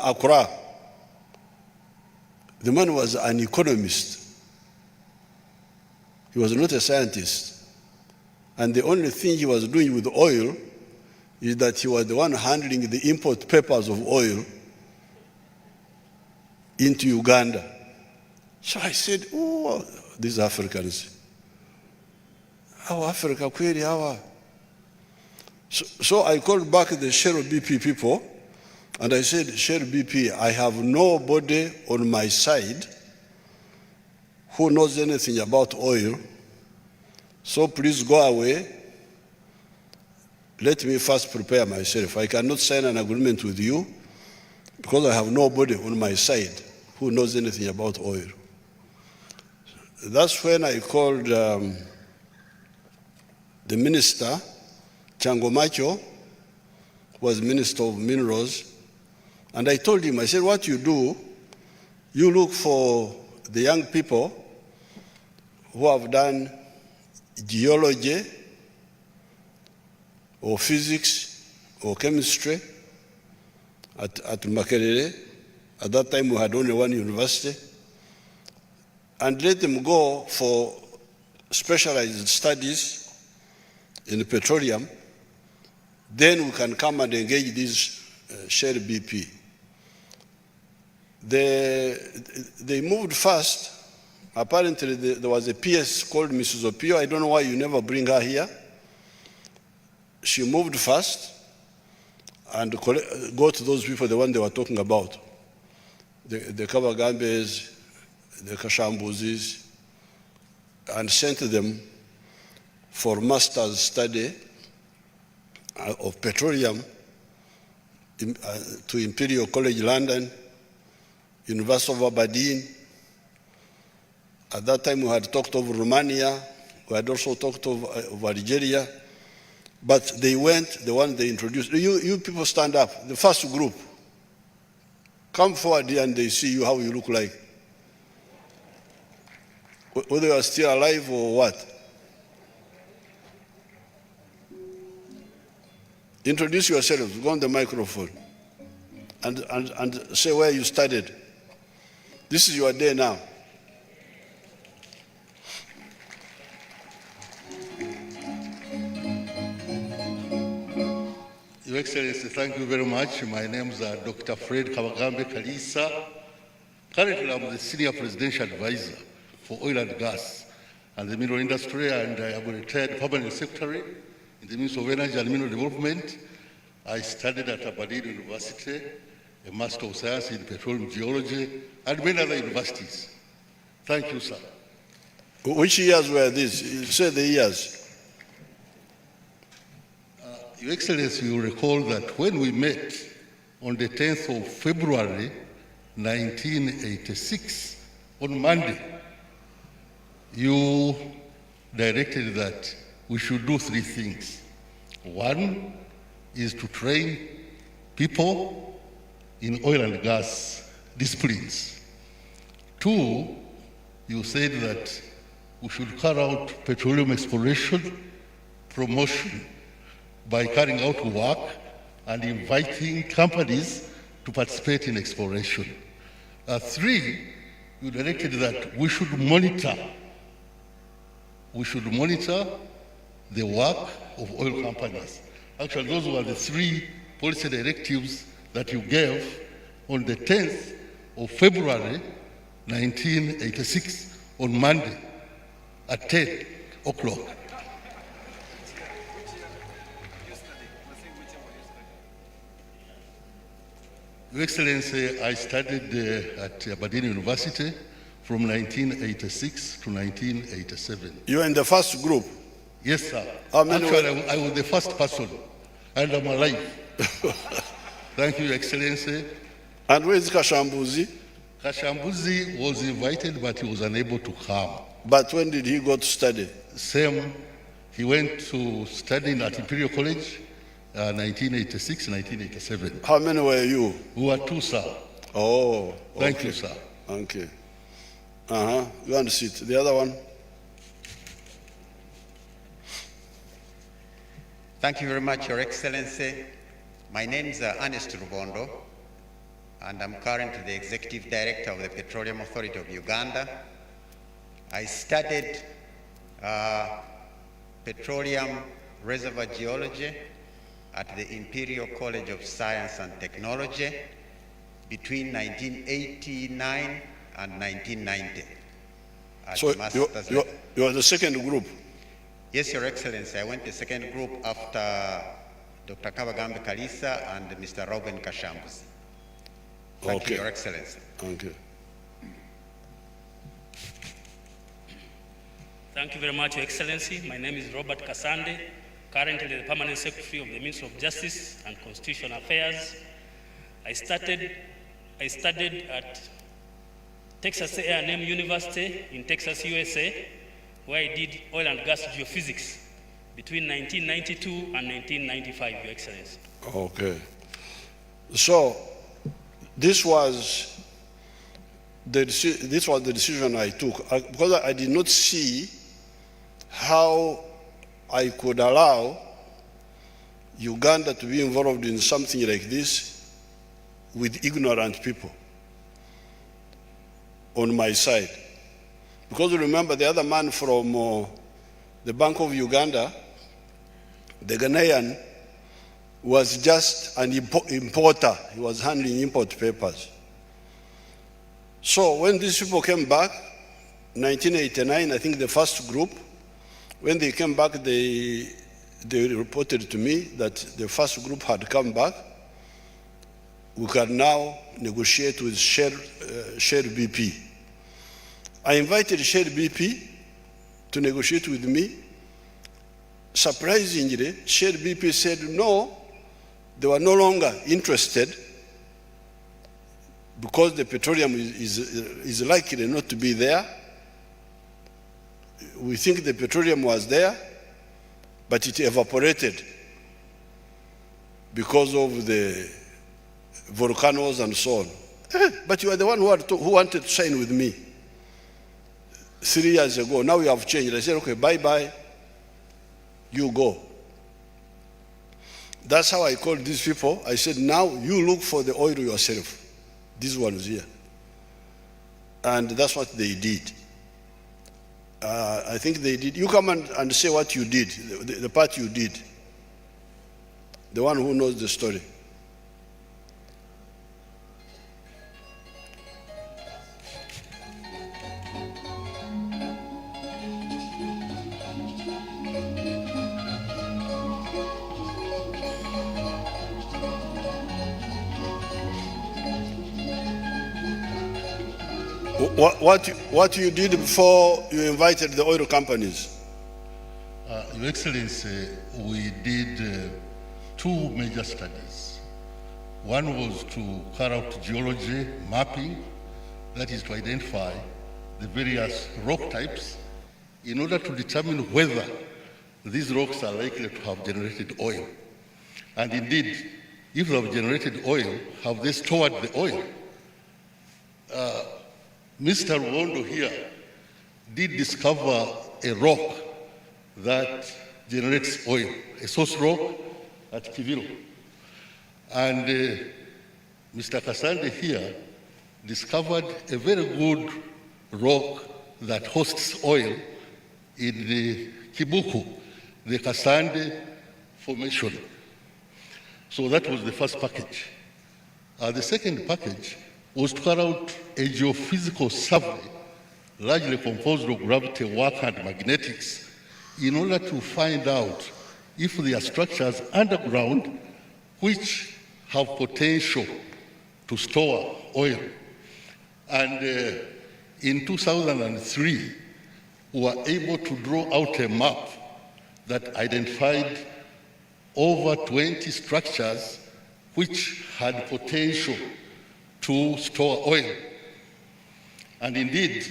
[SPEAKER 20] Accra. The man was an economist. He was not a scientist. And the only thing he was doing with oil is that he was the one handling the import papers of oil into Uganda. So I said, oh, these Africans. How Africa, query how? So I called back the Shell BP people, and I said, Shell BP, I have nobody on my side who knows anything about oil, so please go away. Let me first prepare myself. I cannot sign an agreement with you because I have nobody on my side who knows anything about oil. That's when I called the minister, Changomacho, who was Minister of Minerals, and I told him, I said, what you do, you look for the young people who have done geology or physics or chemistry at Makerere. At that time we had only one university, and let them go for specialized studies in petroleum. Then we can come and engage this Shell BP. They moved fast. Apparently there was a PS called Mrs. Opio. I don't know why you never bring her here. She moved fast and got those people, the one they were talking about. The Kabagambes, the Kashambuzis, and sent them for master's study of petroleum to Imperial College London, University of Aberdeen. At that time we had talked of Romania, we had also talked of Algeria, but they went, the one they introduced. You people stand up, the first group. Come forward here and they see you, how you look like. Whether you are still alive or what. Introduce yourselves, go on the microphone, and say where you studied. This is your day now.
[SPEAKER 6] Your Excellency, thank you very much. My name is Dr. Fred Kabagambe Kalisa. Currently, I'm the Senior Presidential Advisor for Oil and Gas and the Mineral Industry, and I am a retired Permanent Secretary in the Ministry of Energy and Mineral Development. I studied at Aberdeen University, a Master of Science in Petroleum Geology, and many other universities. Thank you, sir.
[SPEAKER 20] Which years were these? Say the years.
[SPEAKER 6] Your Excellency, you recall that when we met on the 10th of February, 1986, on Monday, you directed that we should do three things. One is to train people in oil and gas disciplines. Two, you said that we should carry out petroleum exploration, promotion, by carrying out work and inviting companies to participate in exploration. Three, you directed that we should monitor the work of oil companies. Actually, those were the three policy directives that you gave on the 10th of February, 1986, on Monday at 10 o'clock. Your Excellency, I studied at Aberdeen University from 1986 to 1987.
[SPEAKER 20] You were in the first group?
[SPEAKER 6] Yes, sir.
[SPEAKER 20] Actually,
[SPEAKER 6] I was the first person, and I'm alive. Thank you, Your Excellency.
[SPEAKER 20] And where is Kashambuzi?
[SPEAKER 6] Kashambuzi was invited, but he was unable to come.
[SPEAKER 20] But when did he go to study?
[SPEAKER 6] Same. He went to study at Imperial College, 1986, 1987.
[SPEAKER 20] How many were you?
[SPEAKER 6] We were two, sir.
[SPEAKER 20] Oh,
[SPEAKER 6] Thank you, sir.
[SPEAKER 20] Okay. You want to sit. The other one?
[SPEAKER 7] Thank you very much, Your Excellency. My name is Ernest Rubondo, and I'm currently the Executive Director of the Petroleum Authority of Uganda. I studied petroleum reservoir geology at the Imperial College of Science and Technology between 1989 and 1990.
[SPEAKER 20] So you are the second group?
[SPEAKER 7] Yes, Your Excellency. I went the second group after Dr. Kabagambe Kalisa and Mr. Robin Kashambuzi. Thank you, Your Excellency.
[SPEAKER 20] Thank you.
[SPEAKER 2] Thank you very much, Your Excellency. My name is Robert Kasande, currently the Permanent Secretary of the Ministry of Justice and Constitutional Affairs. I studied at Texas A&M University in Texas, USA, where I did oil and gas geophysics between 1992 and 1995, Your Excellency.
[SPEAKER 20] Okay. So this was the decision I took because I did not see how I could allow Uganda to be involved in something like this with ignorant people on my side. Because remember, the other man from the Bank of Uganda, the Ghanaian, was just an importer. He was handling import papers. So when these people came back, 1989, I think the first group, when they came back, they reported to me that the first group had come back. We can now negotiate with Shell BP. I invited Shell BP to negotiate with me. Surprisingly, Shell BP said no, they were no longer interested because the petroleum is likely not to be there. We think the petroleum was there, but it evaporated because of the volcanoes and so on. But you are the one who wanted to sign with me 3 years ago. Now you have changed. I said, okay, bye-bye, you go. That's how I called these people. I said, now you look for the oil yourself. This one is here. And that's what they did. I think they did. You come and say what you did, the part you did. The one who knows the story. What you did before you invited the oil companies?
[SPEAKER 6] Your Excellency, we did 2 major studies. One was to carry out geology mapping, that is to identify the various rock types in order to determine whether these rocks are likely to have generated oil. And indeed, if they have generated oil, have they stored the oil? Mr. Rubondo here did discover a rock that generates oil, a source rock at Kivilo. And Mr. Kasande here discovered a very good rock that hosts oil in the Kibuku, the Kasande Formation. So that was the first package. The second package was to carry out a geophysical survey, largely composed of gravity work and magnetics, in order to find out if there are structures underground which have potential to store oil. And in 2003, we were able to draw out a map that identified over 20 structures which had potential to store oil. And indeed,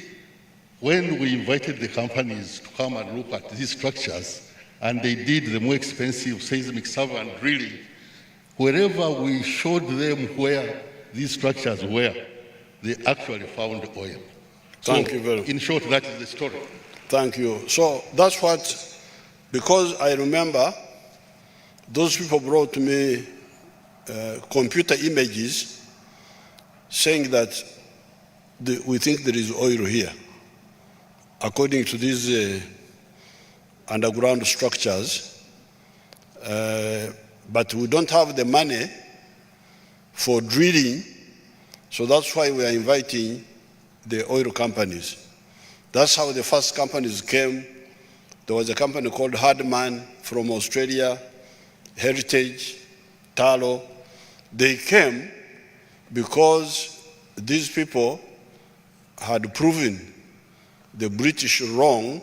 [SPEAKER 6] when we invited the companies to come and look at these structures, and they did the more expensive seismic survey and drilling, wherever we showed them where these structures were, they actually found oil.
[SPEAKER 20] Thank you very much.
[SPEAKER 6] In short, that is the story.
[SPEAKER 20] Thank you. So that's what, because I remember those people brought to me computer images saying that we think there is oil here, according to these underground structures, but we don't have the money for drilling, so that's why we are inviting the oil companies. That's how the first companies came. There was a company called Hardman from Australia, Heritage, Talo. They came because these people had proven the British wrong.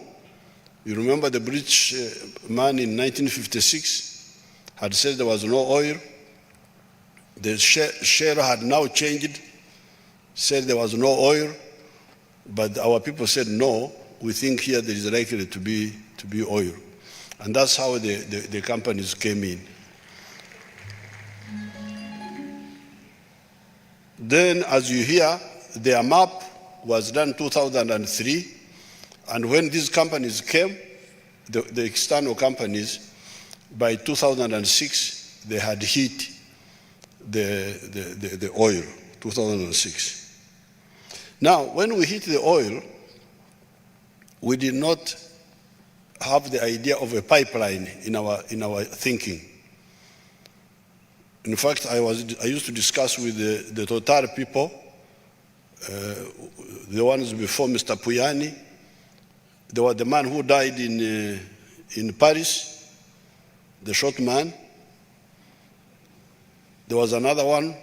[SPEAKER 20] You remember the British man in 1956 had said there was no oil. The share had now changed, said there was no oil, but our people said no, we think here there is likely to be oil. And that's how the companies came in. Then, as you hear, their map was done 2003, and when these companies came, the external companies, by 2006, they had hit the oil, 2006. Now, when we hit the oil, we did not have the idea of a pipeline in our thinking. In fact, I used to discuss with the Total people, the ones before Mr. Puyani. There was the man who died in Paris, the short man. There was another one.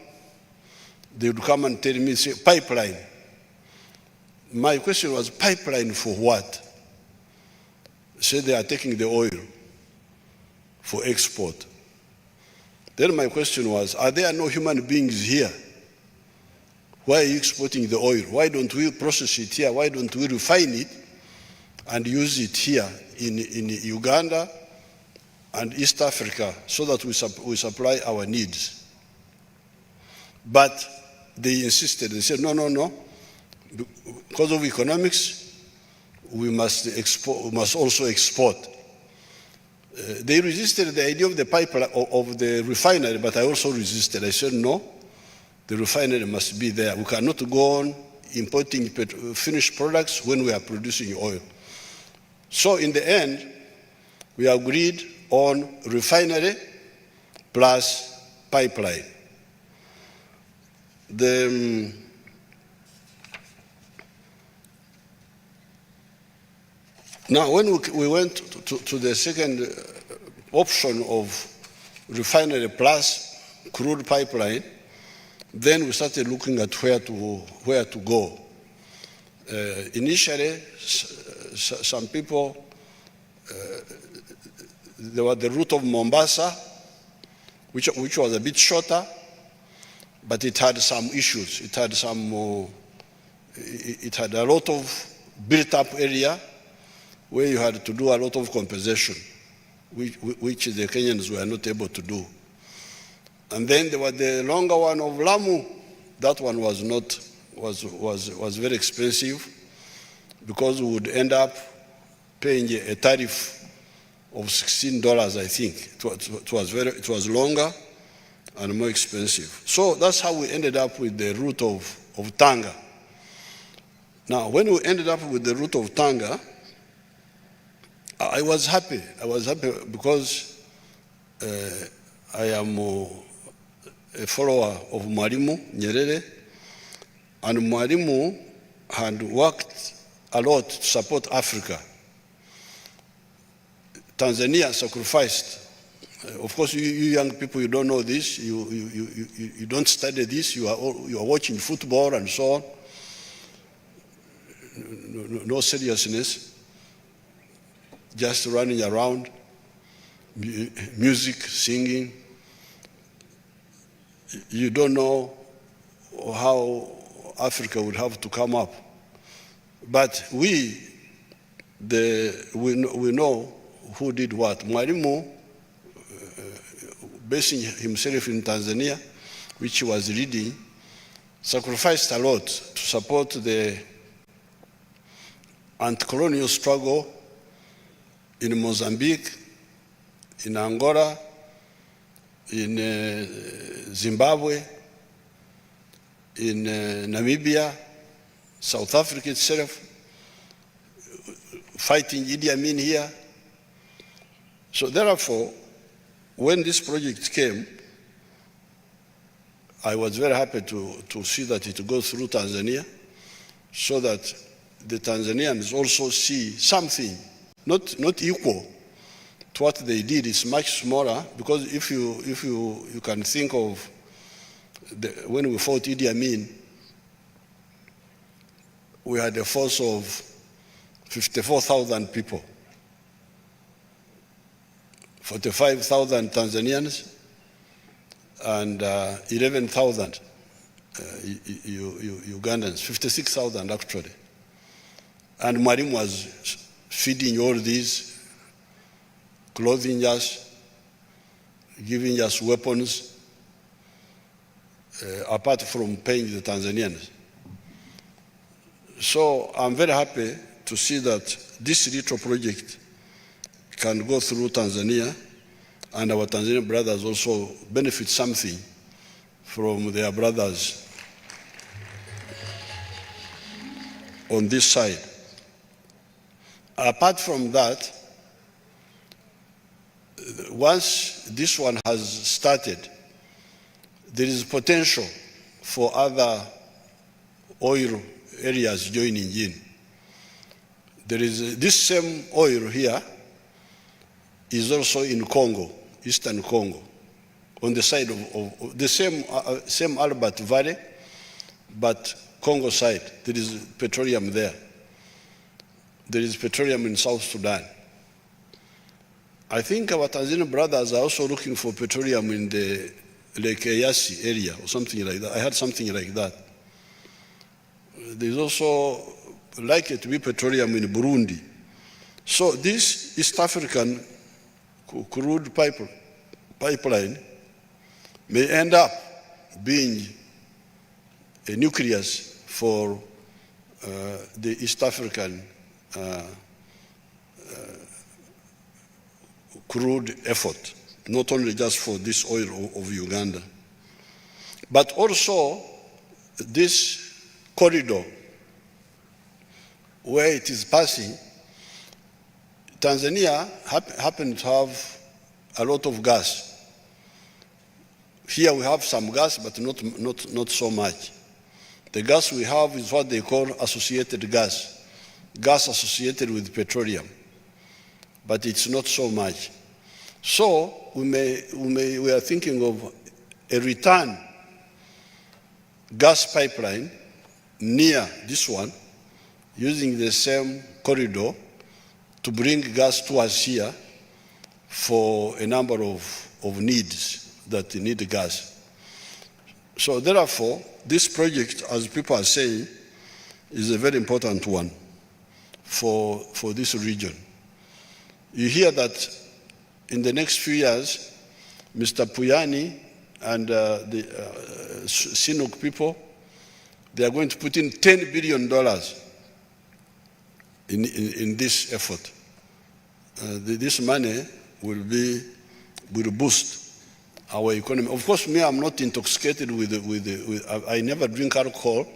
[SPEAKER 20] They would come and tell me, say, pipeline. My question was, pipeline for what? Said they are taking the oil for export. Then my question was, are there no human beings here? Why are you exporting the oil? Why don't we process it here? Why don't we refine it and use it here in Uganda and East Africa so that we supply our needs? But they insisted. They said, no, no, no. Because of economics, we must also export. They resisted the idea of the pipeline, of the refinery, but I also resisted. I said, no, the refinery must be there. We cannot go on importing finished products when we are producing oil. So in the end, we agreed on refinery plus pipeline. Now, when we went to the second option of refinery plus crude pipeline, then we started looking at where to go. Initially, some people, there was the route of Mombasa, which was a bit shorter, but it had some issues. It had a lot of built-up area where you had to do a lot of compensation, which the Kenyans were not able to do. And then there was the longer one of Lamu. That one was very expensive because we would end up paying a tariff of $16, I think. It was longer and more expensive. So that's how we ended up with the route of Tanga. Now, when we ended up with the route of Tanga, I was happy. I was happy because I am a follower of Mwalimu Nyerere, and Mwalimu had worked a lot to support Africa. Tanzania sacrificed Of course, you young people, you don't know this. You don't study this. You are watching football and so on. No seriousness. Just running around, music, singing. You don't know how Africa would have to come up. But we know who did what. Mwalimu, basing himself in Tanzania, which he was leading, sacrificed a lot to support the anti-colonial struggle in Mozambique, in Angola, in Zimbabwe, in Namibia, South Africa itself, fighting Idi Amin here. So therefore, when this project came, I was very happy to see that it goes through Tanzania, so that the Tanzanians also see something, not equal to what they did. It's much smaller, because if you can think of when we fought Idi Amin, we had a force of 54,000 people. 45,000 Tanzanians and 11,000 Ugandans, 56,000 actually. And Mwalimu was feeding all these, clothing us, giving us weapons, apart from paying the Tanzanians. So I'm very happy to see that this little project can go through Tanzania, and our Tanzanian brothers also benefit something from their brothers on this side. Apart from that, once this one has started, there is potential for other oil areas joining in. There is this same oil here is also in Congo, Eastern Congo, on the side of the same Albert Valley, but Congo side. There is petroleum there. There is petroleum in South Sudan. I think our Tanzanian brothers are also looking for petroleum in the Lake Eyasi area or something like that. I heard something like that. There's also likely to be petroleum in Burundi. So this East African crude pipeline may end up being a nucleus for the East African crude effort, not only just for this oil of Uganda, but also this corridor where it is passing. Tanzania happen to have a lot of gas. Here we have some gas, but not so much. The gas we have is what they call associated gas, gas associated with petroleum, but it's not so much. So we are thinking of a return gas pipeline near this one, using the same corridor to bring gas to us here for a number of needs that need gas. So therefore, this project, as people are saying, is a very important one for this region. You hear that in the next few years, Mr. Puyani and the CNOOC people, they are going to put in $10 billion in this effort. This money will boost our economy. Of course, me, I'm not intoxicated I never drink alcohol,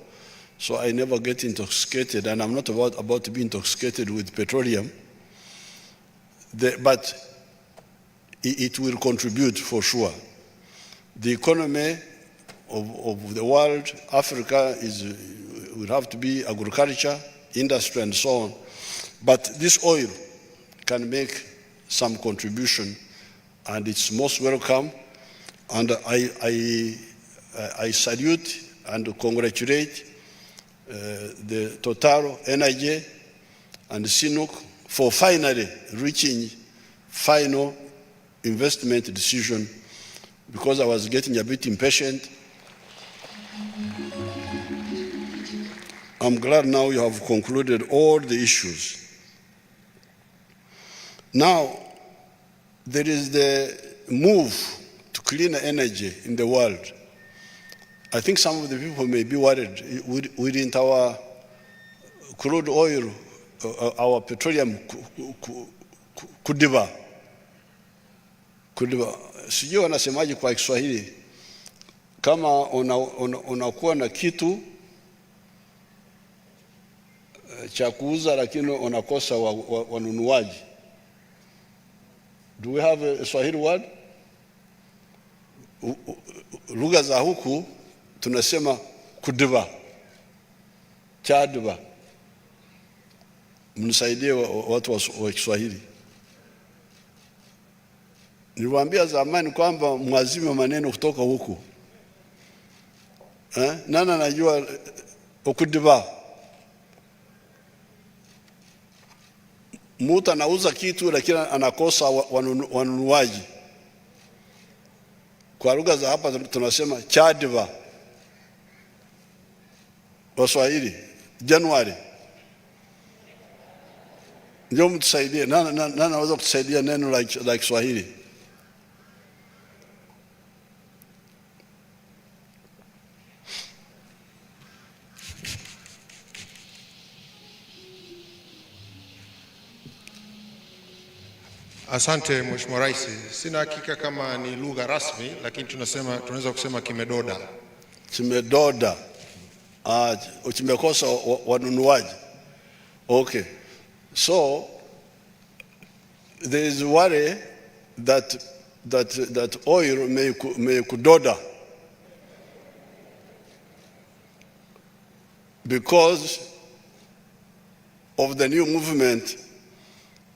[SPEAKER 20] so I never get intoxicated, and I'm not about to be intoxicated with petroleum. But it will contribute for sure. The economy of the world, Africa will have to be agriculture, industry, and so on. But this oil can make some contribution and it's most welcome. And I salute and congratulate the Total Energy and CNOOC for finally reaching final investment decision, because I was getting a bit impatient. I'm glad now you have concluded all the issues. Now, there is the move to cleaner energy in the world. I think some of the people may be worried within our crude oil, our petroleum kudiba. Sijui wanasemaje kwa Kiswahili. Kama unakuwa na kitu cha kuuza lakini unakosa wanunuaji. Do we have a Swahili word? Lugha za huku tunasema kudiba, chadiba. Mnisaidie watu wa Kiswahili. Niliwaambia zamani kwamba mwazime maneno kutoka huku. Nani anajua kudiba? Mtu anauza kitu lakini anakosa wanunuaji. Kwa lugha za hapa tunasema chadiva. Waswahili, Januari. Ndio mtusaidie. Nani anaweza kutusaidia neno la Kiswahili?
[SPEAKER 19] Asante Mheshimiwa Rais. Sina hakika kama ni lugha rasmi, lakini tunaweza kusema kimedoda.
[SPEAKER 20] Kimedoda. Kimekosa wanunuaji. Okay. So there is worry that oil may kudoda because of the new movement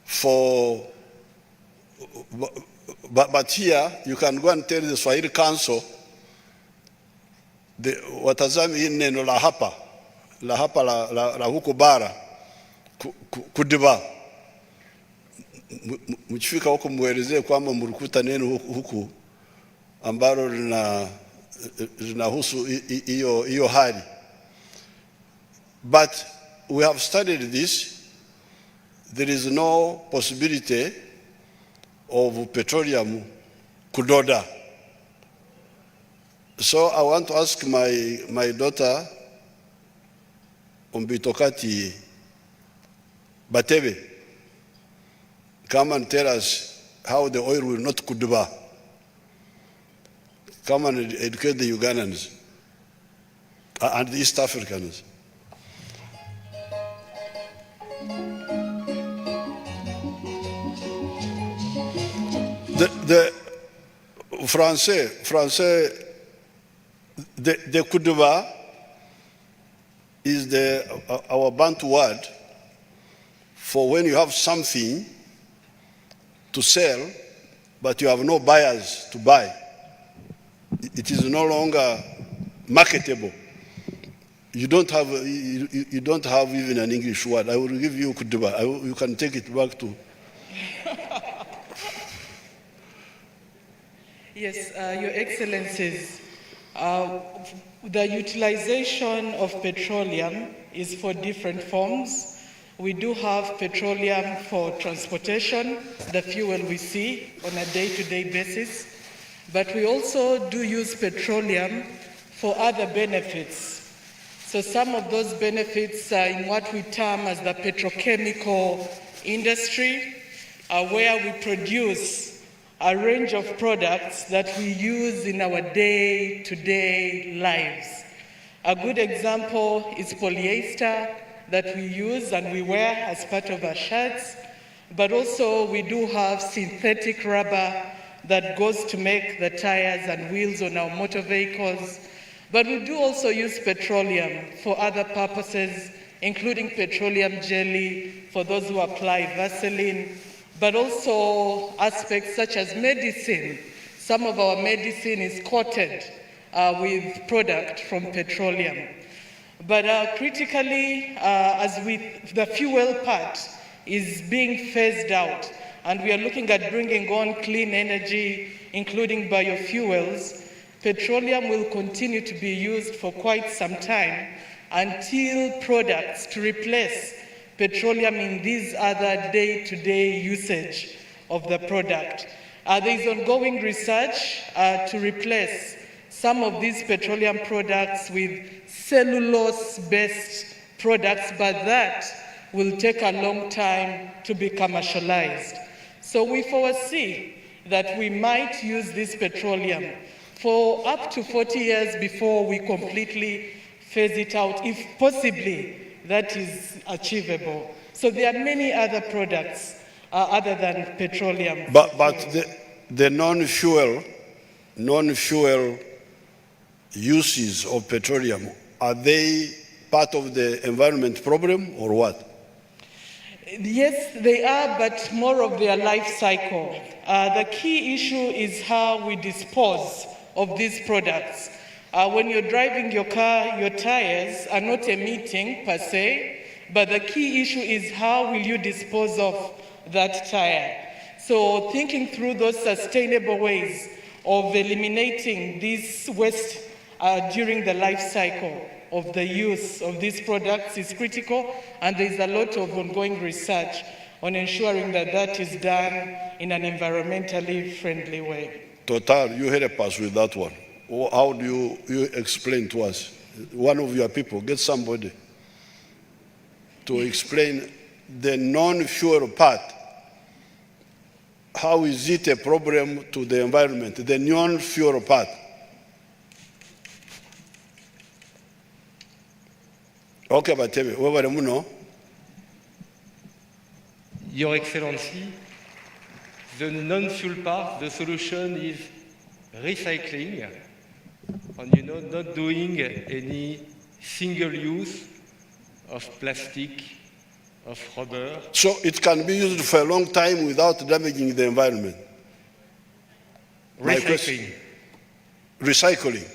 [SPEAKER 20] for. But here you can go and tell the Swahili Council, watazami hii neno la hapa la huko bara kudiba. Mchifika huko muelezee kwamba mlikuta neno huku ambalo linahusu hiyo hali. But we have studied this. There is no possibility of petroleum kudoda. So I want to ask my daughter Ombitokati Batebe, come and tell us how the oil will not kudoda. Come and educate the Ugandans and the East Africans. The français, the kuduba is our Bantu word for when you have something to sell, but you have no buyers to buy. It is no longer marketable. You don't have even an English word. I will give you kuduba. You can take it back to.
[SPEAKER 3] Yes, Your Excellencies, the utilization of petroleum is for different forms. We do have petroleum for transportation, the fuel we see on a day-to-day basis, but we also do use petroleum for other benefits. So some of those benefits are in what we term as the petrochemical industry, where we produce a range of products that we use in our day-to-day lives. A good example is polyester that we use and we wear as part of our shirts, but also we do have synthetic rubber that goes to make the tires and wheels on our motor vehicles. But we do also use petroleum for other purposes, including petroleum jelly for those who apply Vaseline, but also aspects such as medicine. Some of our medicine is coated with product from petroleum. But critically, as with the fuel part is being phased out, and we are looking at bringing on clean energy, including biofuels, petroleum will continue to be used for quite some time until products to replace petroleum in these other day-to-day usage of the product. There is ongoing research to replace some of these petroleum products with cellulose-based products, but that will take a long time to be commercialized. So we foresee that we might use this petroleum for up to 40 years before we completely phase it out, if possibly that is achievable. So there are many other products other than petroleum.
[SPEAKER 20] But the non-fuel uses of petroleum, are they part of the environment problem or what?
[SPEAKER 3] Yes, they are, but more of their life cycle. The key issue is how we dispose of these products. When you're driving your car, your tires are not emitting per se, but the key issue is how will you dispose of that tire. So thinking through those sustainable ways of eliminating this waste during the life cycle of the use of these products is critical, and there's a lot of ongoing research on ensuring that that is done in an environmentally friendly way.
[SPEAKER 20] Total, you help us with that one. How do you explain to us? One of your people, get somebody to explain the non-fuel part. How is it a problem to the environment, the non-fuel part? Okay, but tell me, what do you know?
[SPEAKER 8] Your Excellency, the non-fuel part, the solution is recycling, and not doing any single use of plastic, of rubber.
[SPEAKER 20] So it can be used for a long time without damaging the environment.
[SPEAKER 8] Recycling.
[SPEAKER 20] Recycling.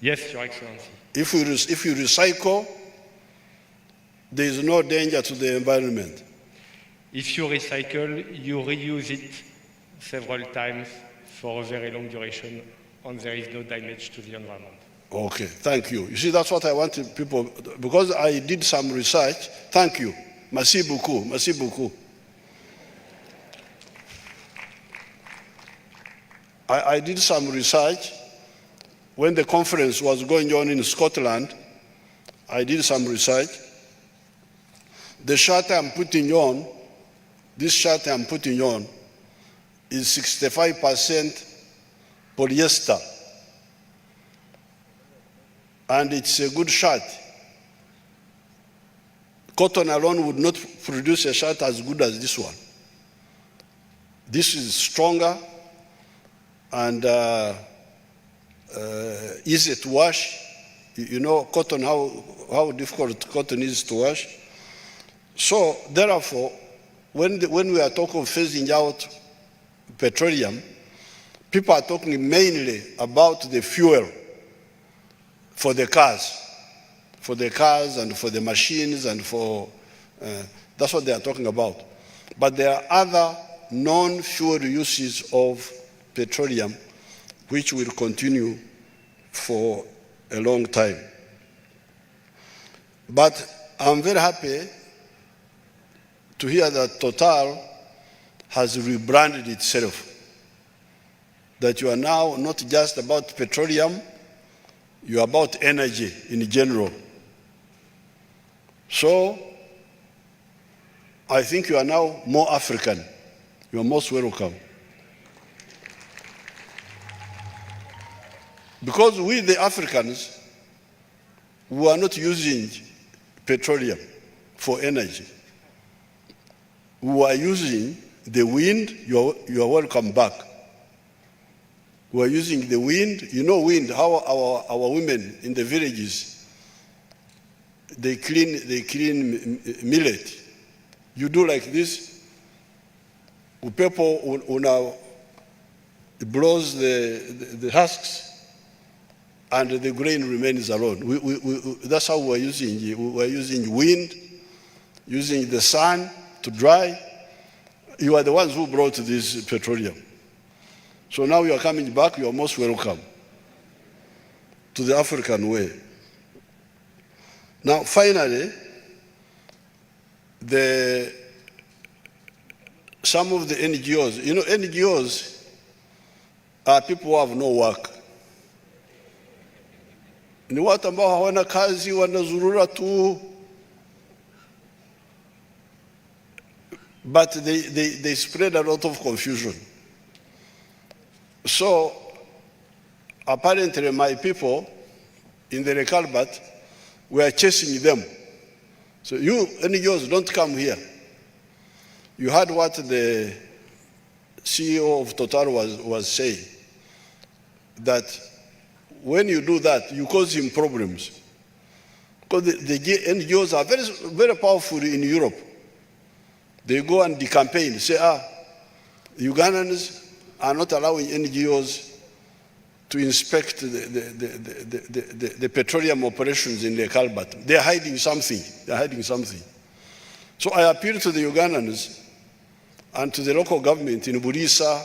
[SPEAKER 8] Yes, Your Excellency.
[SPEAKER 20] If you recycle, there is no danger to the environment.
[SPEAKER 8] If you recycle, you reuse it several times for a very long duration, and there is no damage to the environment.
[SPEAKER 20] Okay, thank you. You see, that's what I wanted people, because I did some research. Thank you. Merci beaucoup. Merci beaucoup. I did some research when the conference was going on in Scotland. I did some research. The shirt I'm putting on, this shirt I'm putting on, is 65% polyester. And it's a good shirt. Cotton alone would not produce a shirt as good as this one. This is stronger and easy to wash. You know, cotton, how difficult cotton is to wash. So, therefore, when we are talking of phasing out petroleum, people are talking mainly about the fuel for the cars and for the machines and for, that's what they are talking about. But there are other non-fuel uses of petroleum which will continue for a long time. But I'm very happy to hear that Total has rebranded itself, that you are now not just about petroleum, you are about energy in general. So, I think you are now more African. You are most welcome. Because we, the Africans, we are not using petroleum for energy. We are using the wind. You are welcome back. We are using the wind. You know wind, how our women in the villages, they clean millet. You do like this. Upepo it blows the husks, and the grain remains alone. That's how we're using wind, using the sun to dry. You are the ones who brought this petroleum. So now you are coming back, you are most welcome to the African way. Now, finally, some of the NGOs, you know, NGOs are people who have no work. Ni watu ambao hawana kazi, wanazurura tu. But they spread a lot of confusion. So, apparently my people in the Recalbat were chasing them. So you NGOs, don't come here. You heard what the CEO of Total was saying, that when you do that, you cause him problems. Because the NGOs are very, very powerful in Europe. They go and campaign, say, Ugandans are not allowing NGOs to inspect the petroleum operations in the Calbat. They're hiding something. They're hiding something. So I appeal to the Ugandans and to the local government in Burisa,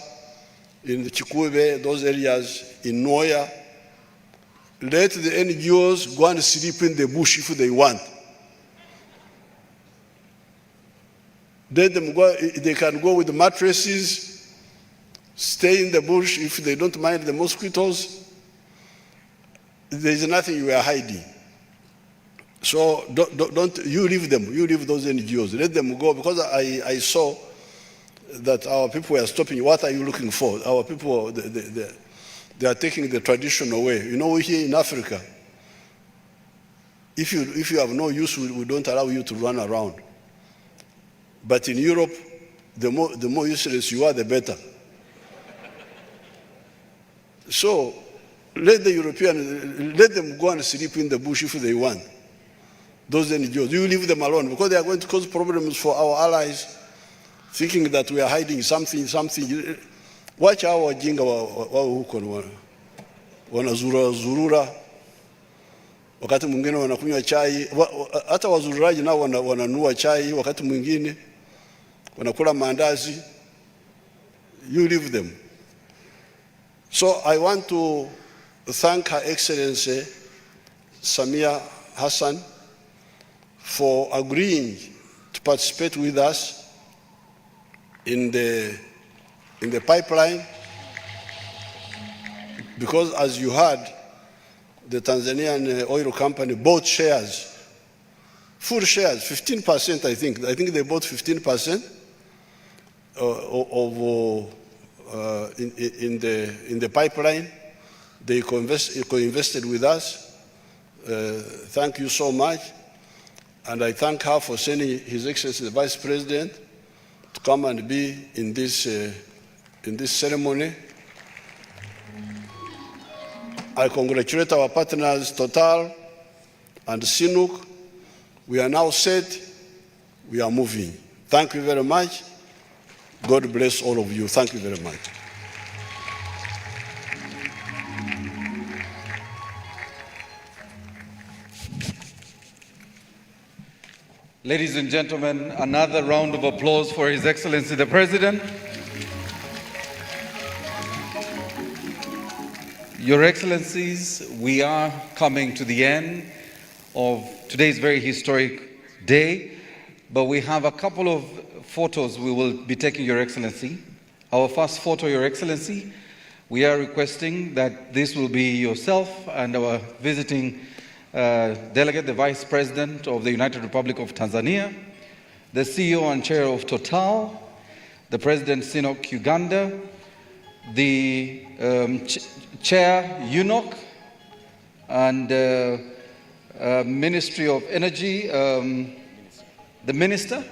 [SPEAKER 20] in the Chikube, those areas, in Noya. Let the NGOs go and sleep in the bush if they want. Let them go, they can go with mattresses, stay in the bush if they don't mind the mosquitoes. There's nothing you are hiding. So don't you leave them, you leave those NGOs, let them go, because I saw that our people were stopping. What are you looking for? Our people, they are taking the tradition away. You know, here in Africa, if you have no use, we don't allow you to run around. But in Europe, the more useless you are, the better. So let the Europeans, let them go and sleep in the bush if they want. Those NGOs, you leave them alone, because they are going to cause problems for our allies, thinking that we are hiding something. Watch our jinga wanazurura, wakati mwingine wanakunywa chai, hata wazururaji nao wananua chai, wakati mwingine wanakula mandazi. You leave them. So I want to thank Her Excellency Samia Hassan for agreeing to participate with us in the pipeline, because as you heard, the Tanzanian oil company bought shares, full shares, 15%, I think. I think they bought 15% in the pipeline. They co-invested with us. Thank you so much. And I thank her for sending His Excellency the Vice President to come and be in this ceremony. I congratulate our partners, Total and CNOOC. We are now set. We are moving. Thank you very much. God bless all of you. Thank you very much.
[SPEAKER 1] Ladies and gentlemen, another round of applause for His Excellency the President. Your Excellencies, we are coming to the end of today's very historic day, but we have a couple of photos we will be taking, Your Excellency. Our first photo, Your Excellency, we are requesting that this will be yourself and our visiting delegate, the Vice President of the United Republic of Tanzania, the CEO and Chair of Total, the President CNOOC Uganda, the Chair CNOOC, and Ministry of Energy, the Minister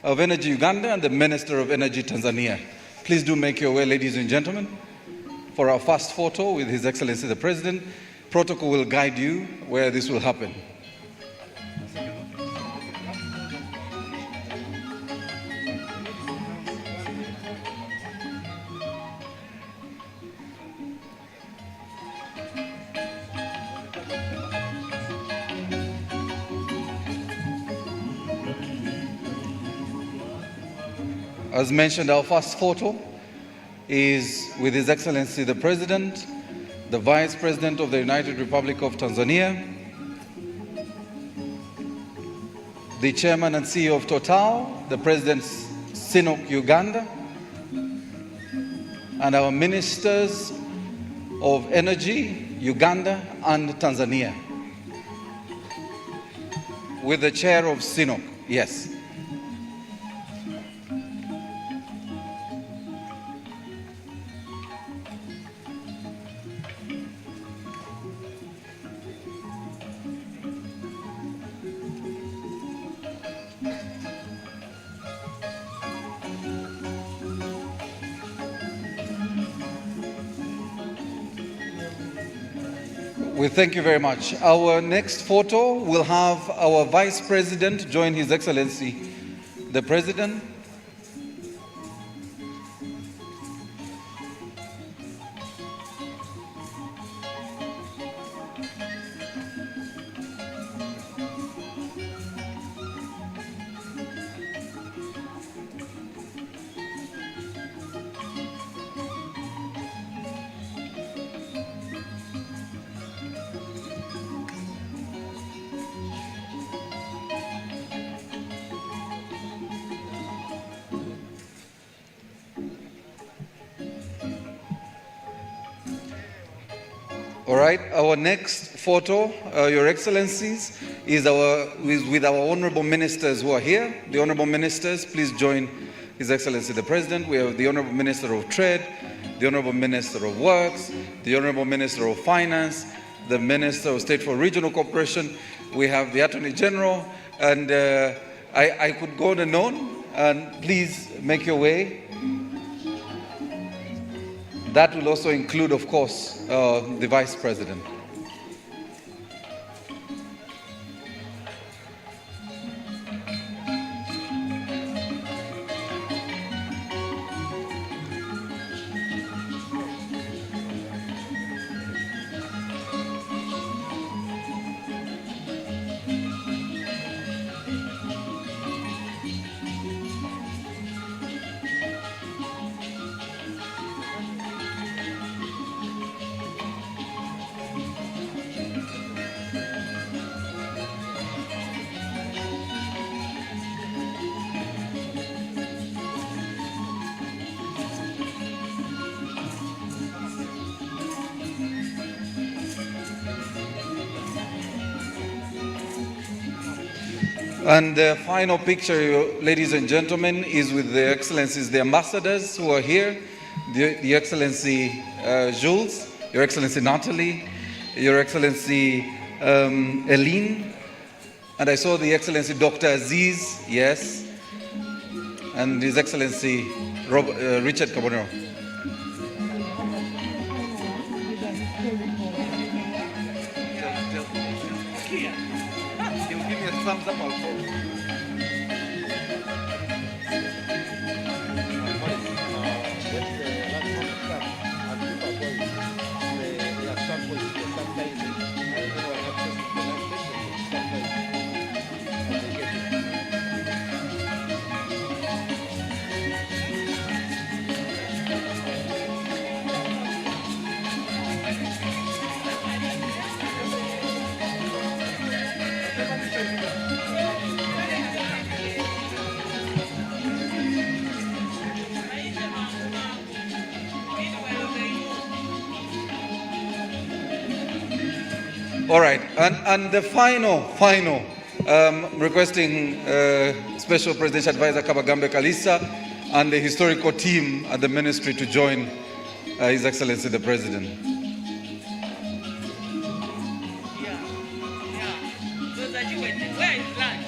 [SPEAKER 1] of Energy Uganda, and the Minister of Energy Tanzania. Please do make your way, ladies and gentlemen, for our first photo with His Excellency the President. Protocol will guide you where this will happen. As mentioned, our first photo is with His Excellency the President, the Vice President of the United Republic of Tanzania, the Chairman and CEO of Total, the President's CNOOC Uganda, and our Ministers of Energy, Uganda and Tanzania. With the Chair of CNOOC, yes. We thank you very much. Our next photo will have our Vice President join His Excellency the President. All right, our next photo, Your Excellencies, is with our honorable ministers who are here. The honorable ministers, please join His Excellency the President. We have the Honorable Minister of Trade, the Honorable Minister of Works, the Honorable Minister of Finance, the Minister of State for Regional Cooperation. We have the Attorney General, and I could go on and on, and please make your way. That will also include, of course, the Vice President. And the final picture, ladies and gentlemen, is with the Excellencies, the ambassadors who are here. The Excellency Jules, Your Excellency Natalie, Your Excellency Eileen, and I saw the Excellency Dr. Aziz, yes, and His Excellency Richard Kabonero. Give me a thumbs up, I'll go. All right, and the final, requesting Special Presidential Advisor Kabagambe Kalisa and the historical team at the Ministry to join His Excellency the President.
[SPEAKER 4] Where is lunch?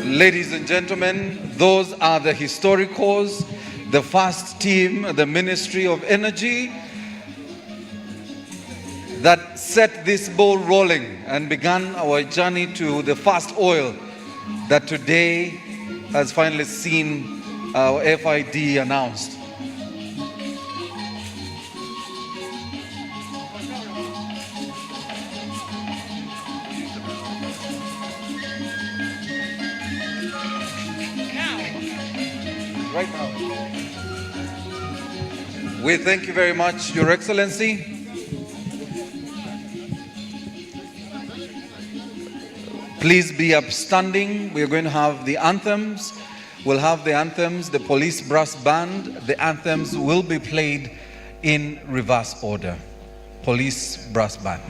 [SPEAKER 1] Ladies and gentlemen, those are the historicals, the first team, the Ministry of Energy. that set this ball rolling and began our journey to the fast oil that today has finally seen our FID announced. Right now. We thank you very much, Your Excellency. Please be upstanding. We are going to have the anthems. We'll have the anthems, the police brass band. The anthems will be played in reverse order. Police brass band.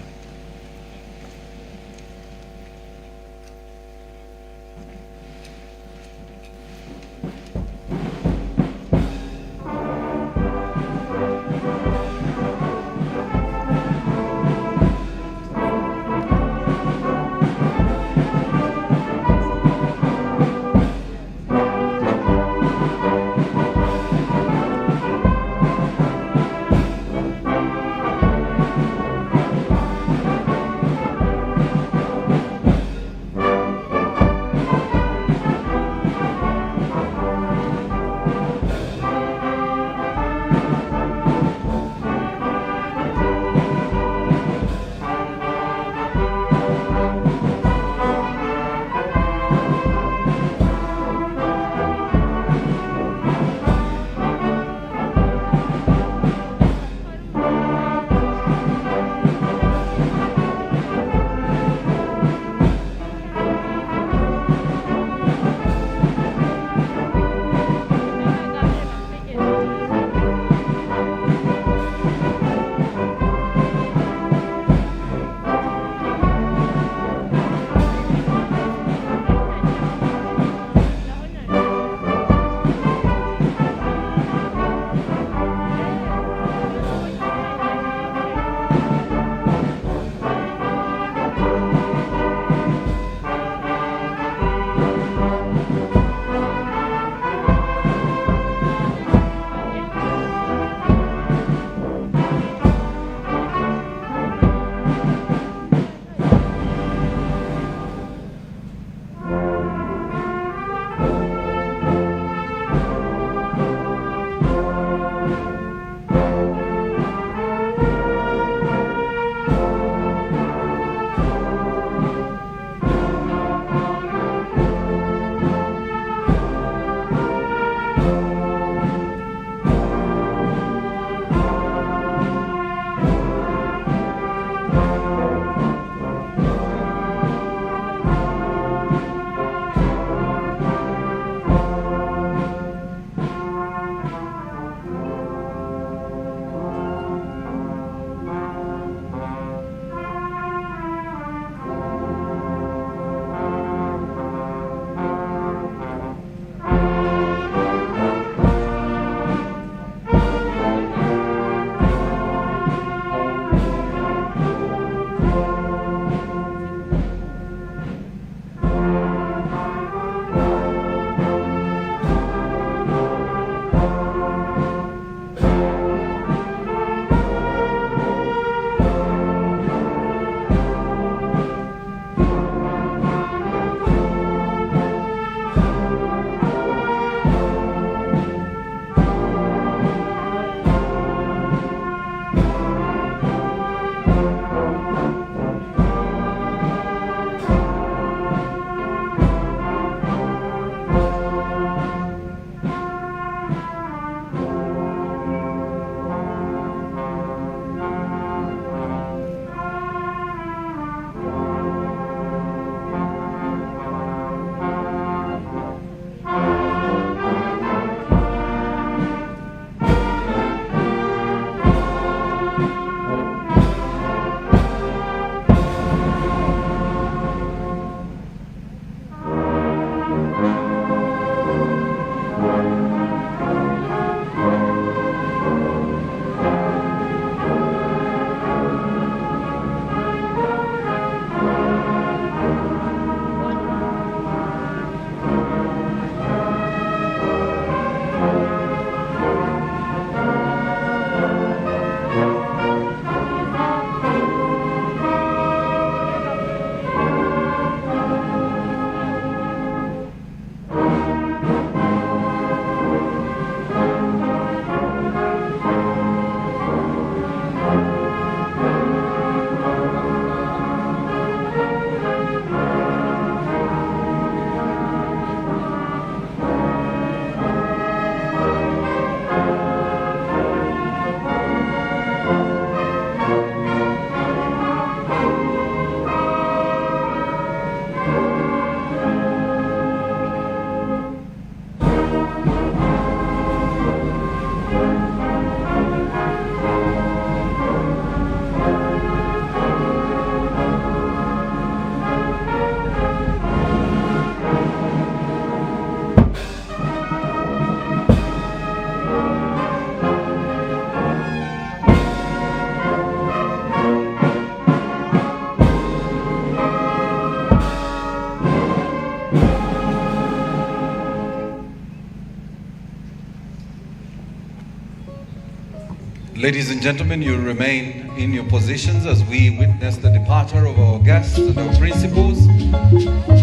[SPEAKER 1] Ladies and gentlemen, you remain in your positions as we witness the departure of our guests and our principals.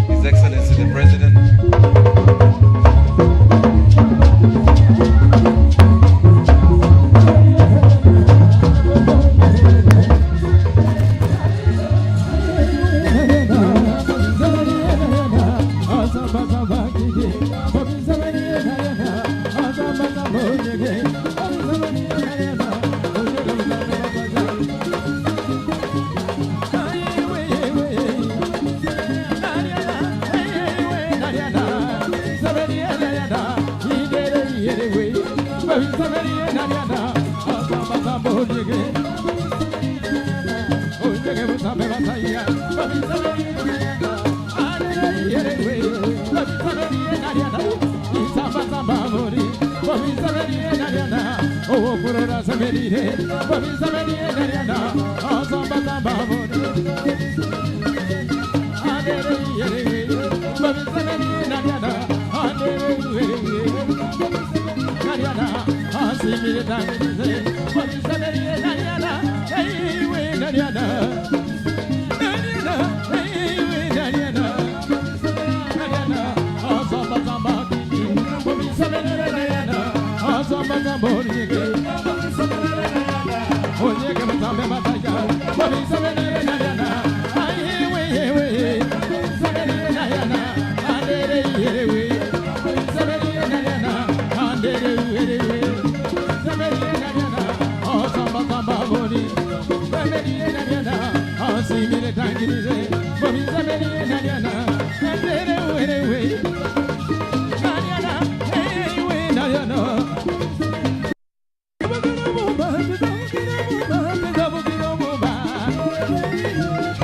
[SPEAKER 1] His Excellency the President.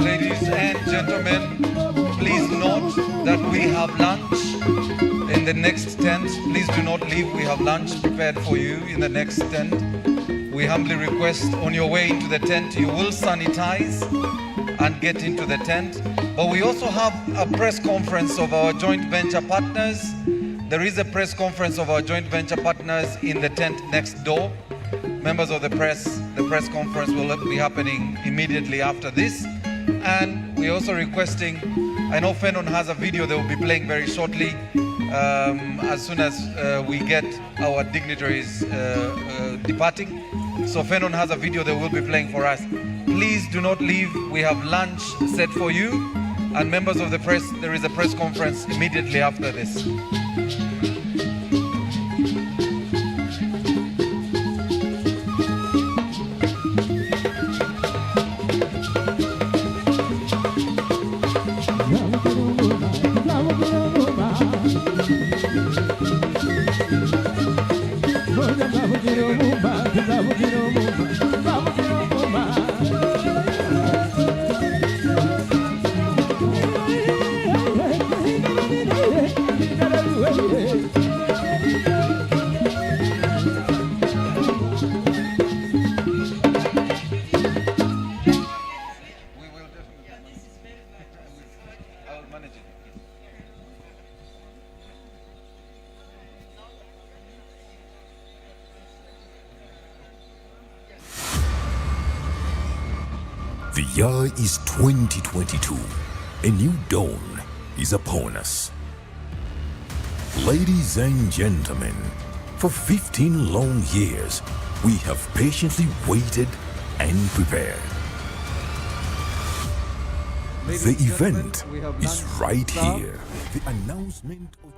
[SPEAKER 1] Ladies and gentlemen, please note that we have lunch in the next tent. Please do not leave. We have lunch prepared for you in the next tent. We humbly request on your way into the tent, you will sanitize and get into the tent. But we also have a press conference of our joint venture partners. There is a press conference of our joint venture partners in the tent next door. Members of the press conference will be happening immediately after this. And we're also requesting, I know Fenon has a video they will be playing very shortly, as soon as we get our dignitaries departing. So Fenon has a video they will be playing for us. Please do not leave. We have lunch set for you. And members of the press, there is a press conference immediately after this.
[SPEAKER 10] The year is 2022. A new dawn is upon us. Ladies and gentlemen, for 15 long years, we have patiently waited and prepared. The event is right here. The announcement of